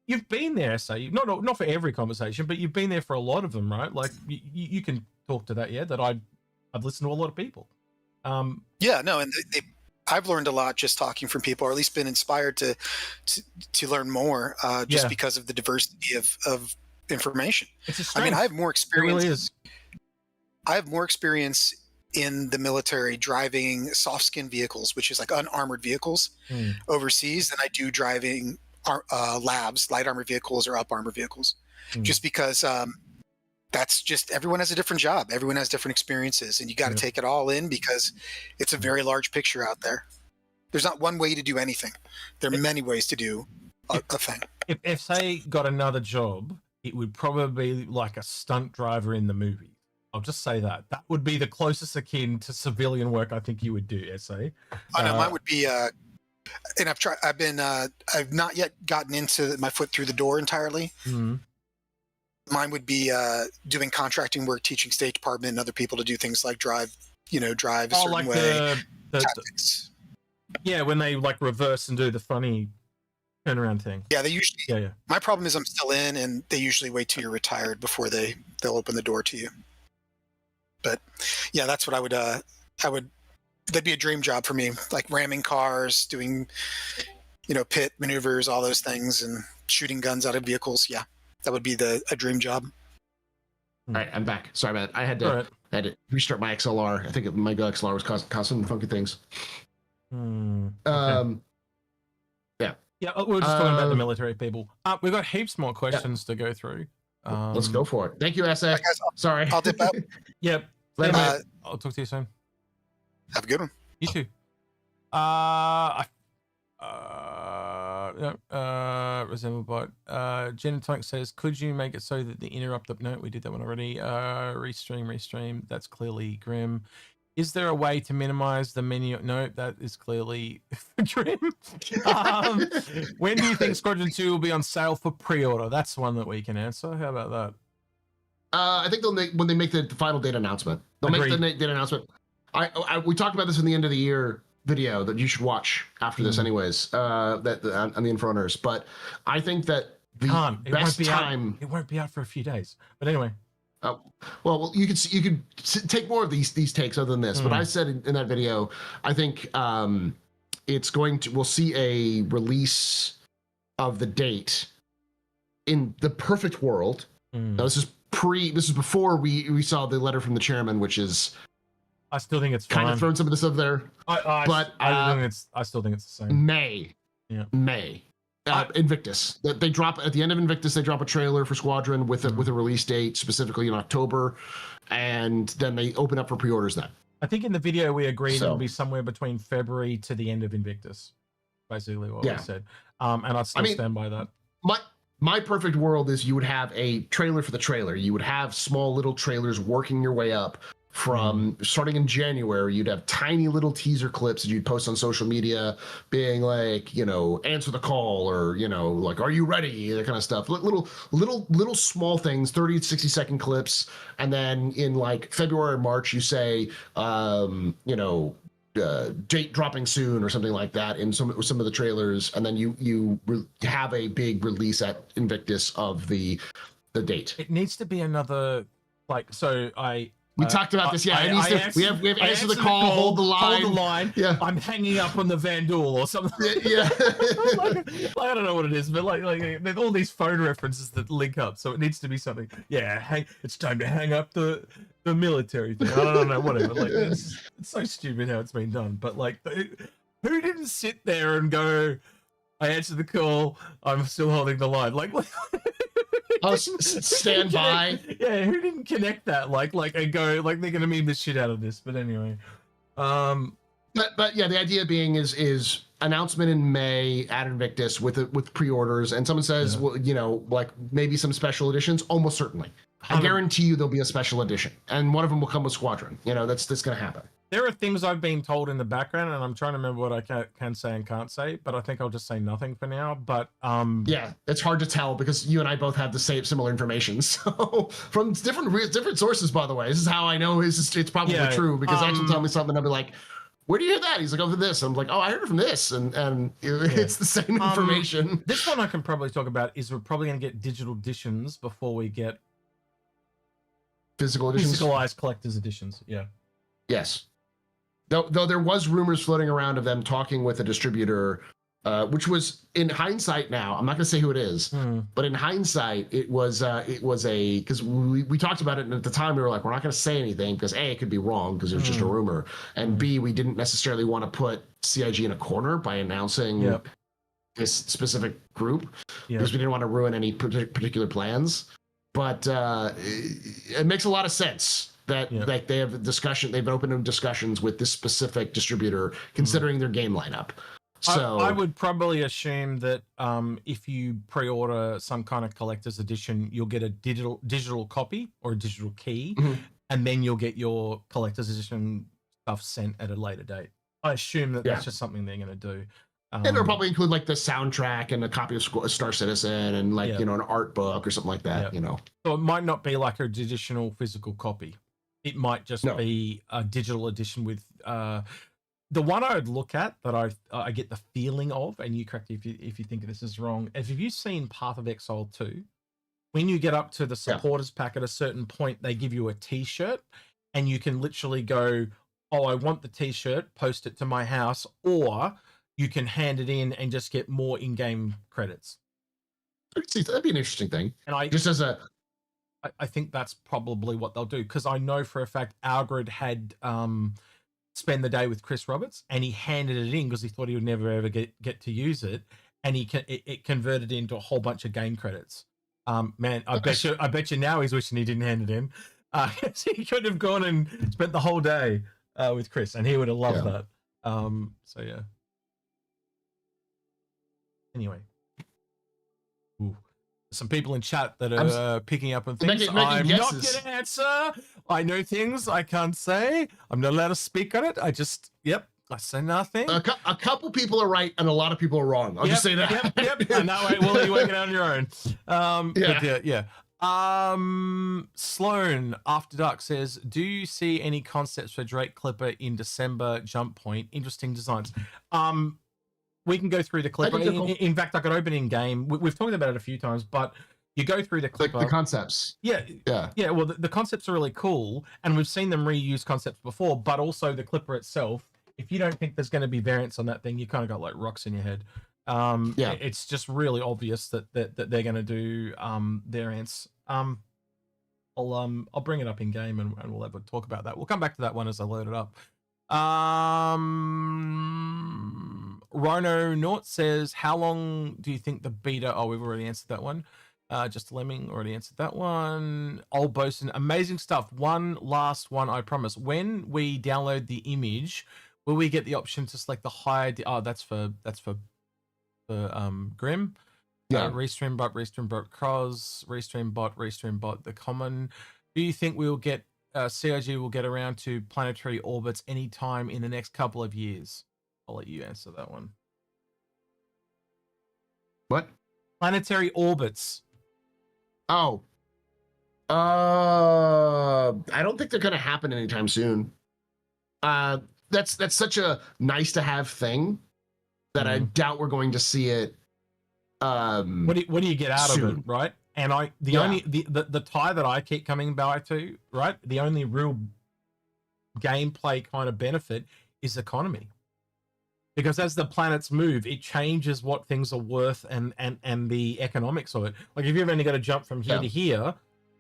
[SPEAKER 1] You've been there, say not for every conversation, but you've been there for a lot of them, right? Like you can talk to that. That I've listened to a lot of people.
[SPEAKER 5] And I've learned a lot just talking from people, or at least been inspired to learn more, because of the diversity of information. I mean, I have more experience. It really is. I have more experience in the military driving soft skin vehicles, which is like unarmored vehicles overseas, than I do driving labs, light armored vehicles or up armored vehicles, just because that's just, everyone has a different job. Everyone has different experiences, and you got to take it all in, because it's a very large picture out there. There's not one way to do anything. There are many ways to do a thing.
[SPEAKER 1] If say got another job, it would probably be like a stunt driver in the movie. I'll just say that would be the closest akin to civilian work I think you would do, SA.
[SPEAKER 5] Oh no, mine would be and I've not yet gotten into my foot through the door entirely.
[SPEAKER 1] Mm-hmm.
[SPEAKER 5] Mine would be doing contracting work, teaching State Department and other people to do things like drive a certain
[SPEAKER 1] like
[SPEAKER 5] way.
[SPEAKER 1] the
[SPEAKER 5] Tactics.
[SPEAKER 1] yeah, when they like reverse and do the funny turnaround thing.
[SPEAKER 5] Yeah, they usually.
[SPEAKER 1] Yeah.
[SPEAKER 5] My problem is I'm still in, and they usually wait till you're retired before they'll open the door to you. But yeah, that's what I would. That'd be a dream job for me, like ramming cars, doing, pit maneuvers, all those things, and shooting guns out of vehicles. Yeah, that would be a dream job.
[SPEAKER 2] All right, I'm back. Sorry about that. I had to restart my XLR. I think my XLR was causing some funky things.
[SPEAKER 1] Okay. Yeah, we're just talking about the military people. We've got heaps more questions to go through.
[SPEAKER 2] Let's go for it. Thank you, SF.
[SPEAKER 5] Guys,
[SPEAKER 2] Sorry.
[SPEAKER 5] I'll dip out.
[SPEAKER 1] Yep. I'll talk to you soon.
[SPEAKER 5] Have a good one.
[SPEAKER 1] You too. Resemblebot. Genotonic says, could you make it so that the interrupt? No, we did that one already. Restream. That's clearly grim. Is there a way to minimize the menu? No, that is clearly grim. When do you think Squadron 2 will be on sale for pre-order? That's one that we can answer. How about that?
[SPEAKER 2] I think when they make the final date announcement. They'll make the date announcement. We talked about this in the end of the year video that you should watch after this anyways, on the Inforunners. But I think that the best time...
[SPEAKER 1] It won't be out for a few days. But anyway...
[SPEAKER 2] well, you could take more of these takes other than this, but I said in that video, I think we'll see a release of the date in the perfect world. Now, this is before we saw the letter from the chairman, which is
[SPEAKER 1] I still think it's
[SPEAKER 2] kind of throwing some of this up there.
[SPEAKER 1] I still think it's the same.
[SPEAKER 2] May. Invictus. They drop at the end of Invictus. They drop a trailer for Squadron with a release date specifically in October, and then they open up for pre-orders. Then
[SPEAKER 1] I think in the video we agreed it'll be somewhere between February to the end of Invictus. Basically, what we said, and I stand by that.
[SPEAKER 2] My perfect world is you would have a trailer for the trailer. You would have small little trailers working your way up from starting in January. You'd have tiny little teaser clips that you'd post on social media being like, answer the call, or, like, are you ready? That kind of stuff. Little small things, 30 to 60-second clips. And then in like February or March, you say, date dropping soon or something like that in some of the trailers. And then you have a big release at Invictus of the date.
[SPEAKER 1] It needs to be another,
[SPEAKER 2] we talked about this. Yeah, we have answer the call, hold the line. Yeah, I'm hanging up on the Vandal or something. Yeah,
[SPEAKER 1] I don't know what it is, but like there's all these phone references that link up, so it needs to be something. Yeah, it's time to hang up the military thing. I don't know, whatever. Like it's so stupid how it's been done. But like, who didn't sit there and go, I answered the call, I'm still holding the line. Like
[SPEAKER 2] oh, stand by.
[SPEAKER 1] Yeah, who didn't connect that? And go, they're gonna meme the shit out of this. But anyway,
[SPEAKER 2] but yeah, the idea being is announcement in May at Invictus with pre-orders, and someone says, well, like maybe some special editions. Almost certainly, I guarantee you there'll be a special edition, and one of them will come with Squadron. That's gonna happen.
[SPEAKER 1] There are things I've been told in the background, and I'm trying to remember what I can say and can't say, but I think I'll just say nothing for now. But
[SPEAKER 2] yeah, it's hard to tell because you and I both have the similar information. So from different sources, by the way, this is how I know it's probably true, because Axel tell me something, I'll be like, where do you hear that? He's like, oh, from this. I'm like, oh, I heard it from this, and it's the same information.
[SPEAKER 1] This one I can probably talk about is we're probably going to get digital editions before we get
[SPEAKER 2] physical editions,
[SPEAKER 1] physicalized collector's editions. Yeah.
[SPEAKER 2] Yes. Though there was rumors floating around of them talking with a distributor, which was, in hindsight now, I'm not going to say who it is, but in hindsight, it was because we talked about it, and at the time we were like, we're not going to say anything because A, it could be wrong because it was just a rumor, and B, we didn't necessarily want to put CIG in a corner by announcing this specific group because we didn't want to ruin any particular plans. But it makes a lot of sense that like they have a discussion, they've opened discussions with this specific distributor considering their game lineup. So
[SPEAKER 1] I would probably assume that if you pre-order some kind of collector's edition, you'll get a digital copy or a digital key, and then you'll get your collector's edition stuff sent at a later date. I assume that that's just something they're going to do.
[SPEAKER 2] And it'll probably include like the soundtrack and a copy of Star Citizen and like, you know, an art book or something like that, you know.
[SPEAKER 1] So it might not be like a traditional physical copy. It might just be a digital edition with the one I would look at that I get the feeling of, and you correct me if you think this is wrong, is if you've seen Path of Exile 2, when you get up to the supporters pack at a certain point, they give you a t-shirt and you can literally go, oh, I want the t-shirt, post it to my house, or you can hand it in and just get more in-game credits.
[SPEAKER 2] See, that'd be an interesting thing.
[SPEAKER 1] And I think that's probably what they'll do, because I know for a fact Algrid had spend the day with Chris Roberts, and he handed it in because he thought he would never ever get to use it, and it converted into a whole bunch of game credits. Man, I bet you now he's wishing he didn't hand it in. He could have gone and spent the whole day with Chris, and he would have loved that. So yeah. Anyway, some people in chat that are picking up on things. I'm not going to answer. I know things I can't say. I'm not allowed to speak on it. I say nothing.
[SPEAKER 2] A couple people are right and a lot of people are wrong. I'll just say that.
[SPEAKER 1] Yep. And that way, Will, you're working on your own. Sloan After Dark says, do you see any concepts for Drake Clipper in December jump point? Interesting designs. We can go through the Clipper. In fact, I could open in game. We've talked about it a few times, but you go through the Clipper.
[SPEAKER 2] Like the concepts.
[SPEAKER 1] Yeah. Well, the concepts are really cool, and we've seen them reuse concepts before, but also the Clipper itself. If you don't think there's going to be variants on that thing, you kind of got like rocks in your head. It's just really obvious that they're going to do variants. I'll bring it up in game and we'll have a talk about that. We'll come back to that one as I load it up. Rhino Nort says, how long do you think the beta? Oh, we've already answered that one. Just Lemming already answered that one. Old Bosun, amazing stuff. One last one, I promise. When we download the image, will we get the option to select the higher? That's for Grim. Restream bot, Cross, restream bot, the common. Do you think we'll get CIG will get around to planetary orbits anytime in the next couple of years? I'll let you answer that one.
[SPEAKER 2] What?
[SPEAKER 1] Planetary orbits.
[SPEAKER 2] Oh. I don't think they're going to happen anytime soon. That's such a nice to have thing that I doubt we're going to see it.
[SPEAKER 1] What do you get out of it, right? And the tie that I keep coming back to, right? The only real gameplay kind of benefit is economy. Because as the planets move, it changes what things are worth and the economics of it. Like if you've only got to jump from here to here,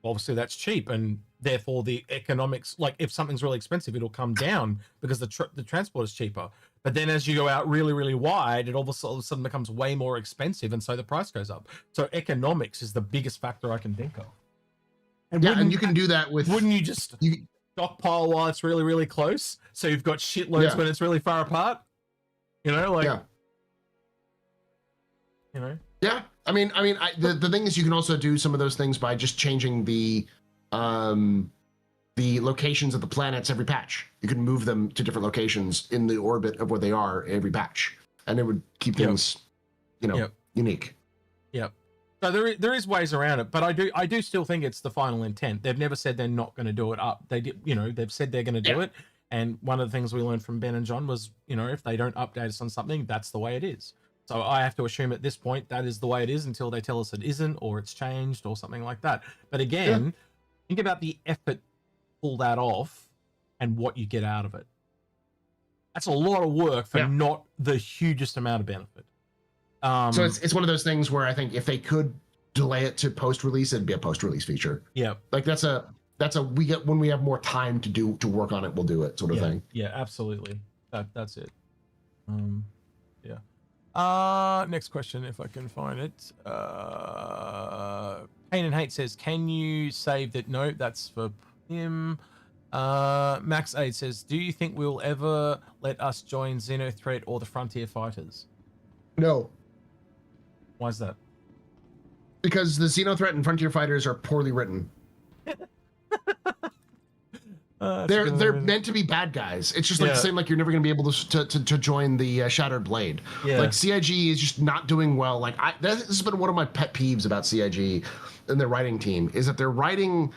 [SPEAKER 1] obviously that's cheap, and therefore the economics, like if something's really expensive, it'll come down because the transport is cheaper. But then as you go out really, really wide, it all of a sudden becomes way more expensive, and so the price goes up. So economics is the biggest factor I can think of.
[SPEAKER 2] And you can do that with...
[SPEAKER 1] Wouldn't you just stockpile while it's really, really close? So you've got shitloads when it's really far apart? You know, like... You know?
[SPEAKER 2] Yeah. I mean, the thing is, you can also do some of those things by just changing the locations of the planets every patch. You can move them to different locations in the orbit of where they are every patch, and it would keep things, unique.
[SPEAKER 1] Yep. So there is ways around it, but I do still think it's the final intent. They've never said they're not going to do it up. They did, they've said they're going to do it. And one of the things we learned from Ben and John was, if they don't update us on something, that's the way it is. So I have to assume at this point that is the way it is until they tell us it isn't, or it's changed, or something like that. But again, think about the effort to pull that off and what you get out of it. That's a lot of work for not the hugest amount of benefit.
[SPEAKER 2] So it's one of those things where I think if they could delay it to post-release, it'd be a post-release feature. Yeah, like that's a we get when we have more time to work on it, we'll do it sort of thing.
[SPEAKER 1] Yeah, absolutely. That's it. Next question, if I can find it. Pain and Hate says, can you save that? No, that's for him. Max Aid says, do you think we'll ever let us join Xenothreat or the Frontier Fighters?
[SPEAKER 2] No.
[SPEAKER 1] Why is that?
[SPEAKER 2] Because the Xenothreat and Frontier Fighters are poorly written. They're meant to be bad guys. It's just like the same, like you're never going to be able to join the Shattered Blade.
[SPEAKER 1] Yeah.
[SPEAKER 2] Like CIG is just not doing well. Like this has been one of my pet peeves about CIG and their writing team is that they're writing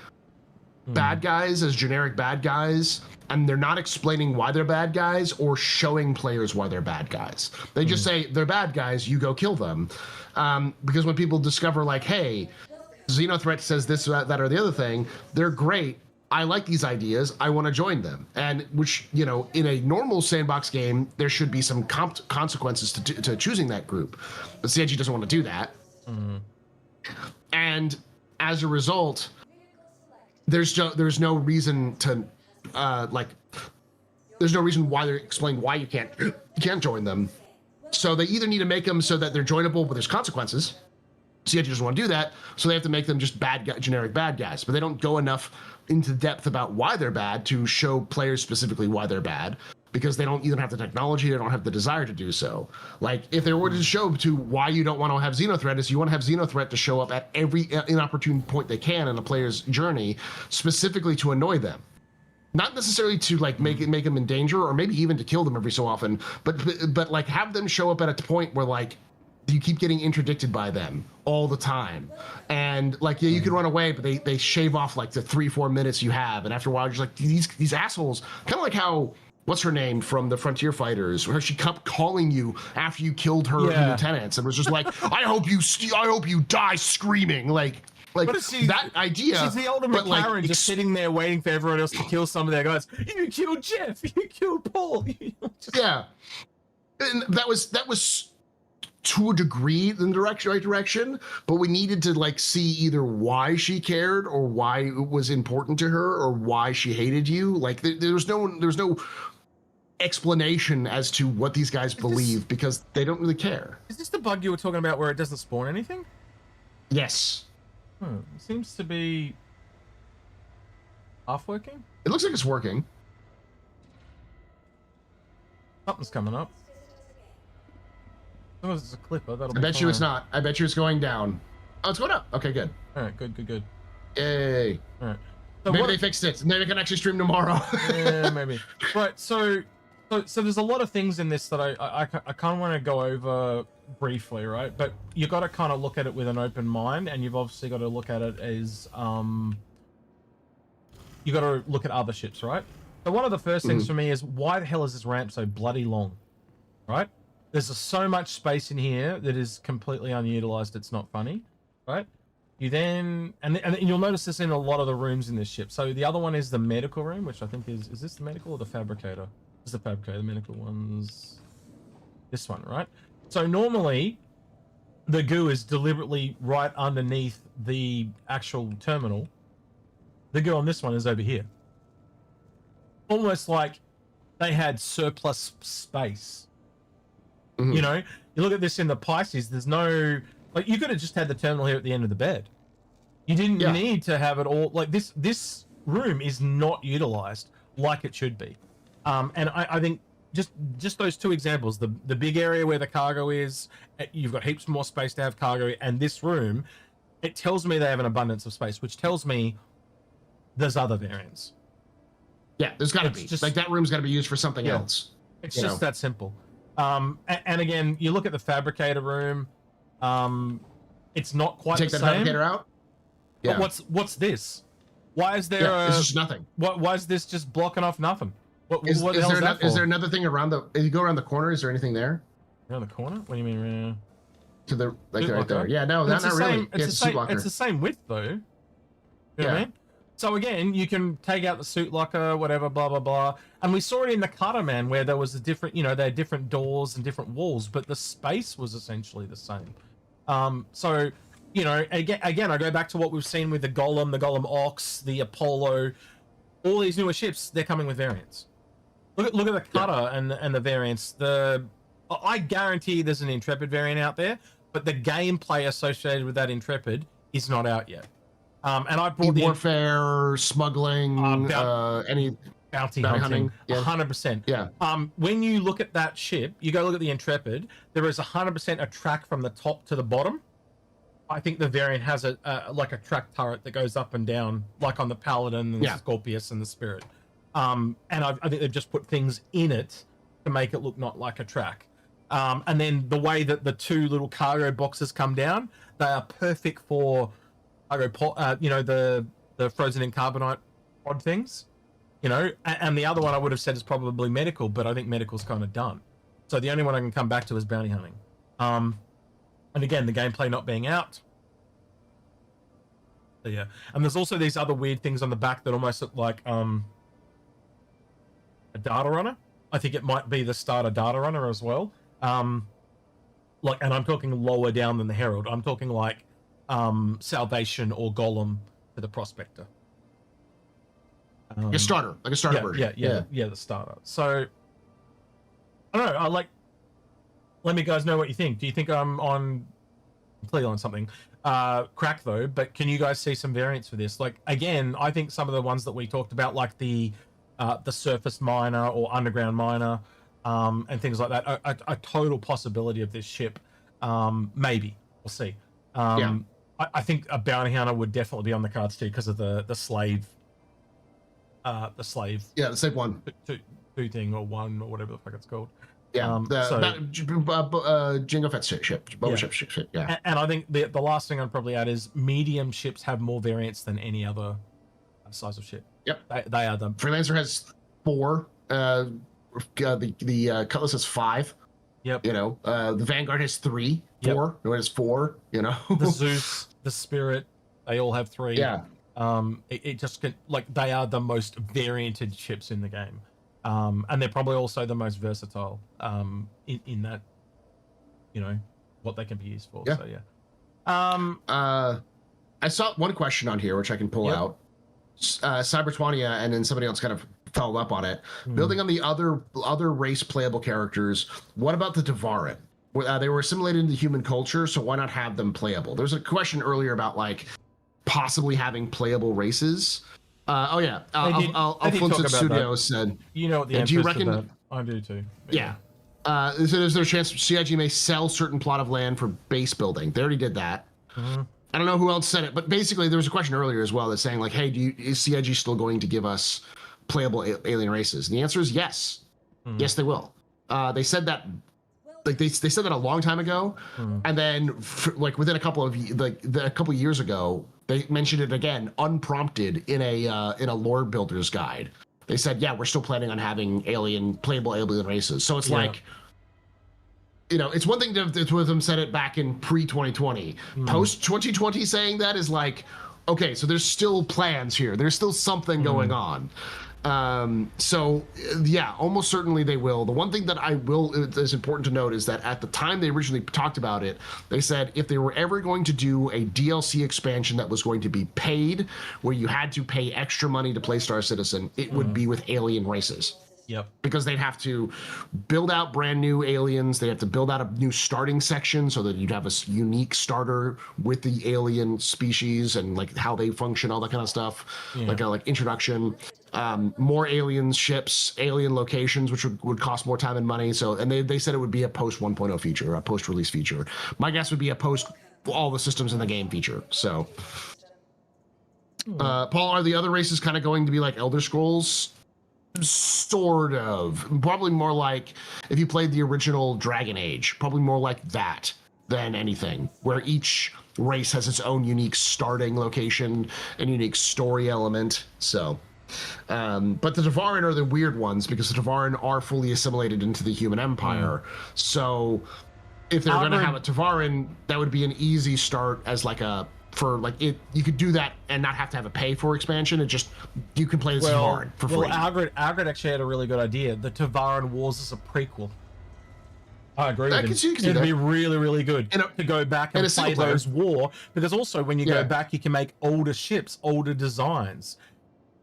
[SPEAKER 2] bad guys as generic bad guys, and they're not explaining why they're bad guys or showing players why they're bad guys. They just say they're bad guys, you go kill them. Because when people discover like, hey, Xenothreat says this, that, or the other thing, they're great. I like these ideas. I want to join them. And which, you know, in a normal sandbox game, there should be some consequences to choosing that group. But CIG doesn't want to do that. And as a result, there's no reason to there's no reason why they're explaining why you can't join them. So they either need to make them so that they're joinable, but there's consequences. CIG doesn't want to do that, so they have to make them just generic bad guys. But they don't go enough into depth about why they're bad to show players specifically why they're bad, because they don't even have the technology, they don't have the desire to do so. Like, if they were to show to why you don't want to have Xenothreat is you want to have Xenothreat to show up at every inopportune point they can in a player's journey, specifically to annoy them. Not necessarily to like make them in danger, or maybe even to kill them every so often, but like have them show up at a point where like you keep getting interdicted by them all the time, and like you can run away, but they shave off like the 3-4 minutes you have, and after a while you're just like these assholes. Kind of like how what's her name from the Frontier Fighters, where she kept calling you after you killed her lieutenants, and was just like, I hope you die screaming, like that idea.
[SPEAKER 1] She's the older McLaren, just sitting there waiting for everyone else to kill some of their guys. You killed Jeff. You killed Paul.
[SPEAKER 2] Yeah, and that was to a degree in the right direction, but we needed to like see either why she cared, or why it was important to her, or why she hated you. Like there was no explanation as to what these guys believe, because they don't really care.
[SPEAKER 1] Is this the bug you were talking about where it doesn't spawn anything?
[SPEAKER 2] Yes.
[SPEAKER 1] It seems to be half working.
[SPEAKER 2] It looks like it's working.
[SPEAKER 1] Something's coming up. As long as it's a clipper, that'll be
[SPEAKER 2] I bet
[SPEAKER 1] fine.
[SPEAKER 2] you it's not. I bet you it's going down. Oh, it's going up. Okay, good.
[SPEAKER 1] All right, good.
[SPEAKER 2] Yay.
[SPEAKER 1] All right. So
[SPEAKER 2] maybe they fixed it. Maybe they can actually stream tomorrow.
[SPEAKER 1] Yeah, maybe. Right. So there's a lot of things in this that I kind of want to go over briefly, right? But you got to kind of look at it with an open mind, and you've obviously got to look at it as you got to look at other ships, right? So one of the first things for me is, why the hell is this ramp so bloody long, right? There's so much space in here that is completely unutilized. It's not funny, right? You then, and you'll notice this in a lot of the rooms in this ship. So the other one is the medical room, which I think is this the medical or the fabricator? This is the fabricator. The medical one's this one, right? So normally the goo is deliberately right underneath the actual terminal. The goo on this one is over here. Almost like they had surplus space. You know, you look at this in the Pisces, there's no, like, you could have just had the terminal here at the end of the bed. You didn't need to have it all, like, this room is not utilized like it should be. And I think just those two examples, the big area where the cargo is, you've got heaps more space to have cargo, and this room, it tells me they have an abundance of space, which tells me there's other variants.
[SPEAKER 2] Yeah, there's got to be. Like, that room's got to be used for something else.
[SPEAKER 1] It's just that simple. And again, you look at the fabricator room, it's not quite the same.
[SPEAKER 2] Take that fabricator out?
[SPEAKER 1] Yeah. But what's this? Why is there
[SPEAKER 2] it's just nothing.
[SPEAKER 1] Why is this just blocking off nothing?
[SPEAKER 2] Is there another thing around the, if you go around the corner, is there anything there?
[SPEAKER 1] Around the corner? What do you mean?
[SPEAKER 2] To the, like, right there. Yeah, no, not really.
[SPEAKER 1] It's the same width, though. You know what I mean? So again, you can take out the suit locker, whatever, blah, blah, blah. And we saw it in the Cutter Man, where there was a different, you know, they had different doors and different walls, but the space was essentially the same. So, you know, again, I go back to what we've seen with the Golem Ox, the Apollo, all these newer ships, they're coming with variants. Look at the Cutter and the variants. I guarantee there's an Intrepid variant out there, but the gameplay associated with that Intrepid is not out yet. And I brought the
[SPEAKER 2] warfare, smuggling, any
[SPEAKER 1] bounty hunting. 100%.
[SPEAKER 2] Yeah.
[SPEAKER 1] When you look at that ship, you go look at the Intrepid. There is 100% a track from the top to the bottom. I think the variant has like a track turret that goes up and down, like on the Paladin and the Scorpius and the Spirit. and I think they've just put things in it to make it look not like a track. And then the way that the two little cargo boxes come down, they are perfect for cargo, the frozen in carbonite pod things, and the other one I would have said is probably medical, but I think medical's kind of done. So the only one I can come back to is bounty hunting. And again, the gameplay not being out. So yeah, and there's also these other weird things on the back that almost look like a data runner. I think it might be the starter data runner as well. And I'm talking lower down than the Herald. I'm talking like Salvation or Golem for the Prospector.
[SPEAKER 2] Like a starter version.
[SPEAKER 1] Yeah, the starter. So I don't know. Let me guys know what you think. Do you think I'm completely on something crack though? But can you guys see some variants for this? Like again, I think some of the ones that we talked about, like the surface miner or underground miner, and things like that, a total possibility of this ship. Maybe we'll see. I think a bounty hunter would definitely be on the cards too because of the slave. The slave.
[SPEAKER 2] Yeah, the slave one.
[SPEAKER 1] Two thing or one or whatever the fuck it's called.
[SPEAKER 2] Yeah, Jango Fett's ship, Boba ship. Yeah,
[SPEAKER 1] and I think the last thing I'd probably add is medium ships have more variants than any other size of ship.
[SPEAKER 2] Yep,
[SPEAKER 1] they are them.
[SPEAKER 2] Freelancer has 4. The Cutlass has 5.
[SPEAKER 1] Yep.
[SPEAKER 2] The Vanguard has 3, 4. It has 4.
[SPEAKER 1] The Zeus, the Spirit, they all have 3.
[SPEAKER 2] Yeah.
[SPEAKER 1] It just they are the most varianted ships in the game. And they're probably also the most versatile in that, what they can be used for.
[SPEAKER 2] Yeah.
[SPEAKER 1] So yeah.
[SPEAKER 2] I saw one question on here which I can pull out. Cybertwania and then somebody else kind of followed up on it. Building on the other race playable characters, what about the Devarin? They were assimilated into human culture, so why not have them playable? There's a question earlier about possibly having playable races. Alfonso Studio said,
[SPEAKER 1] what the answer
[SPEAKER 2] do you
[SPEAKER 1] is
[SPEAKER 2] reckon
[SPEAKER 1] to that? I do too.
[SPEAKER 2] Yeah. So is there a chance CIG may sell certain plot of land for base building? They already did that. I don't know who else said it, but basically there was a question earlier as well that's saying hey, is CIG still going to give us playable alien races? And the answer is yes. Yes, they will. They said that they said that a long time ago, and then within a couple of years ago, they mentioned it again unprompted in a lore builder's guide. They said, yeah, we're still planning on having playable alien races. So it's it's one thing to have them said it back in pre-2020. Post 2020 saying that is okay, so there's still plans here. There's still something going on. So yeah, almost certainly they will. The one thing that is important to note is that at the time they originally talked about it, they said if they were ever going to do a DLC expansion that was going to be paid, where you had to pay extra money to play Star Citizen, it would be with alien races.
[SPEAKER 1] Yep.
[SPEAKER 2] Because they'd have to build out brand new aliens. They have to build out a new starting section so that you'd have a unique starter with the alien species and how they function, all that kind of stuff. Like introduction. More alien ships, alien locations, which would cost more time and money. So, and they said it would be a post 1.0 feature, a post release feature. My guess would be a post all the systems in the game feature. So, Paul, are the other races kind of going to be like Elder Scrolls? Sort of. Probably more like if you played the original Dragon Age, probably more like that than anything, where each race has its own unique starting location and unique story element. So, but the Devarin are the weird ones because the Devarin are fully assimilated into the human empire. So if they're going to have a Devarin, that would be an easy start as you could do that and not have to have a pay for expansion. You can play this Devarin for free.
[SPEAKER 1] Algrid actually had a really good idea. The Devarin Wars is a prequel. I agree with him. It'd be really, really good to go back and play those war, because also when you go back, you can make older ships, older designs.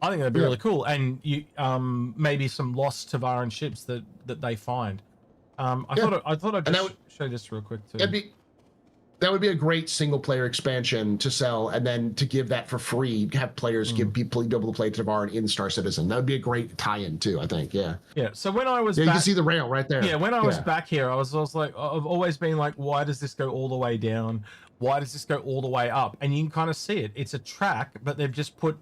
[SPEAKER 1] I think that'd be really cool, and you maybe some lost Devarin ships that they find. I thought I'd just show this real quick too.
[SPEAKER 2] That would be a great single player expansion to sell, and then to give that for free, have players be able to play Devarin in Star Citizen. That would be a great tie-in too, I think. Yeah.
[SPEAKER 1] Yeah. So when I was
[SPEAKER 2] you can see the rail right there.
[SPEAKER 1] Yeah. When I was back here, I was like, I've always been like, why does this go all the way down? Why does this go all the way up? And you can kind of see it. It's a track, but they've just put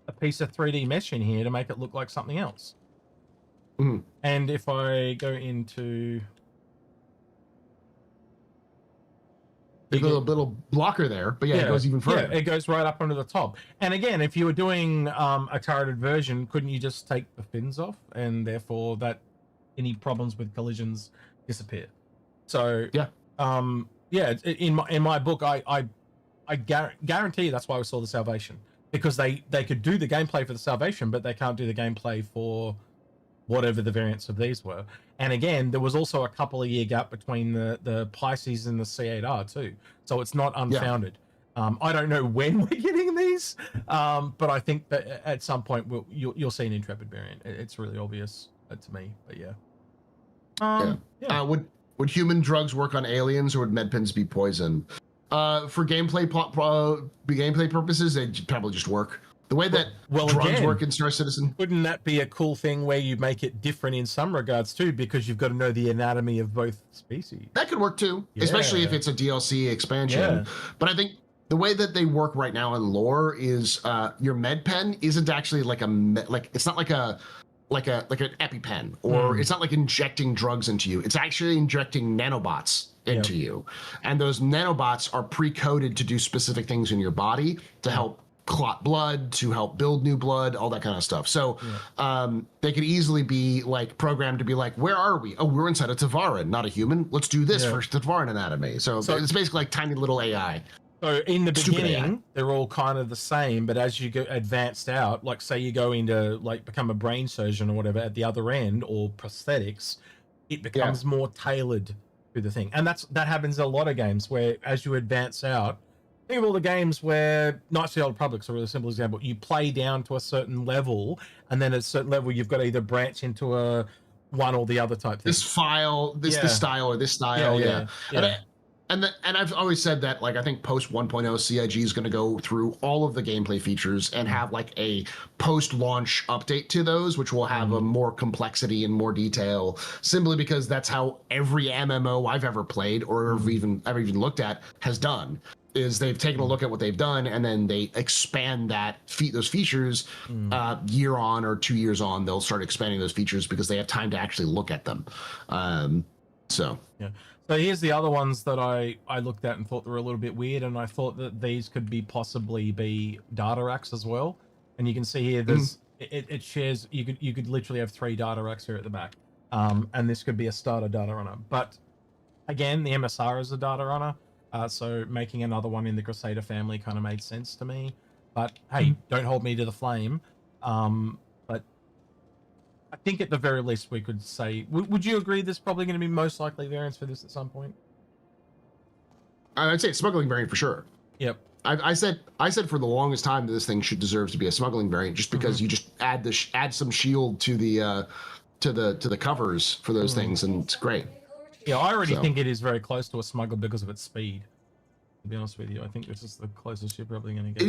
[SPEAKER 1] a piece of 3D mesh in here to make it look like something else.
[SPEAKER 2] Mhm.
[SPEAKER 1] And if I go into
[SPEAKER 2] There's a little blocker there, but yeah, it goes even further.
[SPEAKER 1] Yeah, it goes right up onto the top. And again, if you were doing a turreted version, couldn't you just take the fins off, and therefore that any problems with collisions disappear? So
[SPEAKER 2] yeah,
[SPEAKER 1] in my book, I guarantee that's why we saw the Salvation, because they could do the gameplay for the Salvation, but they can't do the gameplay for whatever the variants of these were. And again, there was also a couple of year gap between the Pisces and the C8R too, so it's not unfounded. I don't know when we're getting these, but I think that at some point you'll see an Intrepid variant. It's really obvious to me, but
[SPEAKER 2] would human drugs work on aliens, or would medpens be poison? For gameplay purposes, they'd probably just work. The way that drugs work in Star Citizen.
[SPEAKER 1] Wouldn't that be a cool thing where you make it different in some regards too, because you've got to know the anatomy of both species?
[SPEAKER 2] That could work too, especially if it's a DLC expansion. Yeah. But I think the way that they work right now in lore is your med pen isn't actually it's not like an EpiPen, or it's not like injecting drugs into you. It's actually injecting nanobots into you, and those nanobots are pre-coded to do specific things in your body to help clot blood, to help build new blood, all that kind of stuff. So they could easily be like programmed to be like, where are we? Oh, we're inside a Tavaran, not a human. Let's do this for Tavaran anatomy. So it's basically like tiny little AI.
[SPEAKER 1] So in the beginning, they're all kind of the same, but as you go advanced out, like say you go into like become a brain surgeon or whatever at the other end, or prosthetics, it becomes more tailored to the thing. And that happens in a lot of games where as you advance out, think of all the games where Knights of the Old Republic's a really simple example. You play down to a certain level, and then at a certain level, you've got to either branch into a one or the other type thing.
[SPEAKER 2] This style, or this style, And I've always said that, like, I think post 1.0 CIG is going to go through all of the gameplay features and have like a post-launch update to those, which will have a more complexity and more detail, simply because that's how every MMO I've ever played or ever even looked at has done. Is they've taken a look at what they've done, and then they expand those features year on or 2 years on. They'll start expanding those features because they have time to actually look at them. So
[SPEAKER 1] here's the other ones that I looked at and thought they were a little bit weird, and I thought that these could possibly be data racks as well. And you can see here, there's it shares. You could literally have 3 data racks here at the back, and this could be a starter data runner. But again, the MSR is a data runner. So making another one in the Crusader family kind of made sense to me. But hey, don't hold me to the flame. But I think at the very least we could say, would you agree there's probably going to be most likely variants for this at some point?
[SPEAKER 2] I'd say it's smuggling variant for sure.
[SPEAKER 1] Yep.
[SPEAKER 2] I said for the longest time that this thing deserves to be a smuggling variant, just because you just add some shield to the covers for those things, and it's great.
[SPEAKER 1] Yeah, I already think it is very close to a smuggler because of its speed. To be honest with you, I think this is the closest you're probably going to get.
[SPEAKER 2] It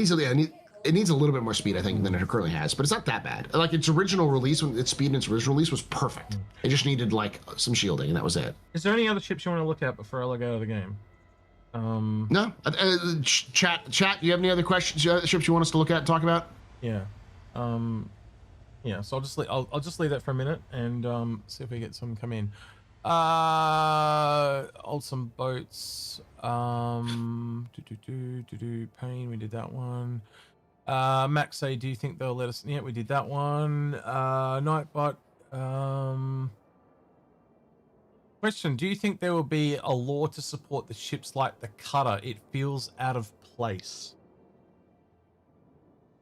[SPEAKER 2] needs a little bit more speed, I think, than it currently has, but it's not that bad. Like its original release, when its speed in its original release was perfect. It just needed like some shielding, and that was it.
[SPEAKER 1] Is there any other ships you want to look at before I log out of the game?
[SPEAKER 2] No. Chat. You have any other questions? Ships you want us to look at and talk about?
[SPEAKER 1] Yeah. Yeah. So I'll just leave that for a minute and see if we get some come in. Some boats. Pain, we did that one. Max say, do you think they'll let us? Yeah, we did that one. Nightbot. Question: do you think there will be a law to support the ships like the cutter? It feels out of place.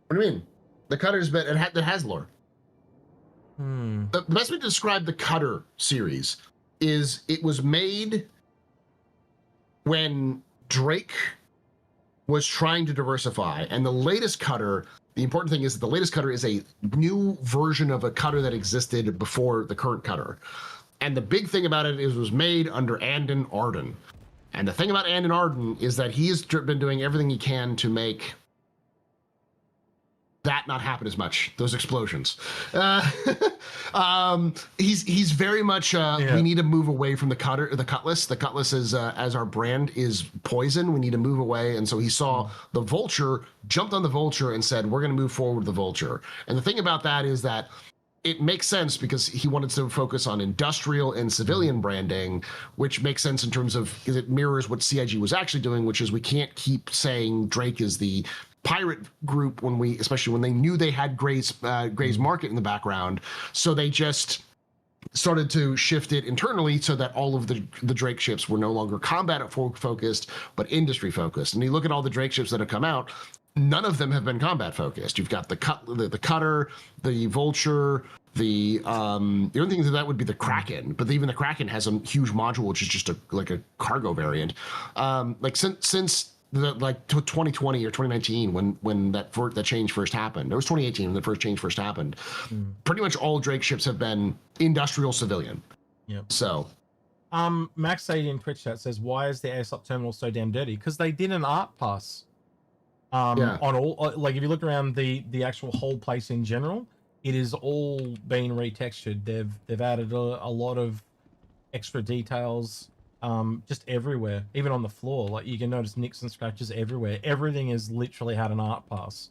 [SPEAKER 2] What do you mean? The cutter's been it has lore. The best way to describe the cutter series is it was made when Drake was trying to diversify, and the latest cutter, the important thing is that the latest cutter is a new version of a cutter that existed before the current cutter. And the big thing about it is it was made under Andon Arden. And the thing about Andon Arden is that he's been doing everything he can to make that not happen as much. Those explosions. He's very much. We need to move away from the cutlass. The cutlass is as our brand is poison. We need to move away. And so he saw the vulture, jumped on the vulture, and said, "We're going to move forward with the vulture." And the thing about that is that it makes sense because he wanted to focus on industrial and civilian branding, which makes sense in terms of because it mirrors what CIG was actually doing, which is we can't keep saying Drake is the pirate group especially when they knew they had Gray's market in the background. So they just started to shift it internally so that all of the Drake ships were no longer combat focused, but industry focused. And you look at all the Drake ships that have come out, none of them have been combat focused. You've got the cutter, the vulture, the only thing that would be the Kraken, but even the Kraken has a huge module which is just like a cargo variant. Like since 2020 or 2019 when that change first happened. It was 2018 when the first change first happened. Pretty much all Drake ships have been industrial civilian.
[SPEAKER 1] Yep.
[SPEAKER 2] So
[SPEAKER 1] Max Sadie in Twitch chat says, why is the ASOP terminal so damn dirty? Because they did an art pass. On all, like if you look around the actual whole place in general, it is all been retextured. They've added a lot of extra details. Just everywhere, even on the floor. Like you can notice nicks and scratches everywhere. Everything has literally had an art pass.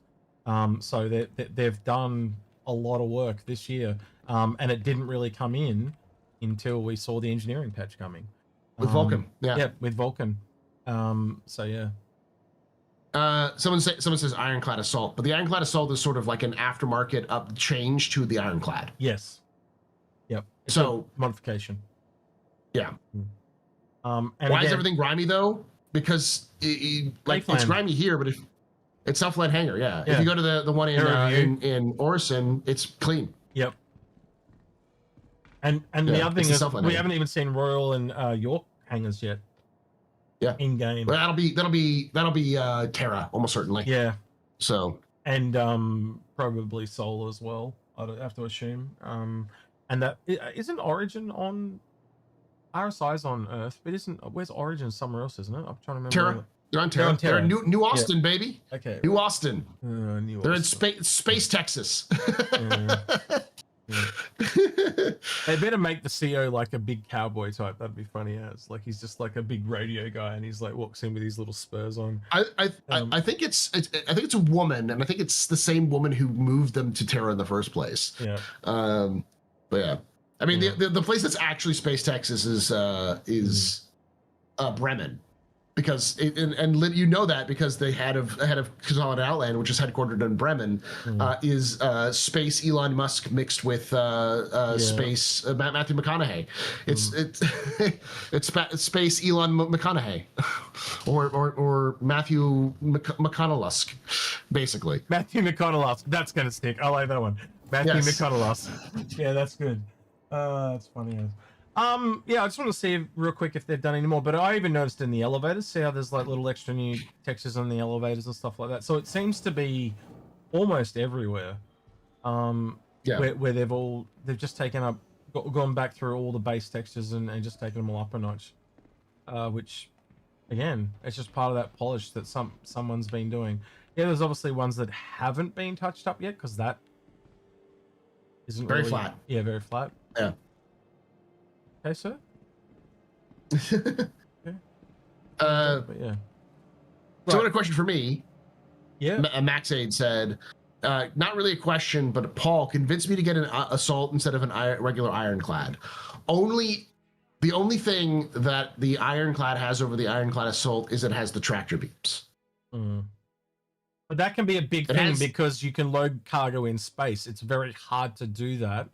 [SPEAKER 1] So they've done a lot of work this year, and it didn't really come in until we saw the engineering patch coming.
[SPEAKER 2] With Vulcan,
[SPEAKER 1] yeah, with Vulcan. So yeah.
[SPEAKER 2] Someone says Ironclad Assault, but the Ironclad Assault is sort of like an aftermarket up change to the Ironclad.
[SPEAKER 1] Yes. Yep. It's
[SPEAKER 2] so
[SPEAKER 1] a modification.
[SPEAKER 2] Yeah.
[SPEAKER 1] And
[SPEAKER 2] why
[SPEAKER 1] again,
[SPEAKER 2] is everything grimy though? Because it's grimy here, but if it's Southland Hangar, yeah. If you go to the one in Orison, it's clean.
[SPEAKER 1] Yep. And the other thing is we haven't even seen Royal and York hangars yet.
[SPEAKER 2] Yeah.
[SPEAKER 1] In game.
[SPEAKER 2] Well, that'll be Terra almost certainly.
[SPEAKER 1] Yeah.
[SPEAKER 2] So.
[SPEAKER 1] And probably Sol as well. I'd have to assume. And that isn't Origin on. RSI's on Earth, but where's Origin? Somewhere else, isn't it? I'm trying to remember.
[SPEAKER 2] Terra. They're on Terra. They're in New Austin, baby.
[SPEAKER 1] Okay.
[SPEAKER 2] New Austin. They're in space Texas.
[SPEAKER 1] They better make the CO like a big cowboy type. That'd be funny as like he's just like a big rodeo guy and he's like walks in with these little spurs on.
[SPEAKER 2] I think it's a woman, and I think it's the same woman who moved them to Terra in the first place.
[SPEAKER 1] Yeah.
[SPEAKER 2] But yeah. I mean, the place that's actually Space Texas is Bremen, because you know that because the head of Kazan Outland, which is headquartered in Bremen, is Space Elon Musk mixed with Space Matthew McConaughey. It's Space Elon McConaughey, or Matthew McConaughey, basically.
[SPEAKER 1] Matthew McConaughey. That's gonna stick. I like that one. Matthew McConaughey. Yeah, that's good. That's funny. Yeah, I just want to see real quick if they've done any more, but I even noticed in the elevators, see how there's like little extra new textures on the elevators and stuff like that. So it seems to be almost everywhere. Where they've just gone back through all the base textures and just taken them all up a notch. Which again, it's just part of that polish that someone's been doing. Yeah, there's obviously ones that haven't been touched up yet, because that isn't
[SPEAKER 2] very
[SPEAKER 1] really
[SPEAKER 2] flat.
[SPEAKER 1] Yeah, very flat.
[SPEAKER 2] Yeah.
[SPEAKER 1] Okay, sir.
[SPEAKER 2] Okay.
[SPEAKER 1] But yeah.
[SPEAKER 2] So, what a question for me.
[SPEAKER 1] Yeah.
[SPEAKER 2] Maxade said, not really a question, but Paul convinced me to get an assault instead of a regular ironclad. The only thing that the ironclad has over the ironclad assault is it has the tractor beams.
[SPEAKER 1] But that can be a big thing because you can load cargo in space. It's very hard to do that.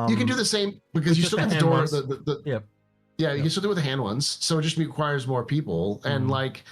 [SPEAKER 2] You can do the same because you still have the door. You can still do it with the hand ones. So it just requires more people. And like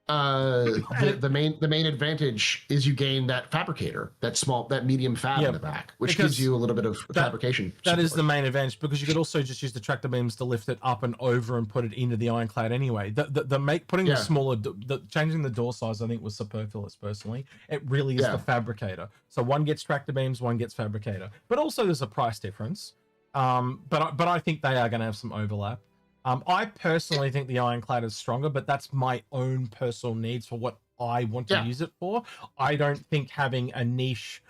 [SPEAKER 2] the main advantage is you gain that fabricator, that medium fab in the back, which gives you a little bit of fabrication.
[SPEAKER 1] That is the main advantage, because you could also just use the tractor beams to lift it up and over and put it into the ironclad anyway. Changing the door size, I think, was superfluous personally. It really is the fabricator. So one gets tractor beams, one gets fabricator. But also there's a price difference. But I think they are going to have some overlap. I personally think the ironclad is stronger, but that's my own personal needs for what I want to
[SPEAKER 2] Yeah.
[SPEAKER 1] use it for. I don't think having a niche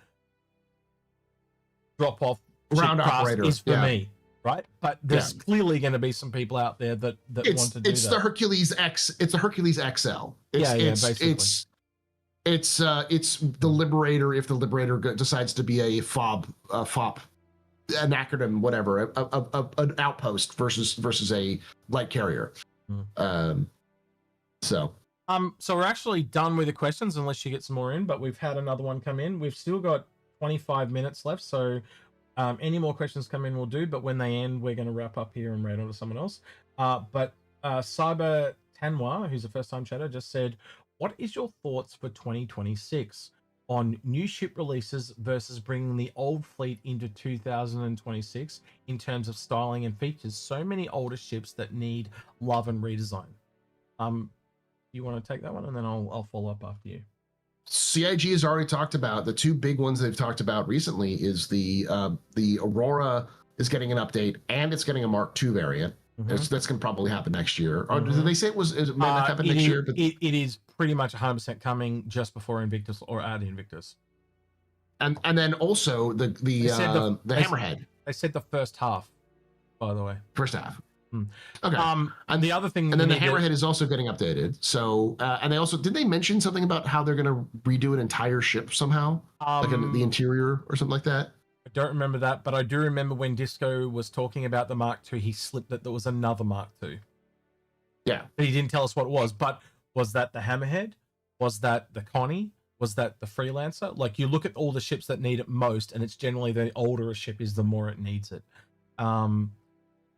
[SPEAKER 1] drop-off
[SPEAKER 2] Round
[SPEAKER 1] chip class
[SPEAKER 2] operator
[SPEAKER 1] is for me, right? But there's
[SPEAKER 2] Yeah.
[SPEAKER 1] clearly going to be some people out there that want to do
[SPEAKER 2] It's
[SPEAKER 1] that.
[SPEAKER 2] the Hercules X. It's a Hercules XL.
[SPEAKER 1] Basically.
[SPEAKER 2] It's the Liberator if the Liberator decides to be a FOB, an acronym, whatever, an outpost versus a light carrier. So
[SPEAKER 1] we're actually done with the questions unless you get some more in, but we've had another one come in. We've still got 25 minutes left, so any more questions come in we'll do, but when they end we're going to wrap up here and read on to someone else. But Cyber Tanwa, who's a first-time chatter, just said, what is your thoughts for 2026 on new ship releases versus bringing the old fleet into 2026 in terms of styling and features? So many older ships that need love and redesign. You want to take that one, and then I'll follow up after you.
[SPEAKER 2] CIG has already talked about the two big ones they've talked about recently. Is the Aurora is getting an update, and it's getting a Mark II variant. That's going to probably happen next year. Or did they say it might not happen next year? But
[SPEAKER 1] it is pretty much 100% coming just before Invictus or at Invictus.
[SPEAKER 2] And then also the Hammerhead.
[SPEAKER 1] They said the first half, by the way.
[SPEAKER 2] First half. Okay.
[SPEAKER 1] And the other thing,
[SPEAKER 2] and then the Hammerhead is also getting updated. So, and they also did they mention something about how they're going to redo an entire ship somehow, like the interior or something like that?
[SPEAKER 1] I don't remember that, but I do remember when Disco was talking about the Mark II, he slipped that there was another Mark II.
[SPEAKER 2] Yeah,
[SPEAKER 1] but he didn't tell us what it was. But was that the Hammerhead? Was that the Connie? Was that the Freelancer? Like, you look at all the ships that need it most, and it's generally the older a ship is, the more it needs it. So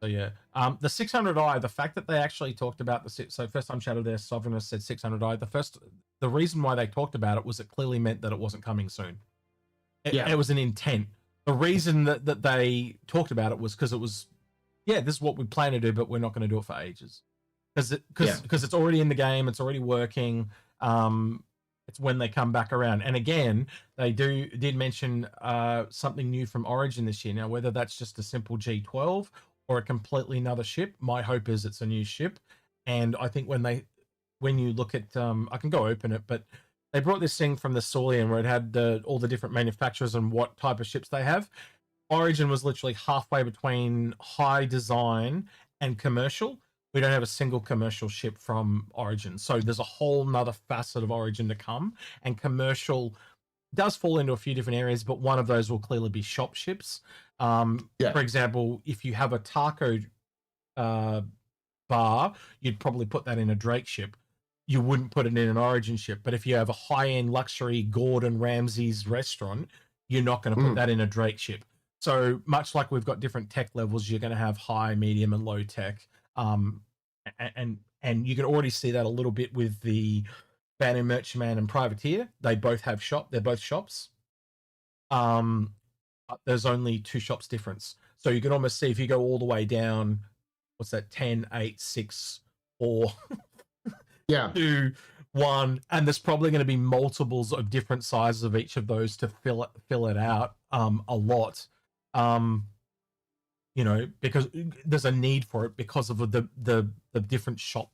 [SPEAKER 1] yeah, the 600i, the fact that they actually talked about so first time chatter there, Sovereignist said 600i. The reason why they talked about it was it clearly meant that it wasn't coming soon. It was an intent. The reason that they talked about it was because it was, this is what we plan to do, but we're not going to do it for ages. Because it's already in the game, it's already working. It's when they come back around. And again, they did mention something new from Origin this year. Now, whether that's just a simple G12 or a completely another ship, my hope is it's a new ship. And I think when you look at, I can go open it, but they brought this thing from the Saulian where it had all the different manufacturers and what type of ships they have. Origin was literally halfway between high design and commercial. We don't have a single commercial ship from Origin. So there's a whole nother facet of Origin to come. And commercial does fall into a few different areas, but one of those will clearly be shop ships. For example, if you have a taco bar, you'd probably put that in a Drake ship. You wouldn't put it in an Origin ship. But if you have a high-end luxury Gordon Ramsay's restaurant, you're not going to put that in a Drake ship. So much like we've got different tech levels, you're going to have high, medium, and low tech. And you can already see that a little bit with the Banner Merchantman and Privateer. They both have they're both shops. But there's only 2 shops difference. So you can almost see if you go all the way down, what's that, 10, 8, 6, 4, 2, 1, and there's probably going to be multiples of different sizes of each of those to fill it out a lot. Because there's a need for it because of the different shops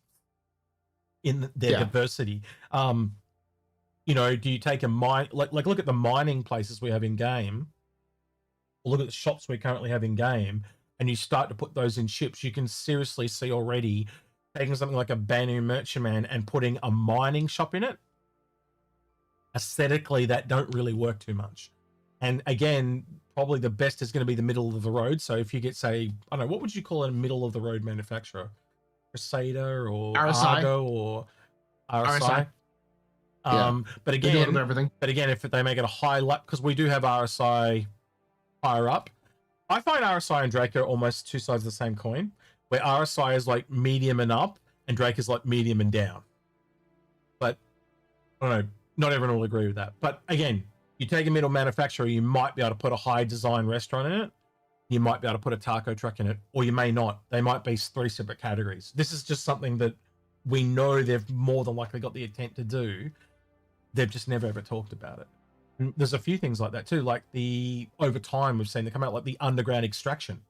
[SPEAKER 1] in their diversity. Do you take a mine, like look at the mining places we have in game, or look at the shops we currently have in game, and you start to put those in ships, you can seriously see already taking something like a Banu Merchantman and putting a mining shop in it. Aesthetically, that don't really work too much. And again, probably the best is going to be the middle of the road. So if you get, say, I don't know, what would you call a middle of the road manufacturer? Crusader or
[SPEAKER 2] RSI.
[SPEAKER 1] Argo or RSI? But again, if they make it a high lap, because we do have RSI higher up, I find RSI and Drake are almost 2 sides of the same coin, where RSI is like medium and up, and Drake is like medium and down. But I don't know, not everyone will agree with that. But again, you take a middle manufacturer, you might be able to put a high design restaurant in it. You might be able to put a taco truck in it, or you may not. They might be 3 separate categories. This is just something that we know they've more than likely got the intent to do. They've just never ever talked about it. And there's a few things like that too, like over time we've seen they come out like the underground extraction.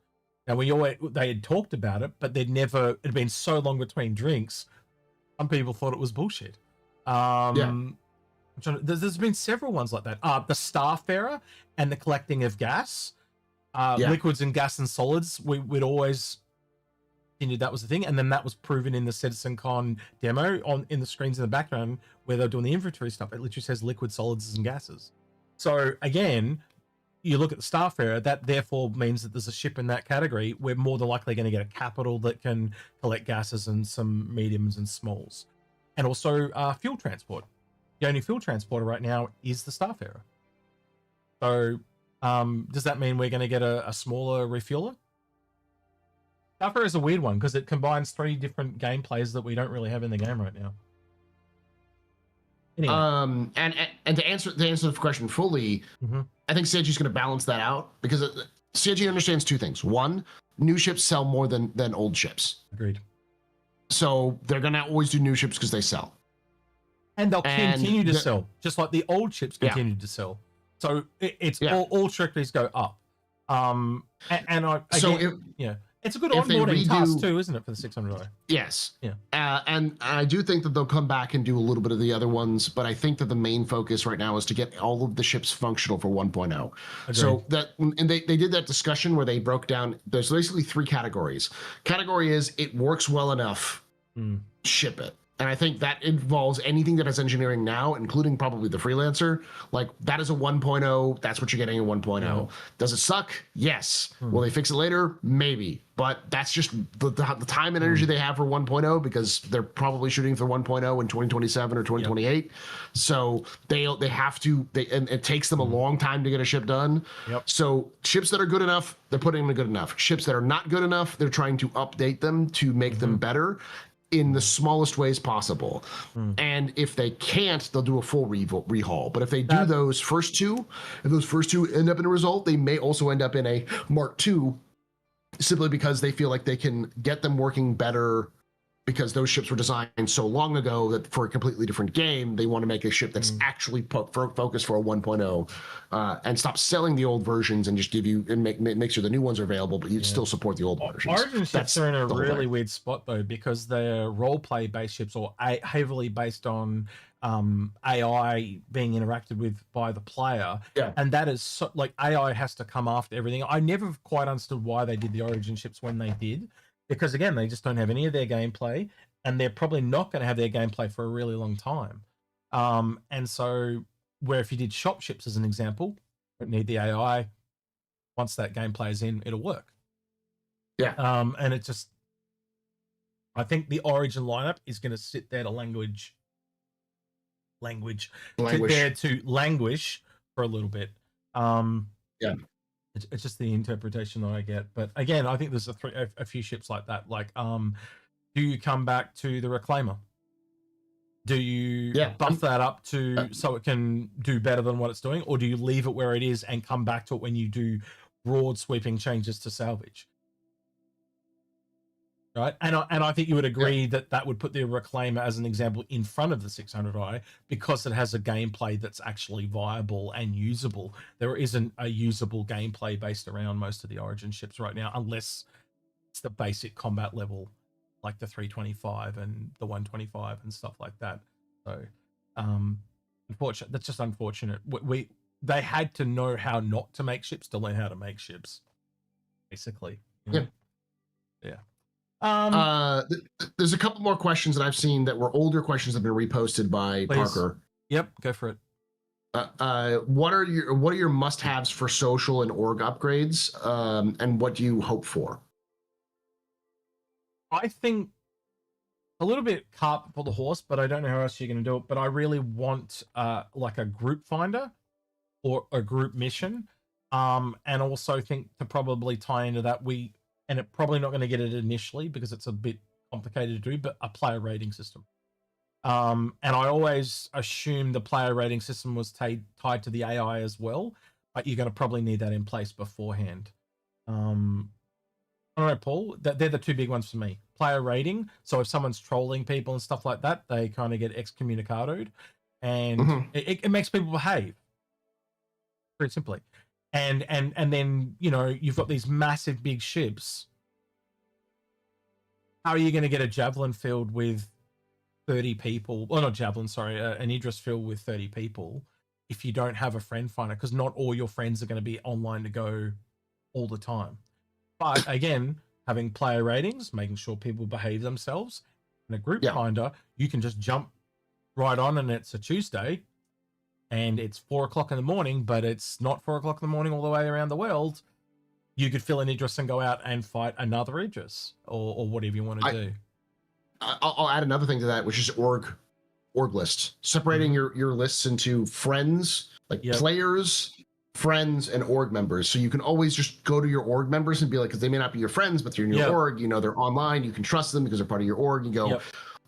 [SPEAKER 1] Now they had talked about it, but it had been so long between drinks. Some people thought it was bullshit. There's been several ones like that. The Starfarer and the collecting of gas, liquids and gas and solids. We'd always continued that was the thing, and then that was proven in the CitizenCon demo in the screens in the background where they're doing the inventory stuff. It literally says liquid, solids, and gases. So again, you look at the Starfarer, that therefore means that there's a ship in that category. We're more than likely going to get a capital that can collect gases and some mediums and smalls, and also fuel transport. The only fuel transporter right now is the Starfarer. So does that mean we're going to get a smaller refueler? Starfarer is a weird one because it combines 3 different gameplays that we don't really have in the game right now. Anyway.
[SPEAKER 2] And to answer the question fully, I think CIG's going to balance that out because CIG understands 2 things. One, new ships sell more than old ships.
[SPEAKER 1] Agreed. So
[SPEAKER 2] they're going to always do new ships because they sell.
[SPEAKER 1] And they'll continue to sell, just like the old ships continue to sell. So it's all trajectories go up. It's a good onboarding task too, isn't it, for the 600i?
[SPEAKER 2] Yes.
[SPEAKER 1] Yeah.
[SPEAKER 2] And I do think that they'll come back and do a little bit of the other ones, but I think that the main focus right now is to get all of the ships functional for 1.0.
[SPEAKER 1] Agreed.
[SPEAKER 2] So they did that discussion where they broke down. There's basically 3 categories. Category is it works well enough, ship it. And I think that involves anything that has engineering now, including probably the freelancer. Like that is a 1.0. That's what you're getting in 1.0. Yeah. Does it suck? Yes. Will they fix it later? Maybe. But that's just the time and energy they have for 1.0 because they're probably shooting for 1.0 in 2027 or 2028. Yep. So they have to. And it takes them a long time to get a ship done.
[SPEAKER 1] Yep.
[SPEAKER 2] So ships that are good enough, they're putting them in good enough. Ships that are not good enough, they're trying to update them to make them better in the smallest ways possible. And if they can't, they'll do a full rehaul. But if they do those first 2, if those first 2 end up in a result, they may also end up in a Mark II simply because they feel like they can get them working better because those ships were designed so long ago that for a completely different game, they want to make a ship that's actually focused for a 1.0 and stop selling the old versions and just give you and make sure the new ones are available, but you still support the old versions.
[SPEAKER 1] Origin ships are in a really weird spot though, because they're role-play based ships or heavily based on AI being interacted with by the player.
[SPEAKER 2] Yeah.
[SPEAKER 1] And that is so, like AI has to come after everything. I never quite understood why they did the Origin ships when they did. Because again, they just don't have any of their gameplay, and they're probably not going to have their gameplay for a really long time. And so, where if you did shop ships as an example, don't need the AI. Once that gameplay is in, it'll work.
[SPEAKER 2] Yeah.
[SPEAKER 1] And it just, I think the Origin lineup is going to sit there to languish for a little bit.
[SPEAKER 2] Yeah.
[SPEAKER 1] It's just the interpretation that I get. But again, I think there's a few ships like that. Like, do you come back to the Reclaimer? Do you buff that up so it can do better than what it's doing? Or do you leave it where it is and come back to it when you do broad sweeping changes to salvage? Right, and I think you would agree that would put the Reclaimer as an example in front of the 600i because it has a gameplay that's actually viable and usable. There isn't a usable gameplay based around most of the Origin ships right now, unless it's the basic combat level, like the 325 and the 125 and stuff like that. So, unfortunate. That's just unfortunate. They had to know how not to make ships to learn how to make ships, basically. You know? Yeah.
[SPEAKER 2] There's a couple more questions that I've seen that were older questions that have been reposted by Parker.
[SPEAKER 1] Yep, go for it.
[SPEAKER 2] What are your must-haves for social and org upgrades, and what do you hope for?
[SPEAKER 1] I think a little bit cart before the horse, but I don't know how else you're going to do it. But I really want like a group finder or a group mission, and also think to probably tie into that and it's probably not going to get it initially because it's a bit complicated to do, but a player rating system. And I always assumed the player rating system was tied to the AI as well, but you're going to probably need that in place beforehand. I don't know, Paul, they're the 2 big ones for me. Player rating, so if someone's trolling people and stuff like that, they kind of get excommunicadoed, and it makes people behave, very simply. And then, you know, you've got these massive big ships. How are you going to get a javelin field with 30 people, well, not javelin, sorry, an Idris field with 30 people, if you don't have a friend finder, because not all your friends are going to be online to go all the time. But again, having player ratings, making sure people behave themselves, and a group finder, you can just jump right on, and it's a Tuesday, and it's 4 o'clock in the morning, but it's not 4 o'clock in the morning all the way around the world. You could fill an Idris and go out and fight another Idris, or whatever you want to do.
[SPEAKER 2] I'll add another thing to that, which is org lists. Separating your lists into friends, like players, friends, and org members. So you can always just go to your org members and be like, because they may not be your friends, but they're in your org. You know, they're online. You can trust them because they're part of your org. You go,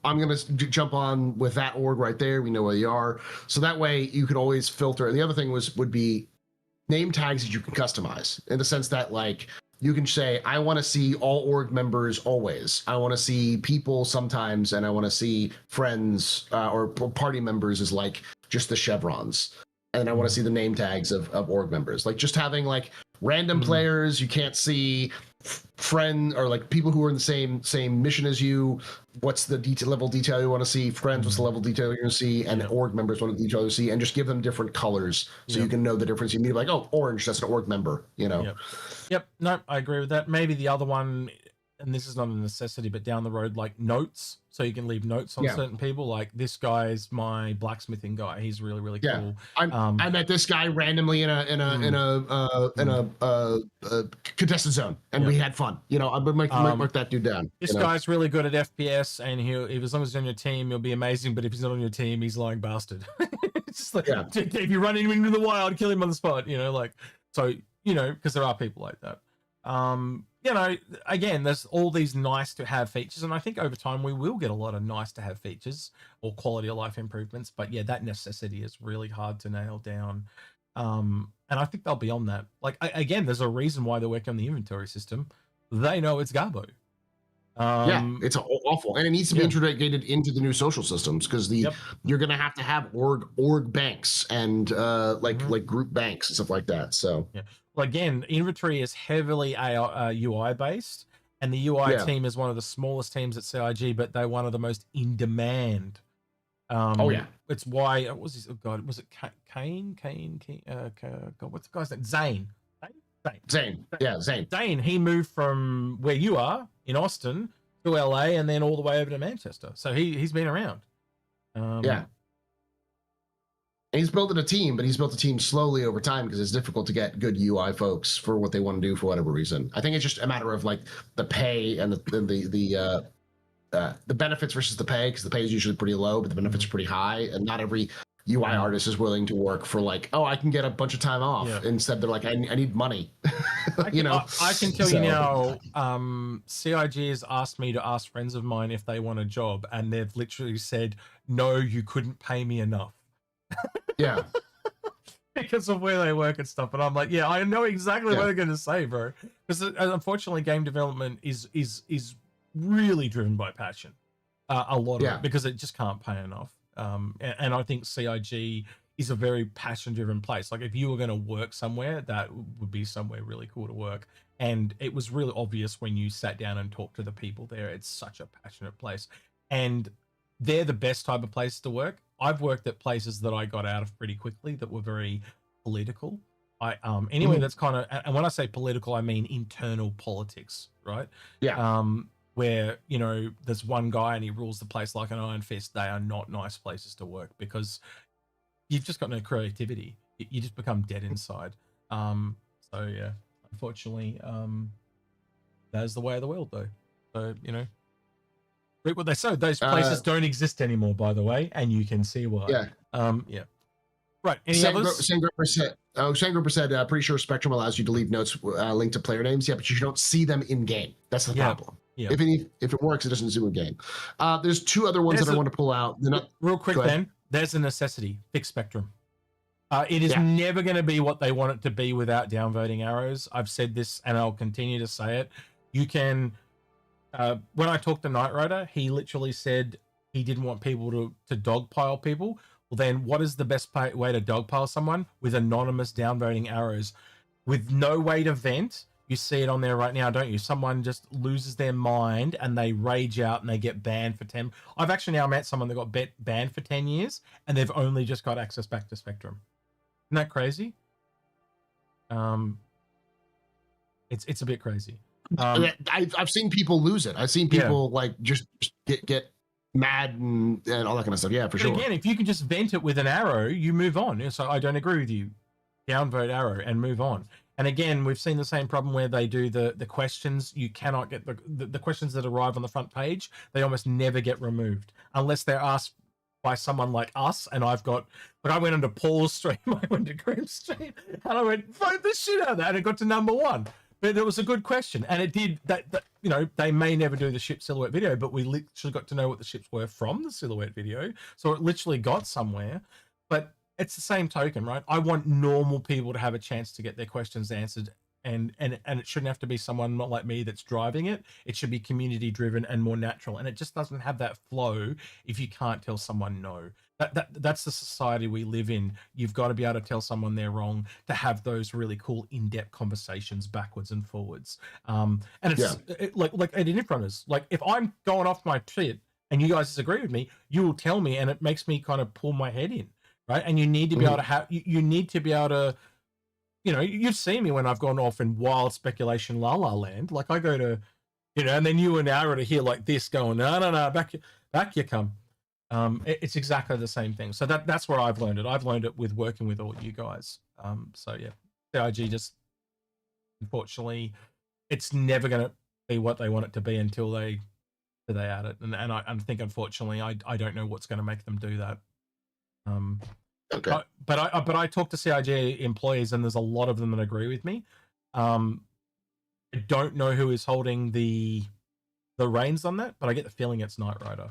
[SPEAKER 2] I'm going to jump on with that org right there. We know where they are. So that way you can always filter. And the other thing would be name tags that you can customize, in the sense that, like, you can say, I want to see all org members always. I want to see people sometimes, and I want to see friends or party members as like just the chevrons. And I want to see the name tags of org members. Like, just having like random players you can't see, friend, or like people who are in the same mission as you. What's the level of detail you want to see? Friends, what's the level of detail you're going to see? And org members, what the detail you see, and just give them different colors so you can know the difference. You mean like, oh, orange, that's an org member, you know?
[SPEAKER 1] Yep. No, I agree with that. Maybe the other one, and this is not a necessity, but down the road, like notes, so you can leave notes on certain people. Like, this guy's my blacksmithing guy. He's really, really cool.
[SPEAKER 2] I met this guy randomly in a contested zone, and we had fun. You know, I would mark that dude down.
[SPEAKER 1] This guy's really good at FPS, and if as long as he's on your team, he'll be amazing. But if he's not on your team, he's a lying bastard. It's just like, if you run into the wild, kill him on the spot. You know, like, so, you know, because there are people like that. You know, again, there's all these nice to have features, and I think over time we will get a lot of nice to have features or quality of life improvements. But yeah, that necessity is really hard to nail down. And I think they'll be on that. Like, again, there's a reason why they're working on the inventory system. They know it's Garbo.
[SPEAKER 2] It's awful, and it needs to be integrated into the new social systems, because you're going to have org banks and like group banks and stuff like that. So
[SPEAKER 1] well, again, inventory is heavily UI based, and the UI team is one of the smallest teams at CIG, but they're one of the most in demand. It's why was his, oh god, was it Kane? God, what's the guy's name? Zane. Zane. He moved from where you are in Austin to LA, and then all the way over to Manchester. So he's been around.
[SPEAKER 2] And he's built a team, but he's built a team slowly over time, because it's difficult to get good UI folks for what they want to do for whatever reason. I think it's just a matter of like the pay and the benefits versus the pay, because the pay is usually pretty low, but the benefits are pretty high, and not every UI artist is willing to work for like, oh, I can get a bunch of time off. Instead, they're like, I need money. You know,
[SPEAKER 1] I can tell you now, CIG has asked me to ask friends of mine if they want a job, and they've literally said, no, you couldn't pay me enough. Because of where they work and stuff. And I'm like, I know exactly what they're going to say, bro. Because unfortunately, game development is really driven by passion. A lot of it, because it just can't pay enough. And I think CIG is a very passion-driven place. Like, if you were going to work somewhere, that would be somewhere really cool to work. And it was really obvious when you sat down and talked to the people there. It's such a passionate place. And they're the best type of place to work. I've worked at places that I got out of pretty quickly that were very political. Anyway, that's kind of, and when I say political, I mean internal politics, right? Where, you know, there's one guy and he rules the place like an iron fist. They are not nice places to work, because you've just got no creativity. You just become dead inside. So yeah, unfortunately, that's the way of the world, though. So, you know, reap what they sow. Those places don't exist anymore, by the way, and you can see why. Right. Any others?
[SPEAKER 2] Sangropper said, pretty sure Spectrum allows you to leave notes linked to player names. Yeah, but you don't see them in game. That's the problem. If it works, it doesn't zoom in game. There's two other ones that I want to pull out.
[SPEAKER 1] Real quick, Ben. There's a necessity. Fix Spectrum. It is never going to be what they want it to be without downvoting arrows. I've said this, and I'll continue to say it. You can. When I talked to Knight Rider, he literally said he didn't want people to dogpile people. Well, then what is the best way to dogpile someone? With anonymous downvoting arrows. With no way to vent, You see it on there right now, don't you? Someone just loses their mind and they rage out and they get banned for 10. I've actually now met someone that got banned for 10 years and they've only just got access back to Spectrum. Isn't that crazy? It's a bit crazy.
[SPEAKER 2] I've seen people lose it. I've seen people like just get mad and all that kind of stuff. Yeah, for sure.
[SPEAKER 1] Again, if you can just vent it with an arrow, you move on. So I don't agree with you. Downvote arrow and move on. And again, we've seen the same problem where they do the questions. You cannot get the questions that arrive on the front page. They almost never get removed unless they're asked by someone like us. And I've got, like, I went into Paul's stream, I went to Grim's stream, and I went, vote the shit out of that, and it got to number 1. But it was a good question, and it did that. You know, they may never do the ship silhouette video, but we literally got to know what the ships were from the silhouette video, so it literally got somewhere. But it's the same token, right? I want normal people to have a chance to get their questions answered, and it shouldn't have to be someone not like me that's driving it. It should be community driven and more natural, and it just doesn't have that flow if you can't tell someone no. That's the society we live in. You've got to be able to tell someone they're wrong to have those really cool in-depth conversations backwards and forwards. And it's like at Inforunners, like if I'm going off my shit and you guys disagree with me, you will tell me, and it makes me kind of pull my head in, right? And you need to be able to have, you need to be able to, you know, you've seen me when I've gone off in wild speculation la la land. Like I go to, you know, and then you and Ara to hear like this going, no, back you come. It's exactly the same thing. So that's where I've learned it. I've learned it with working with all you guys. So yeah, CIG just, unfortunately, it's never going to be what they want it to be until they add it. And I think, unfortunately, I don't know what's going to make them do that.
[SPEAKER 2] Okay.
[SPEAKER 1] But I talk to CIG employees, and there's a lot of them that agree with me. I don't know who is holding the reins on that, but I get the feeling it's Knight Rider.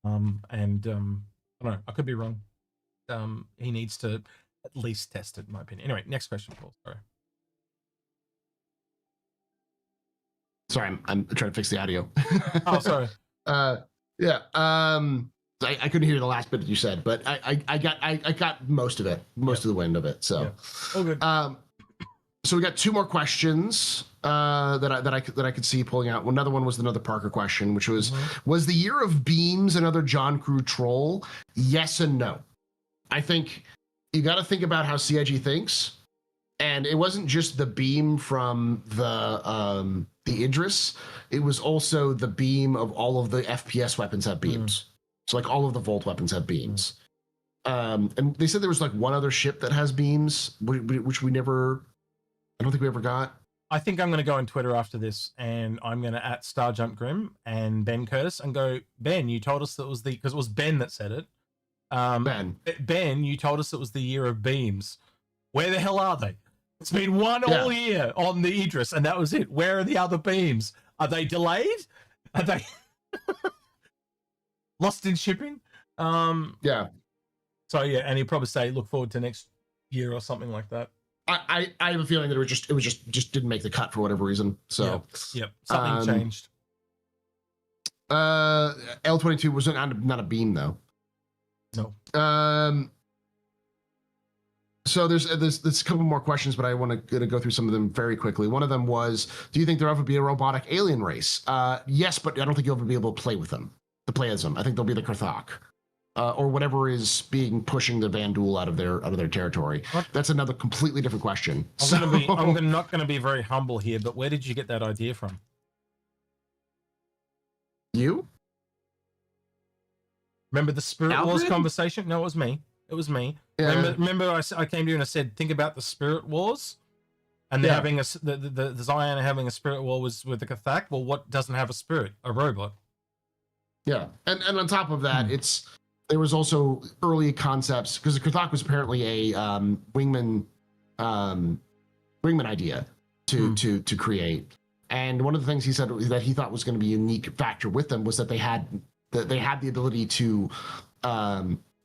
[SPEAKER 1] I don't know. I could be wrong. He needs to at least test it, in my opinion. Anyway, next question, Paul.
[SPEAKER 2] Sorry, I'm trying to fix the audio.
[SPEAKER 1] Oh, sorry.
[SPEAKER 2] Yeah. I couldn't hear the last bit that you said, but I got most of it, most of the wind of it. So,
[SPEAKER 1] all good.
[SPEAKER 2] So we got 2 more questions that I could see pulling out. Another one was another Parker question, which was was the year of beams another John Crew troll? Yes and no. I think you got to think about how CIG thinks, and it wasn't just the beam from the Idris. It was also the beam of all of the FPS weapons have beams. So like all of the Volt weapons have beams. And they said there was like one other ship that has beams, which we never. I don't think we ever got.
[SPEAKER 1] I think I'm going to go on Twitter after this, and I'm going to @ @StarJumpGrim and Ben Curtis and go, Ben, you told us that was because it was Ben that said it. Ben, you told us it was the year of beams. Where the hell are they? It's been one all year on the Idris, and that was it. Where are the other beams? Are they delayed? Are they lost in shipping?
[SPEAKER 2] Yeah.
[SPEAKER 1] So yeah, and he'd probably say, look forward to next year or something like that.
[SPEAKER 2] I have a feeling that it was just didn't make the cut for whatever reason. So
[SPEAKER 1] yep. Something changed.
[SPEAKER 2] L22 was not a beam though.
[SPEAKER 1] No.
[SPEAKER 2] So there's a couple more questions, but I want to go through some of them very quickly. One of them was, do you think there'll ever be a robotic alien race? Yes, but I don't think you'll ever be able to play with them. To play as them. I think they'll be the Krthak. Or whatever is pushing the Vandul out of their territory. What? That's another completely different question.
[SPEAKER 1] I'm not going to be very humble here, but where did you get that idea from?
[SPEAKER 2] You?
[SPEAKER 1] Remember the Spirit Wars conversation? No, it was me. It was me. Yeah. Remember I came to you and I said, think about the Spirit Wars, and they're having the Zion having a Spirit War was with the Krthak. Well, what doesn't have a spirit? A robot. Yeah,
[SPEAKER 2] and on top of that, there was also early concepts because the Krthak was apparently a wingman idea to create. And one of the things he said that he thought was going to be a unique factor with them was that they had the ability to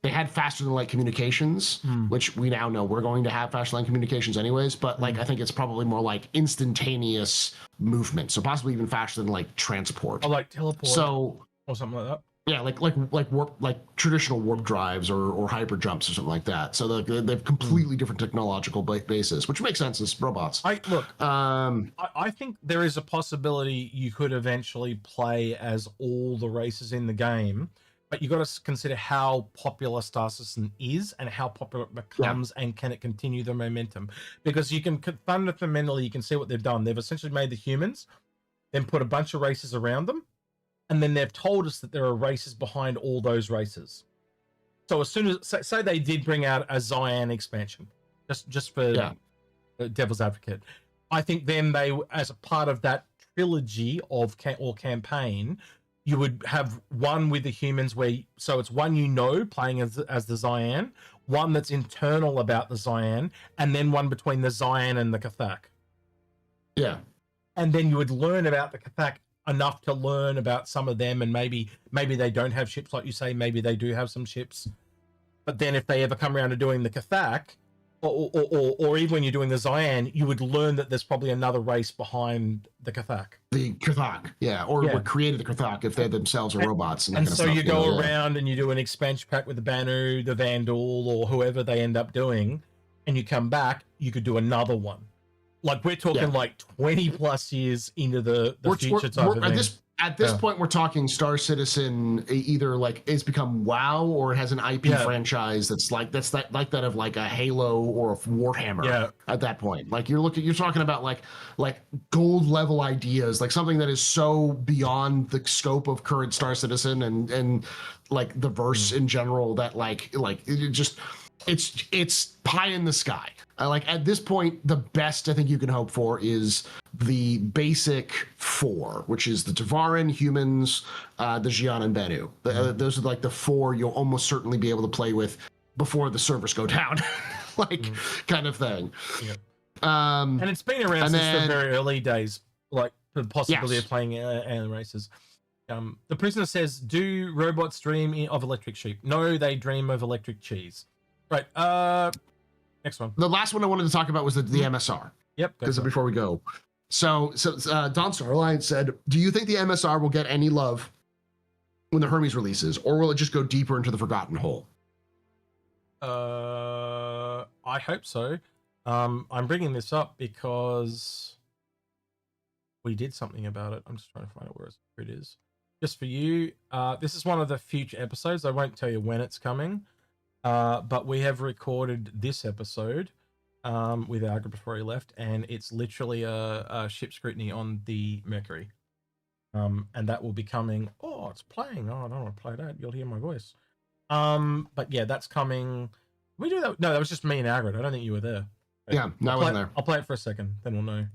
[SPEAKER 2] they had faster than light communications, which we now know we're going to have faster than light communications anyways. But like I think it's probably more like instantaneous movement, so possibly even faster than like transport.
[SPEAKER 1] Or like teleport.
[SPEAKER 2] So.
[SPEAKER 1] Or something like that.
[SPEAKER 2] Yeah, like warp, like traditional warp drives or hyper jumps or something like that. So they have completely different technological basis, which makes sense as robots.
[SPEAKER 1] I think there is a possibility you could eventually play as all the races in the game, but you got to consider how popular Star Citizen is and how popular it becomes, and can it continue the momentum? Because you can fundamentally, you can see what they've done. They've essentially made the humans, then put a bunch of races around them, and then they've told us that there are races behind all those races. So as soon as, say they did bring out a Cyan expansion, just for devil's advocate, I think then they, as a part of that trilogy of campaign, you would have one with the humans so it's one playing as the Cyan, one that's internal about the Cyan, and then one between the Cyan and the Cathak.
[SPEAKER 2] Yeah.
[SPEAKER 1] And then you would learn about the Cathak enough to learn about some of them, and maybe they don't have ships like you say, maybe they do have some ships. But then if they ever come around to doing the Cathak, or even when you're doing the Cyan, you would learn that there's probably another race behind the Cathak.
[SPEAKER 2] The Cathak, or what created the Cathak if they themselves are robots.
[SPEAKER 1] And so you go around and you do an expansion pack with the Banu, the Vandal, or whoever they end up doing, and you come back, you could do another one. Like we're talking like 20 plus years into the future type of thing.
[SPEAKER 2] At this point, we're talking Star Citizen either like it's become WoW or it has an IP franchise that's like that of like a Halo or a Warhammer. Yeah. At that point, like you're talking about like gold level ideas, like something that is so beyond the scope of current Star Citizen and like the verse in general that like it just. It's pie in the sky. Like at this point, the best I think you can hope for is the basic four, which is the Tavaran, humans, the Xi'an, and Benu. Those are like the four you'll almost certainly be able to play with before the servers go down, kind of thing. Yeah.
[SPEAKER 1] And it's been around since the very early days, like the possibility of playing alien races. The prisoner says, "Do robots dream of electric sheep? No, they dream of electric cheese." Right. Next one.
[SPEAKER 2] The last one I wanted to talk about was the MSR.
[SPEAKER 1] Yep.
[SPEAKER 2] Because before we go, so Don Starline said, "Do you think the MSR will get any love when the Hermes releases, or will it just go deeper into the forgotten hole?"
[SPEAKER 1] I hope so. I'm bringing this up because we did something about it. I'm just trying to find out where it is. Just for you, this is one of the future episodes. I won't tell you when it's coming. But we have recorded this episode with Agri before he left, and it's literally a ship scrutiny on the Mercury. And that will be coming. Oh, it's playing. Oh, I don't want to play that. You'll hear my voice. But yeah, that's coming. We do that. No, that was just me and Agri. I don't think you were there.
[SPEAKER 2] Yeah, no, I wasn't there.
[SPEAKER 1] I'll play it for a second, then we'll know.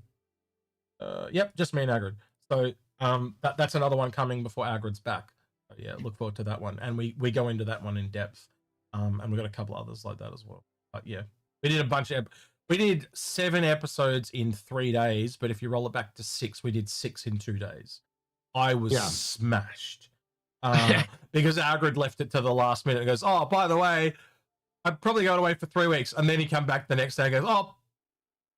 [SPEAKER 1] Yep, just me and Agri. So that's another one coming before Agrid's back. So, yeah, look forward to that one, and we go into that one in depth. And we've got a couple others like that as well. But yeah, we did 7 episodes in 3 days, but if you roll it back to 6, we did 6 in 2 days. I was smashed because Agrid left it to the last minute and goes, "Oh, by the way, I'm probably going away for 3 weeks," and then he come back the next day and goes, "Oh,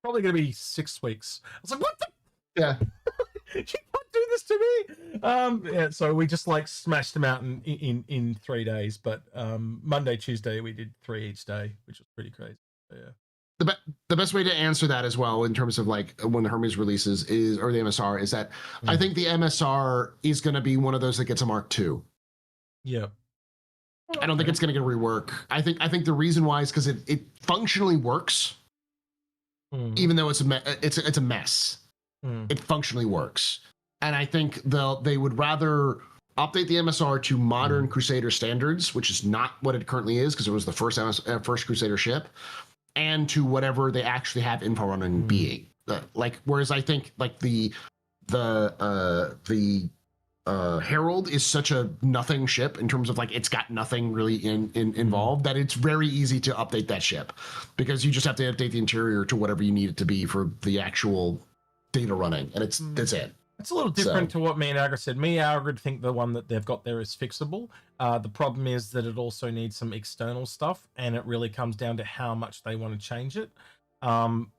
[SPEAKER 1] probably going to be 6 weeks." I was like, "What the?"
[SPEAKER 2] Yeah.
[SPEAKER 1] You can't do this to me. Yeah, so we just like smashed them out in 3 days, but Monday, Tuesday we did 3 each day, which was pretty crazy. So, yeah.
[SPEAKER 2] The best way to answer that as well in terms of like when the Hermes releases or the MSR is that I think the MSR is going to be one of those that gets a Mark II.
[SPEAKER 1] Yeah.
[SPEAKER 2] I don't think it's going to get a rework. I think the reason why is because it functionally works, even though it's a mess. It functionally works, and I think they would rather update the MSR to modern Crusader standards, which is not what it currently is because it was the first Crusader ship, and to whatever they actually have Inforunner being. Whereas I think like the Herald is such a nothing ship in terms of like it's got nothing really involved that it's very easy to update that ship because you just have to update the interior to whatever you need it to be for the actual data running, and that's it.
[SPEAKER 1] It's a little different to what me and Agrid said. Me and Agrid think the one that they've got there is fixable. The problem is that it also needs some external stuff, and it really comes down to how much they want to change it.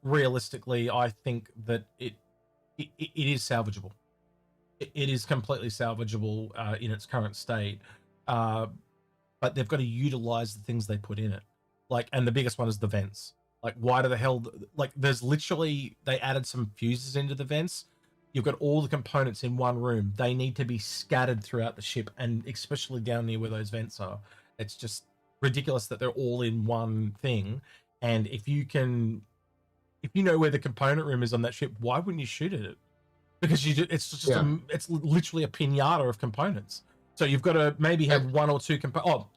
[SPEAKER 1] Realistically, I think that it is salvageable. It is completely salvageable in its current state. but they've got to utilize the things they put in it. Like, and the biggest one is the vents. Like, why do the hell, like, there's literally, they added some fuses into the vents. You've got all the components in one room. They need to be scattered throughout the ship, and especially down near where those vents are. It's just ridiculous that they're all in one thing. And if you know where the component room is on that ship, why wouldn't you shoot at it? Because it's just it's literally a pinata of components. So you've got to maybe have one or two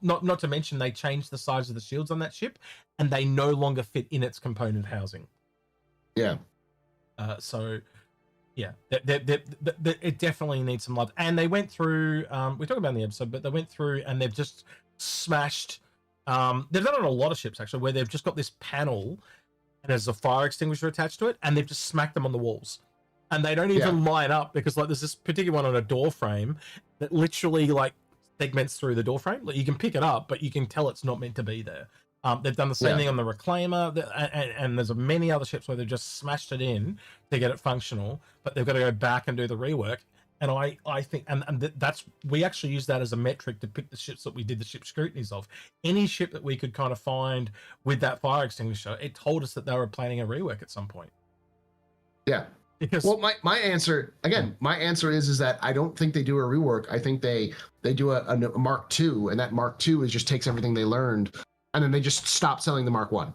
[SPEAKER 1] not to mention they changed the size of the shields on that ship, and they no longer fit in its component housing.
[SPEAKER 2] Yeah.
[SPEAKER 1] So yeah, it definitely needs some love. And they went through, we talked about in the episode, but they went through and they've just smashed. They've done it on a lot of ships actually, where they've just got this panel and there's a fire extinguisher attached to it, and they've just smacked them on the walls. And they don't even line up, because like there's this particular one on a door frame that literally like segments through the door frame. Like you can pick it up, but you can tell it's not meant to be there. They've done the same thing on the Reclaimer, and there's many other ships where they've just smashed it in to get it functional, but they've got to go back and do the rework. And I think, and that's, we actually use that as a metric to pick the ships that we did the ship scrutinies of. Any ship that we could kind of find with that fire extinguisher, it told us that they were planning a rework at some point.
[SPEAKER 2] Yeah.
[SPEAKER 1] Because,
[SPEAKER 2] well, my answer again, my answer is that I don't think they do a rework. I think they do a Mark II, and that Mark II is just takes everything they learned, and then they just stop selling the Mark I.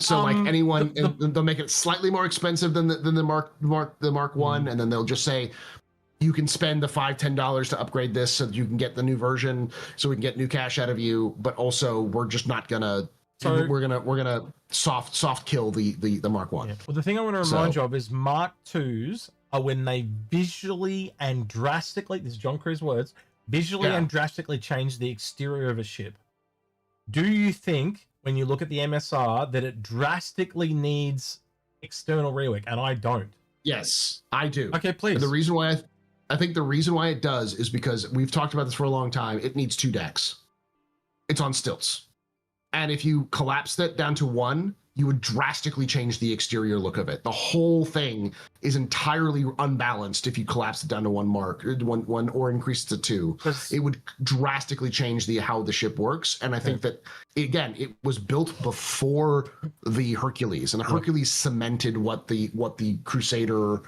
[SPEAKER 2] So like anyone, they'll make it slightly more expensive than the Mark I, and then they'll just say you can spend the $5-10 to upgrade this so that you can get the new version, so we can get new cash out of you. But also, we're just not gonna. So we're gonna soft kill the Mark I.
[SPEAKER 1] Yeah. Well, the thing I want to remind you of is Mark IIs are when they visually and drastically, this is John Crew's words, visually and drastically change the exterior of a ship. Do you think, when you look at the MSR, that it drastically needs external rework? And I don't.
[SPEAKER 2] Yes, I do.
[SPEAKER 1] Okay, please.
[SPEAKER 2] And the reason why I think the reason why it does is because we've talked about this for a long time. It needs 2 decks. It's on stilts. And if you collapse that down to 1, you would drastically change the exterior look of it. The whole thing is entirely unbalanced if you collapse it down to one or increase it to 2. It would drastically change how the ship works. And I think that, again, it was built before the Hercules, and the Hercules cemented what the Crusader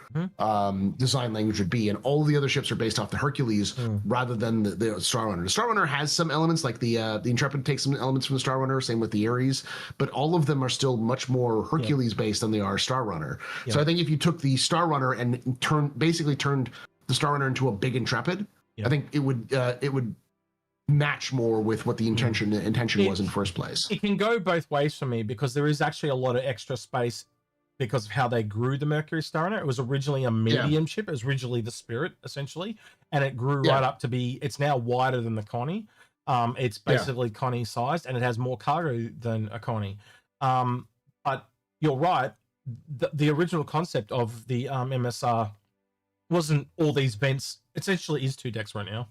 [SPEAKER 2] design language would be. And all the other ships are based off the Hercules rather than the Star Runner. The Star Runner has some elements, like the Intrepid takes some elements from the Star Runner, same with the Ares, but all of them are still much more Hercules based than they are Star Runner. So I think if you took the Star Runner and basically turned the Star Runner into a big Intrepid, I think it would match more with what the intention was in the first place.
[SPEAKER 1] It can go both ways for me, because there is actually a lot of extra space because of how they grew the Mercury Star Runner. It was originally a medium ship. It was originally the Spirit, essentially, and it grew right up to be, it's now wider than the Connie. It's basically Connie sized, and it has more cargo than a Connie. But you're right. The original concept of the MSR wasn't all these vents. Essentially, is 2 decks right now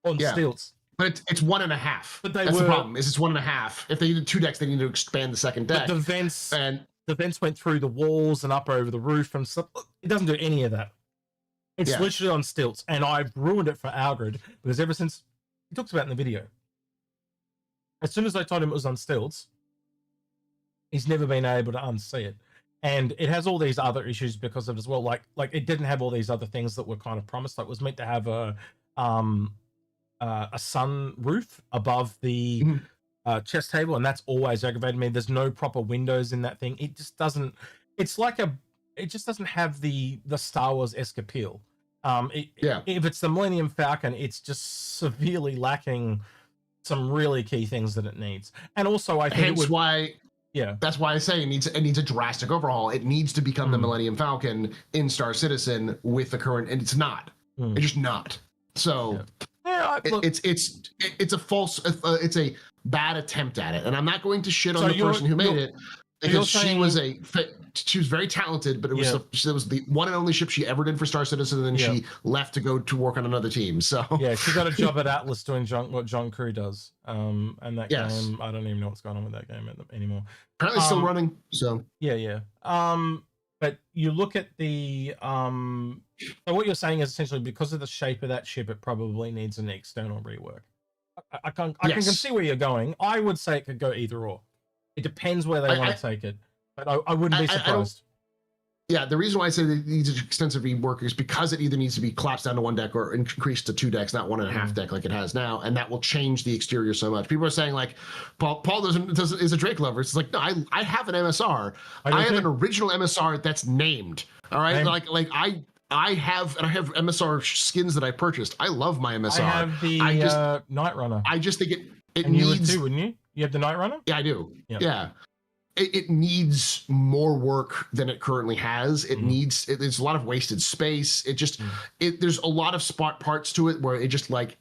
[SPEAKER 1] on stilts.
[SPEAKER 2] But it's 1.5. But that's the problem. Is it's 1.5. If they needed 2 decks, they need to expand the second deck.
[SPEAKER 1] But the vents went through the walls and up over the roof and stuff. It doesn't do any of that. It's literally on stilts, and I've ruined it for Algrid, because ever since he talks about it in the video, as soon as I told him it was on stilts, he's never been able to unsee it. And it has all these other issues because of it as well. Like it didn't have all these other things that were kind of promised. Like it was meant to have a sun roof above the chess table, and that's always aggravated me. There's no proper windows in that thing. It just doesn't. It's like it just doesn't have the Star Wars-esque appeal. If it's the Millennium Falcon, it's just severely lacking some really key things that it needs. And also, I think that's why I say it needs a drastic overhaul. It needs to become the Millennium Falcon in Star Citizen with the current, and it's not. It's just not. So it's a false. It's a bad attempt at it, and I'm not going to shit on the person who made it, because she was very talented, but it was the one and only ship she ever did for Star Citizen, and then she left to go to work on another team. So she got a job at Atlas doing what John Crew does. And that game, I don't even know what's going on with that game anymore.
[SPEAKER 2] Apparently still running. So
[SPEAKER 1] but you look at the so what you're saying is essentially because of the shape of that ship, it probably needs an external rework. I can see where you're going. I would say it could go either or. It depends where they want to take it, but I wouldn't be surprised.
[SPEAKER 2] Yeah, the reason why I say that it needs extensive rework is because it either needs to be collapsed down to 1 deck or increased to 2 decks, not 1.5 deck like it has now, and that will change the exterior so much. People are saying like, Paul is a Drake lover. It's like, no, I have an MSR. I have an original MSR that's named. All right, like I have MSR skins that I purchased. I love my MSR.
[SPEAKER 1] I have the Night Runner.
[SPEAKER 2] I just think it
[SPEAKER 1] and
[SPEAKER 2] needs.
[SPEAKER 1] You would too, wouldn't you? You have the Night Runner?
[SPEAKER 2] Yeah, I do.
[SPEAKER 1] Yep.
[SPEAKER 2] Yeah. It needs more work than it currently has. It needs, there's a lot of wasted space. It just, there's a lot of spot parts to it where it just like,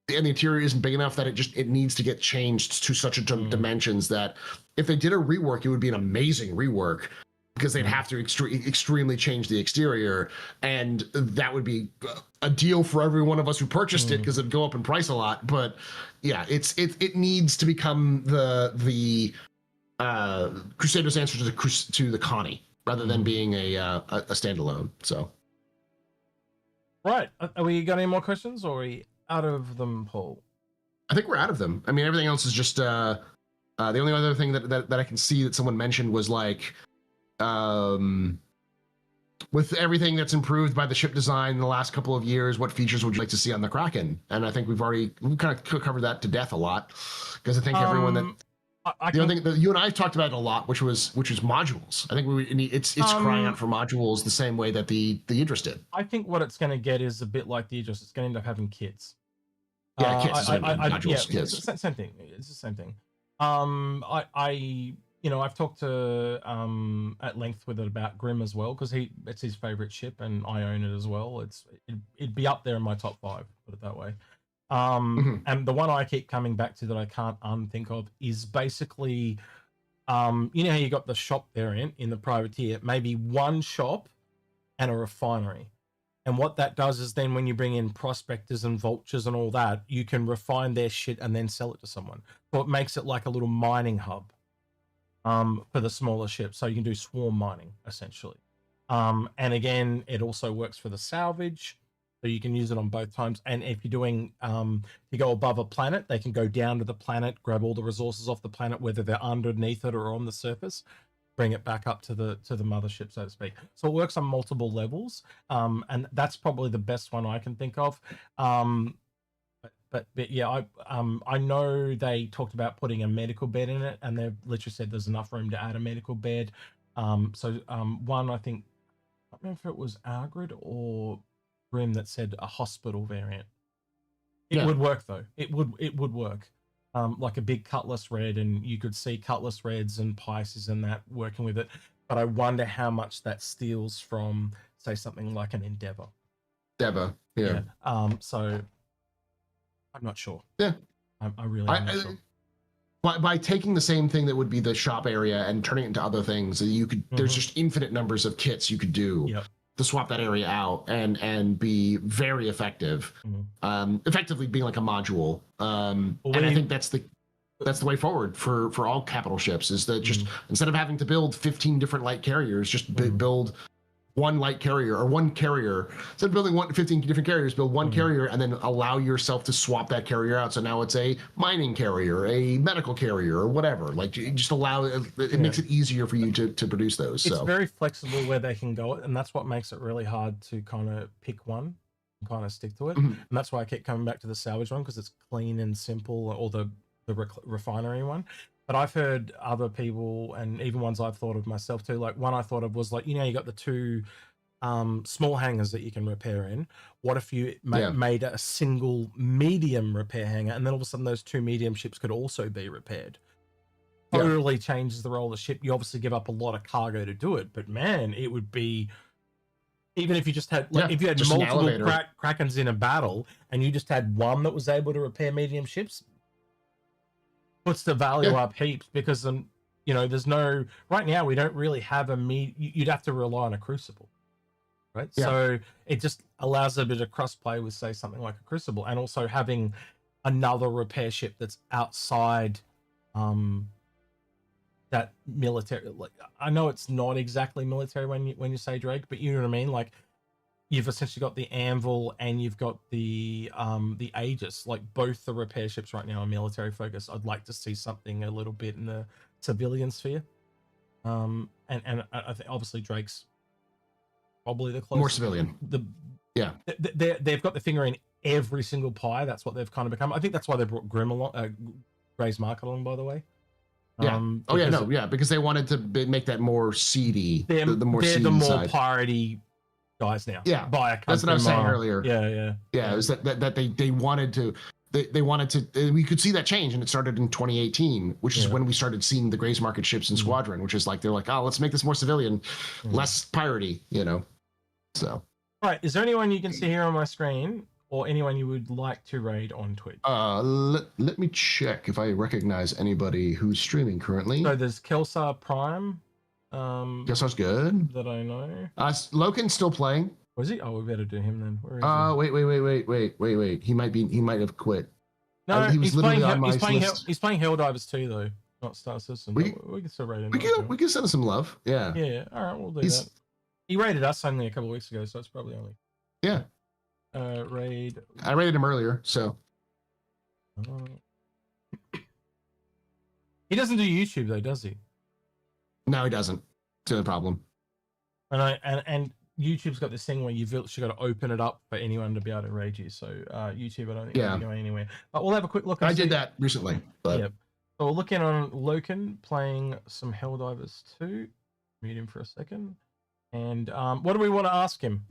[SPEAKER 2] and the interior isn't big enough that it needs to get changed to such a dimensions that if they did a rework, it would be an amazing rework because they'd have to extremely change the exterior. And that would be a deal for every one of us who purchased it because it'd go up in price a lot. But yeah, it needs to become the Crusader's answer to the Connie rather than being a standalone. So,
[SPEAKER 1] right, are we got any more questions, or are we out of them, Paul?
[SPEAKER 2] I think we're out of them. I mean, everything else is just the only other thing that I can see that someone mentioned was like, with everything that's improved by the ship design in the last couple of years, what features would you like to see on the Kraken? And I think we've kind of covered that to death a lot because I think everyone that. The other thing that you and I talked about it a lot, which was modules. I think it's crying out for modules the same way that the Idris did.
[SPEAKER 1] I think what it's going to get is a bit like the Idris. It's going to end up having kits.
[SPEAKER 2] Yeah, kits. Modules,
[SPEAKER 1] yeah,
[SPEAKER 2] kits.
[SPEAKER 1] It's the same thing. It's the same thing. I've talked to at length with it about Grim as well because it's his favorite ship and I own it as well. It'd be up there in my top 5, put it that way. And the one I keep coming back to that I can't unthink of is basically, you know how you got the shop variant in the privateer, maybe one shop and a refinery. And what that does is then when you bring in prospectors and vultures and all that, you can refine their shit and then sell it to someone. So it makes it like a little mining hub for the smaller ships. So you can do swarm mining essentially. And again, it also works for the salvage. So you can use it on both times. And if you're doing, you go above a planet, they can go down to the planet, grab all the resources off the planet, whether they're underneath it or on the surface, bring it back up to the mothership, so to speak. So it works on multiple levels. And that's probably the best one I can think of. But yeah, I know they talked about putting a medical bed in it, and they've literally said there's enough room to add a medical bed. One, I think, I don't know if it was Argrid or Grim that said a hospital variant. It would work though. It would work. Like a big Cutlass Red, and you could see Cutlass Reds and Pisces and that working with it. But I wonder how much that steals from, say, something like an Endeavor.
[SPEAKER 2] Yeah.
[SPEAKER 1] So I'm not sure.
[SPEAKER 2] Yeah.
[SPEAKER 1] I really am not sure.
[SPEAKER 2] By taking the same thing that would be the shop area and turning it into other things, you could. There's just infinite numbers of kits you could do.
[SPEAKER 1] Yep.
[SPEAKER 2] To swap that area out and be very effective, effectively being like a module. And I think that's the way forward for all capital ships is that just instead of having to build 15 different light carriers, just build one light carrier or one carrier. Instead of building 15 different carriers, build one carrier and then allow yourself to swap that carrier out. So now it's a mining carrier, a medical carrier, or whatever. Like you just allow it makes it easier for you to produce those.
[SPEAKER 1] It's very flexible where they can go, and that's what makes it really hard to kind of pick one and kind of stick to it. And that's why I keep coming back to the salvage one because it's clean and simple, or the refinery one. But I've heard other people, and even ones I've thought of myself too, like one I thought of was like, you got the 2 small hangars that you can repair in. What if you made a single medium repair hangar, and then all of a sudden those 2 medium ships could also be repaired? Totally changes the role of the ship. You obviously give up a lot of cargo to do it, but man, it would be, even if you just had, if you had multiple Krakens in a battle and you just had one that was able to repair medium ships, puts the value up heaps, because there's no, right now we don't really have you'd have to rely on a Crucible, right? So it just allows a bit of cross play with, say, something like a Crucible, and also having another repair ship that's outside that military. Like, I know it's not exactly military when you say Drake, but you know what I mean. Like you've essentially got the Anvil and you've got the Aegis. Like both the repair ships right now are military focused. I'd like to see something a little bit in the civilian sphere. And I think obviously Drake's probably the closest.
[SPEAKER 2] More civilian.
[SPEAKER 1] They've got the finger in every single pie. That's what they've kind of become. I think that's why they brought Grim along, Gray's Market along, by the way.
[SPEAKER 2] Yeah. Because they wanted to make that more seedy.
[SPEAKER 1] They're the more piratey guys now.
[SPEAKER 2] Yeah, that's what I was saying earlier. Yeah. It was that they wanted to. They wanted to. We could see that change, and it started in 2018, which is when we started seeing the Gray's Market ships in Squadron, which is like they're like, oh, let's make this more civilian, less piratey, So.
[SPEAKER 1] All right. Is there anyone you can see here on my screen, or anyone you would like to raid on Twitch?
[SPEAKER 2] Let me check if I recognize anybody who's streaming currently.
[SPEAKER 1] So there's Kelsar Prime.
[SPEAKER 2] Kelsar's good.
[SPEAKER 1] That I know.
[SPEAKER 2] Loken's still playing.
[SPEAKER 1] Was he? Oh, we better do him then. Where is he?
[SPEAKER 2] Wait. He might have quit.
[SPEAKER 1] No,
[SPEAKER 2] he was literally on my
[SPEAKER 1] list. He's playing Helldivers 2 though, not Star System. We can still raid him.
[SPEAKER 2] We can send him some love. Yeah.
[SPEAKER 1] Yeah. All right, we'll do that. He raided us only a couple of weeks ago, so it's probably only.
[SPEAKER 2] Yeah.
[SPEAKER 1] Raid.
[SPEAKER 2] I raided him earlier, so.
[SPEAKER 1] He doesn't do YouTube though, does he?
[SPEAKER 2] No, he doesn't. It's the problem.
[SPEAKER 1] And YouTube's got this thing where you've got to open it up for anyone to be able to raid you. So YouTube, I don't think you're going anywhere. But we'll have a quick look.
[SPEAKER 2] I did that recently. But...
[SPEAKER 1] Yep. So we're looking on Loken playing some Helldivers 2. Mute him for a second. And what do we want to ask him?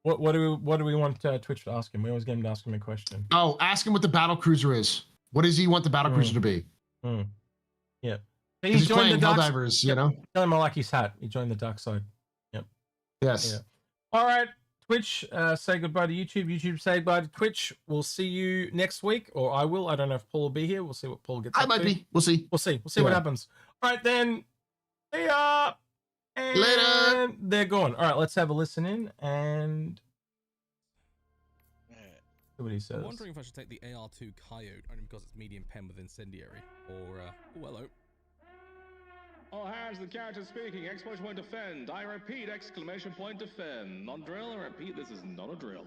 [SPEAKER 1] What do we want Twitch to ask him? We always get him to ask him a question.
[SPEAKER 2] Oh, ask him what the battle cruiser is. What does he want the battle cruiser to be?
[SPEAKER 1] Yeah.
[SPEAKER 2] He's playing Helldivers,
[SPEAKER 1] Tell him I like his hat. He joined the dark side. Yep.
[SPEAKER 2] Yes.
[SPEAKER 1] Yeah. All right. Twitch, say goodbye to YouTube. YouTube, say goodbye to Twitch. We'll see you next week, or I will. I don't know if Paul will be here. We'll see what Paul gets up to.
[SPEAKER 2] I might be. We'll see.
[SPEAKER 1] We'll see what happens. All right, then. See ya. And
[SPEAKER 2] later.
[SPEAKER 1] They're gone. All right, let's have a listen in and see what he says.
[SPEAKER 6] I'm wondering if I should take the AR2 Coyote only because it's medium pen with incendiary, or oh, hello.
[SPEAKER 7] All hands, the character speaking. Exclamation point defend. I repeat, exclamation point defend. Non-drill, I repeat, this is not a drill.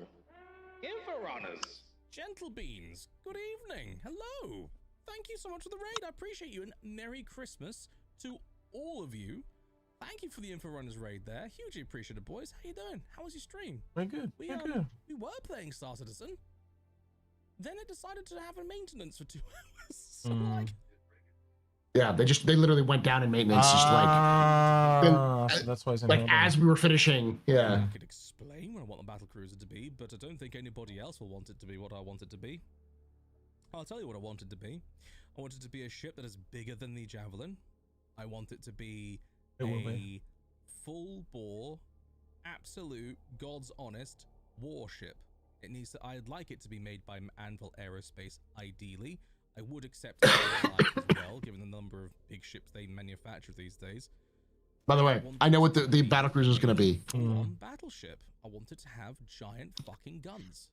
[SPEAKER 7] Inforunners.
[SPEAKER 6] Gentle beans, good evening. Hello. Thank you so much for the raid. I appreciate you, and Merry Christmas to all of you. Thank you for the Inforunners raid there. Hugely appreciated, boys. How you doing? How was your stream?
[SPEAKER 1] Very good.
[SPEAKER 6] We were playing Star Citizen. Then it decided to have a maintenance for 2 hours. So like.
[SPEAKER 2] Yeah, they literally went down in maintenance, just like.
[SPEAKER 1] So that's why it's
[SPEAKER 2] like as we were finishing. Yeah.
[SPEAKER 6] I could explain what I want the battle cruiser to be, but I don't think anybody else will want it to be what I want it to be. I'll tell you what I want it to be. I want it to be a ship that is bigger than the Javelin. I want it to be a full-bore, absolute, God's honest warship. It needs to. I'd like it to be made by Anvil Aerospace, ideally. I would accept it as well, given the number of big ships they manufacture these days.
[SPEAKER 2] By the way, I know what the battlecruiser is going to be.
[SPEAKER 6] One battleship. I want it to have giant fucking guns.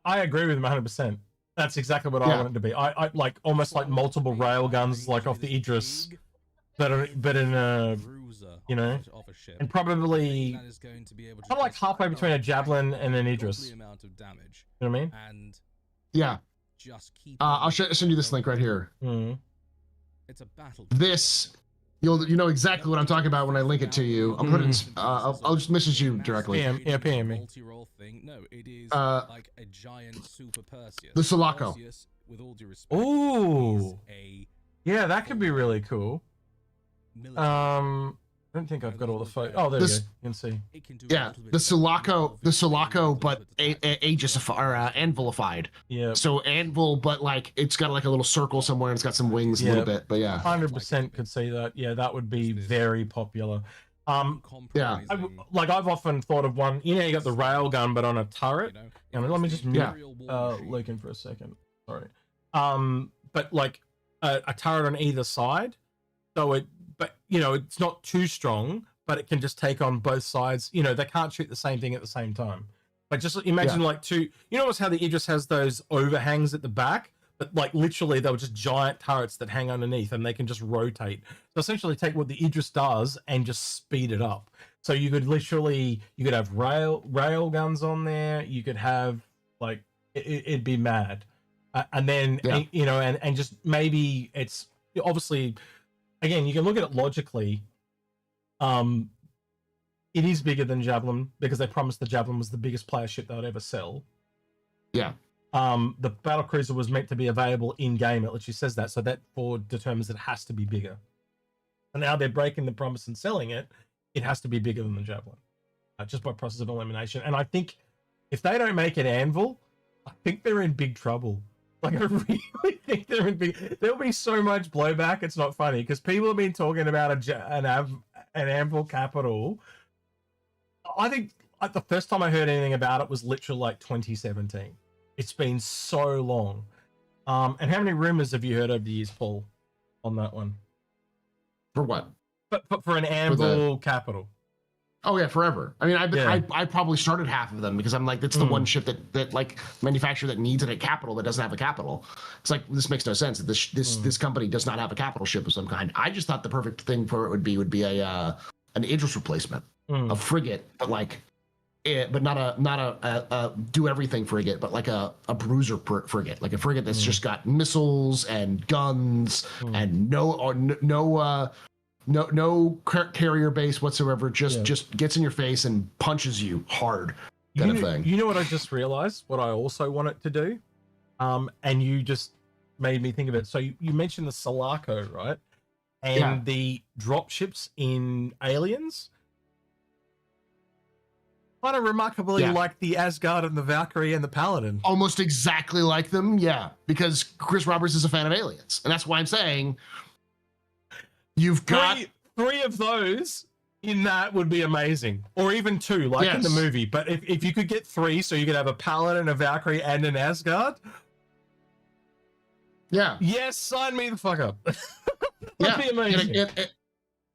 [SPEAKER 1] I agree with him 100%. That's exactly what I want it to be. I like almost like multiple rail guns, like off the Idris, but in a and probably kind of like halfway between a Javelin and an Idris. You know what I mean?
[SPEAKER 6] And
[SPEAKER 2] yeah.
[SPEAKER 6] Just keep
[SPEAKER 2] I'll send you this link right here.
[SPEAKER 6] It's a battle.
[SPEAKER 2] This, you know exactly what I'm talking about when I link it to you. I'll put it. I'll just message you directly.
[SPEAKER 1] PM me.
[SPEAKER 6] Multi-role thing. No, it is like a giant super Perseus.
[SPEAKER 2] The Sulaco.
[SPEAKER 6] Perseus, with all due respect,
[SPEAKER 1] ooh, yeah, that could be really cool. I don't think I've got all the photos. Oh, there we go. You can see.
[SPEAKER 2] Yeah, the Sulaco, but Anvilified.
[SPEAKER 1] Yeah.
[SPEAKER 2] So Anvil, but like it's got like a little circle somewhere and it's got some wings a little bit. But yeah,
[SPEAKER 1] 100% could see that. Yeah, that would be very popular.
[SPEAKER 2] Yeah.
[SPEAKER 1] I've often thought of one. You know, you got the railgun, but on a turret. Let me just mute Loken for a second. Sorry. But like a turret on either side, so it. But, it's not too strong, but it can just take on both sides. They can't shoot the same thing at the same time. Like, just imagine like two, how the Idris has those overhangs at the back, but like literally they were just giant turrets that hang underneath and they can just rotate. So essentially take what the Idris does and just speed it up. So you could have rail guns on there. You could have like it'd be mad, and then and just maybe it's obviously again you can look at it logically. It is bigger than Javelin because they promised the Javelin was the biggest player ship they would ever sell.
[SPEAKER 2] Yeah.
[SPEAKER 1] The battlecruiser was meant to be available in game. It literally says that, so that determines it has to be bigger. And now they're breaking the promise and selling it. It has to be bigger than the Javelin, just by process of elimination. And I think if they don't make an Anvil, I think they're in big trouble. Like I really think they're in big. There'll be so much blowback. It's not funny because people have been talking about an Anvil capital. I think the first time I heard anything about it was literally like 2017. It's been so long. And how many rumors have you heard over the years, Paul, on that one?
[SPEAKER 2] For what?
[SPEAKER 1] But for an Anvil capital.
[SPEAKER 2] Oh yeah, forever. I mean, I probably started half of them because I'm like, that's the one ship that like manufacturer that needs a capital that doesn't have a capital. It's like this makes no sense that this company does not have a capital ship of some kind. I just thought the perfect thing for it would be an Idris replacement, a frigate, but like, but not a do everything frigate, but like a bruiser frigate, like a frigate that's just got missiles and guns and no carrier base whatsoever. Just gets in your face and punches you hard. Kind of thing.
[SPEAKER 1] You know what I just realized? What I also want it to do, and you just made me think of it. So you mentioned the Sulaco, right? And the drop ships in Aliens, kind of remarkably like the Asgard and the Valkyrie and the Paladin.
[SPEAKER 2] Almost exactly like them, yeah. Because Chris Roberts is a fan of Aliens, and that's why I'm saying. You've got
[SPEAKER 1] three of those in that would be amazing, or even two, like in the movie. But if you could get three, so you could have a Paladin, a Valkyrie, and an Asgard.
[SPEAKER 2] Yeah.
[SPEAKER 1] Yes, sign me the fuck up. That'd be amazing.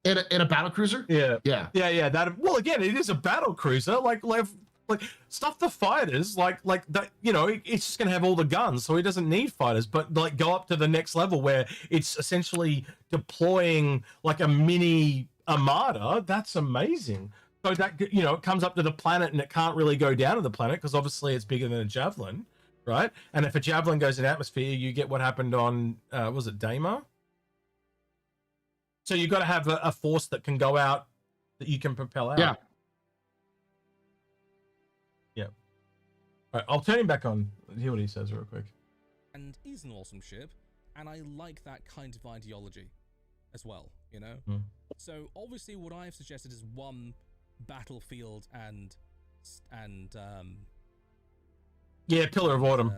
[SPEAKER 2] In a battle cruiser.
[SPEAKER 1] Yeah. That well, again, it is a battle cruiser. Like stuff the fighters like that. You know, it's just gonna have all the guns, so it doesn't need fighters. But like go up to the next level where it's essentially deploying like a mini armada. That's amazing. So that it comes up to the planet and it can't really go down to the planet because obviously it's bigger than a Javelin, right? And if a Javelin goes in atmosphere, you get what happened on was it Daymar? So you've got to have a force that can go out that you can propel out.
[SPEAKER 2] Yeah.
[SPEAKER 1] All right, I'll turn him back on. Hear what he says real quick.
[SPEAKER 6] And he's an awesome ship, and I like that kind of ideology as well, you know? So obviously what I've suggested is one battlefield and
[SPEAKER 1] Pillar of Autumn.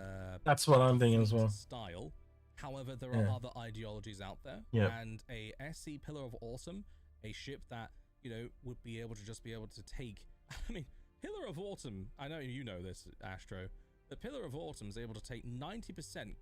[SPEAKER 1] That's what I'm thinking as well.
[SPEAKER 6] Style. However, there are other ideologies out there, and a SC Pillar of Autumn, a ship that, would be able to take, I mean, Pillar of Autumn, I know you know this, Astro. The Pillar of Autumn is able to take 90%,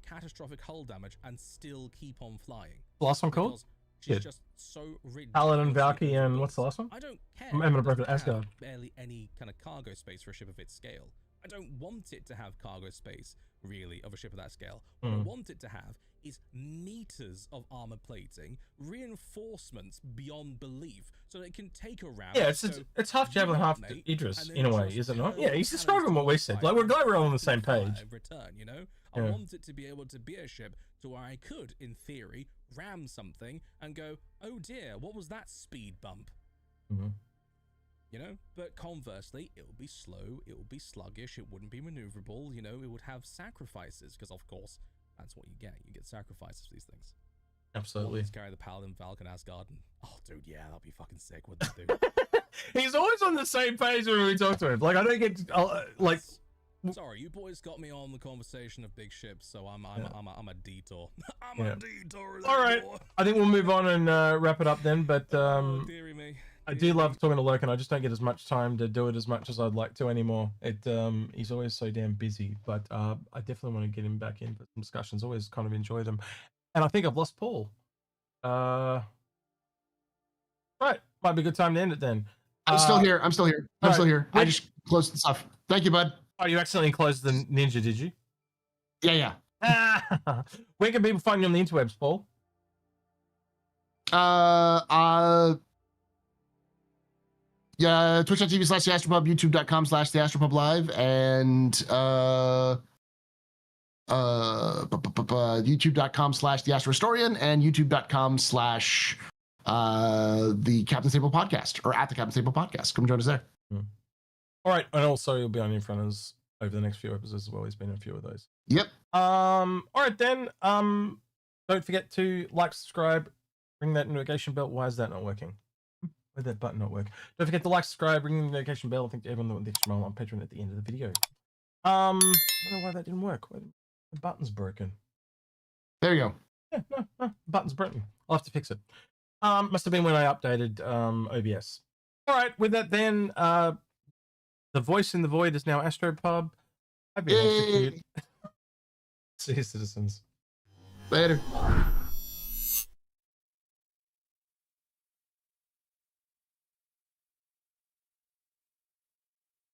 [SPEAKER 6] catastrophic hull damage and still keep on flying.
[SPEAKER 1] The last one called?
[SPEAKER 6] She's just so ridiculous.
[SPEAKER 1] Paladin, Valkyrie, and what's the last one?
[SPEAKER 6] I don't care.
[SPEAKER 1] I'm gonna break it. Asgard.
[SPEAKER 6] Barely any kind of cargo space for a ship of its scale. I don't want it to have cargo space, really, of a ship of that scale. What I want it to have is meters of armor plating, reinforcements beyond belief, so that it can take a round.
[SPEAKER 1] Yeah, it's half Javelin, half Idris, in a way, is it not? Yeah, he's describing what we said. Like, we're glad we're all on the same page.
[SPEAKER 6] Return, I want it to be able to be a ship to where I could, in theory, ram something and go, oh dear, what was that speed bump? But conversely, it would be slow, it would be sluggish, it wouldn't be maneuverable, it would have sacrifices, because of course, that's what you get. You get sacrifices for these things.
[SPEAKER 1] Absolutely.
[SPEAKER 6] Let's carry the Paladin, Falcon, Asgard, and oh, dude, yeah, that'd be fucking sick, wouldn't it, dude?
[SPEAKER 1] He's always on the same page when we talk to him. Like, I don't get, like...
[SPEAKER 6] Sorry, you boys got me on the conversation of big ships, so I'm a detour. I'm a detour.
[SPEAKER 1] All right, I think we'll move on and wrap it up then, but...
[SPEAKER 6] dearie me.
[SPEAKER 1] I do love talking to Lurkin. I just don't get as much time to do it as much as I'd like to anymore. He's always so damn busy, but I definitely want to get him back in for some discussions. Always kind of enjoy them. And I think I've lost Paul. Right, might be a good time to end it then.
[SPEAKER 2] I'm still here. I'm still here. I just closed the stuff. Thank you, bud.
[SPEAKER 1] Oh, you accidentally closed the Ninja, did you?
[SPEAKER 2] Yeah.
[SPEAKER 1] Where can people find you on the interwebs, Paul?
[SPEAKER 2] Yeah, twitch.tv/theastropub, youtube.com/theastropub live, and youtube.com/theastrohistorian and youtube.com/ the Captain's Table podcast, or at the Captain's Table podcast. Come join us there.
[SPEAKER 1] All right, and also you'll be on Inforunners over the next few episodes as well. He's been in a few of those.
[SPEAKER 2] Yep.
[SPEAKER 1] All right then. Don't forget to like, subscribe, ring that notification bell. Why is that not working? Where'd that button not work? Don't forget to like, subscribe, ring the notification bell. I think everyone that went the extra mile on Patreon at the end of the video. I don't know why that didn't work. The button's broken.
[SPEAKER 2] There you go.
[SPEAKER 1] Yeah, no, the button's broken. I'll have to fix it. Must have been when I updated OBS. All right, with that then, the voice in the void is now Astropub. I've been Execute. See you, citizens.
[SPEAKER 2] Later.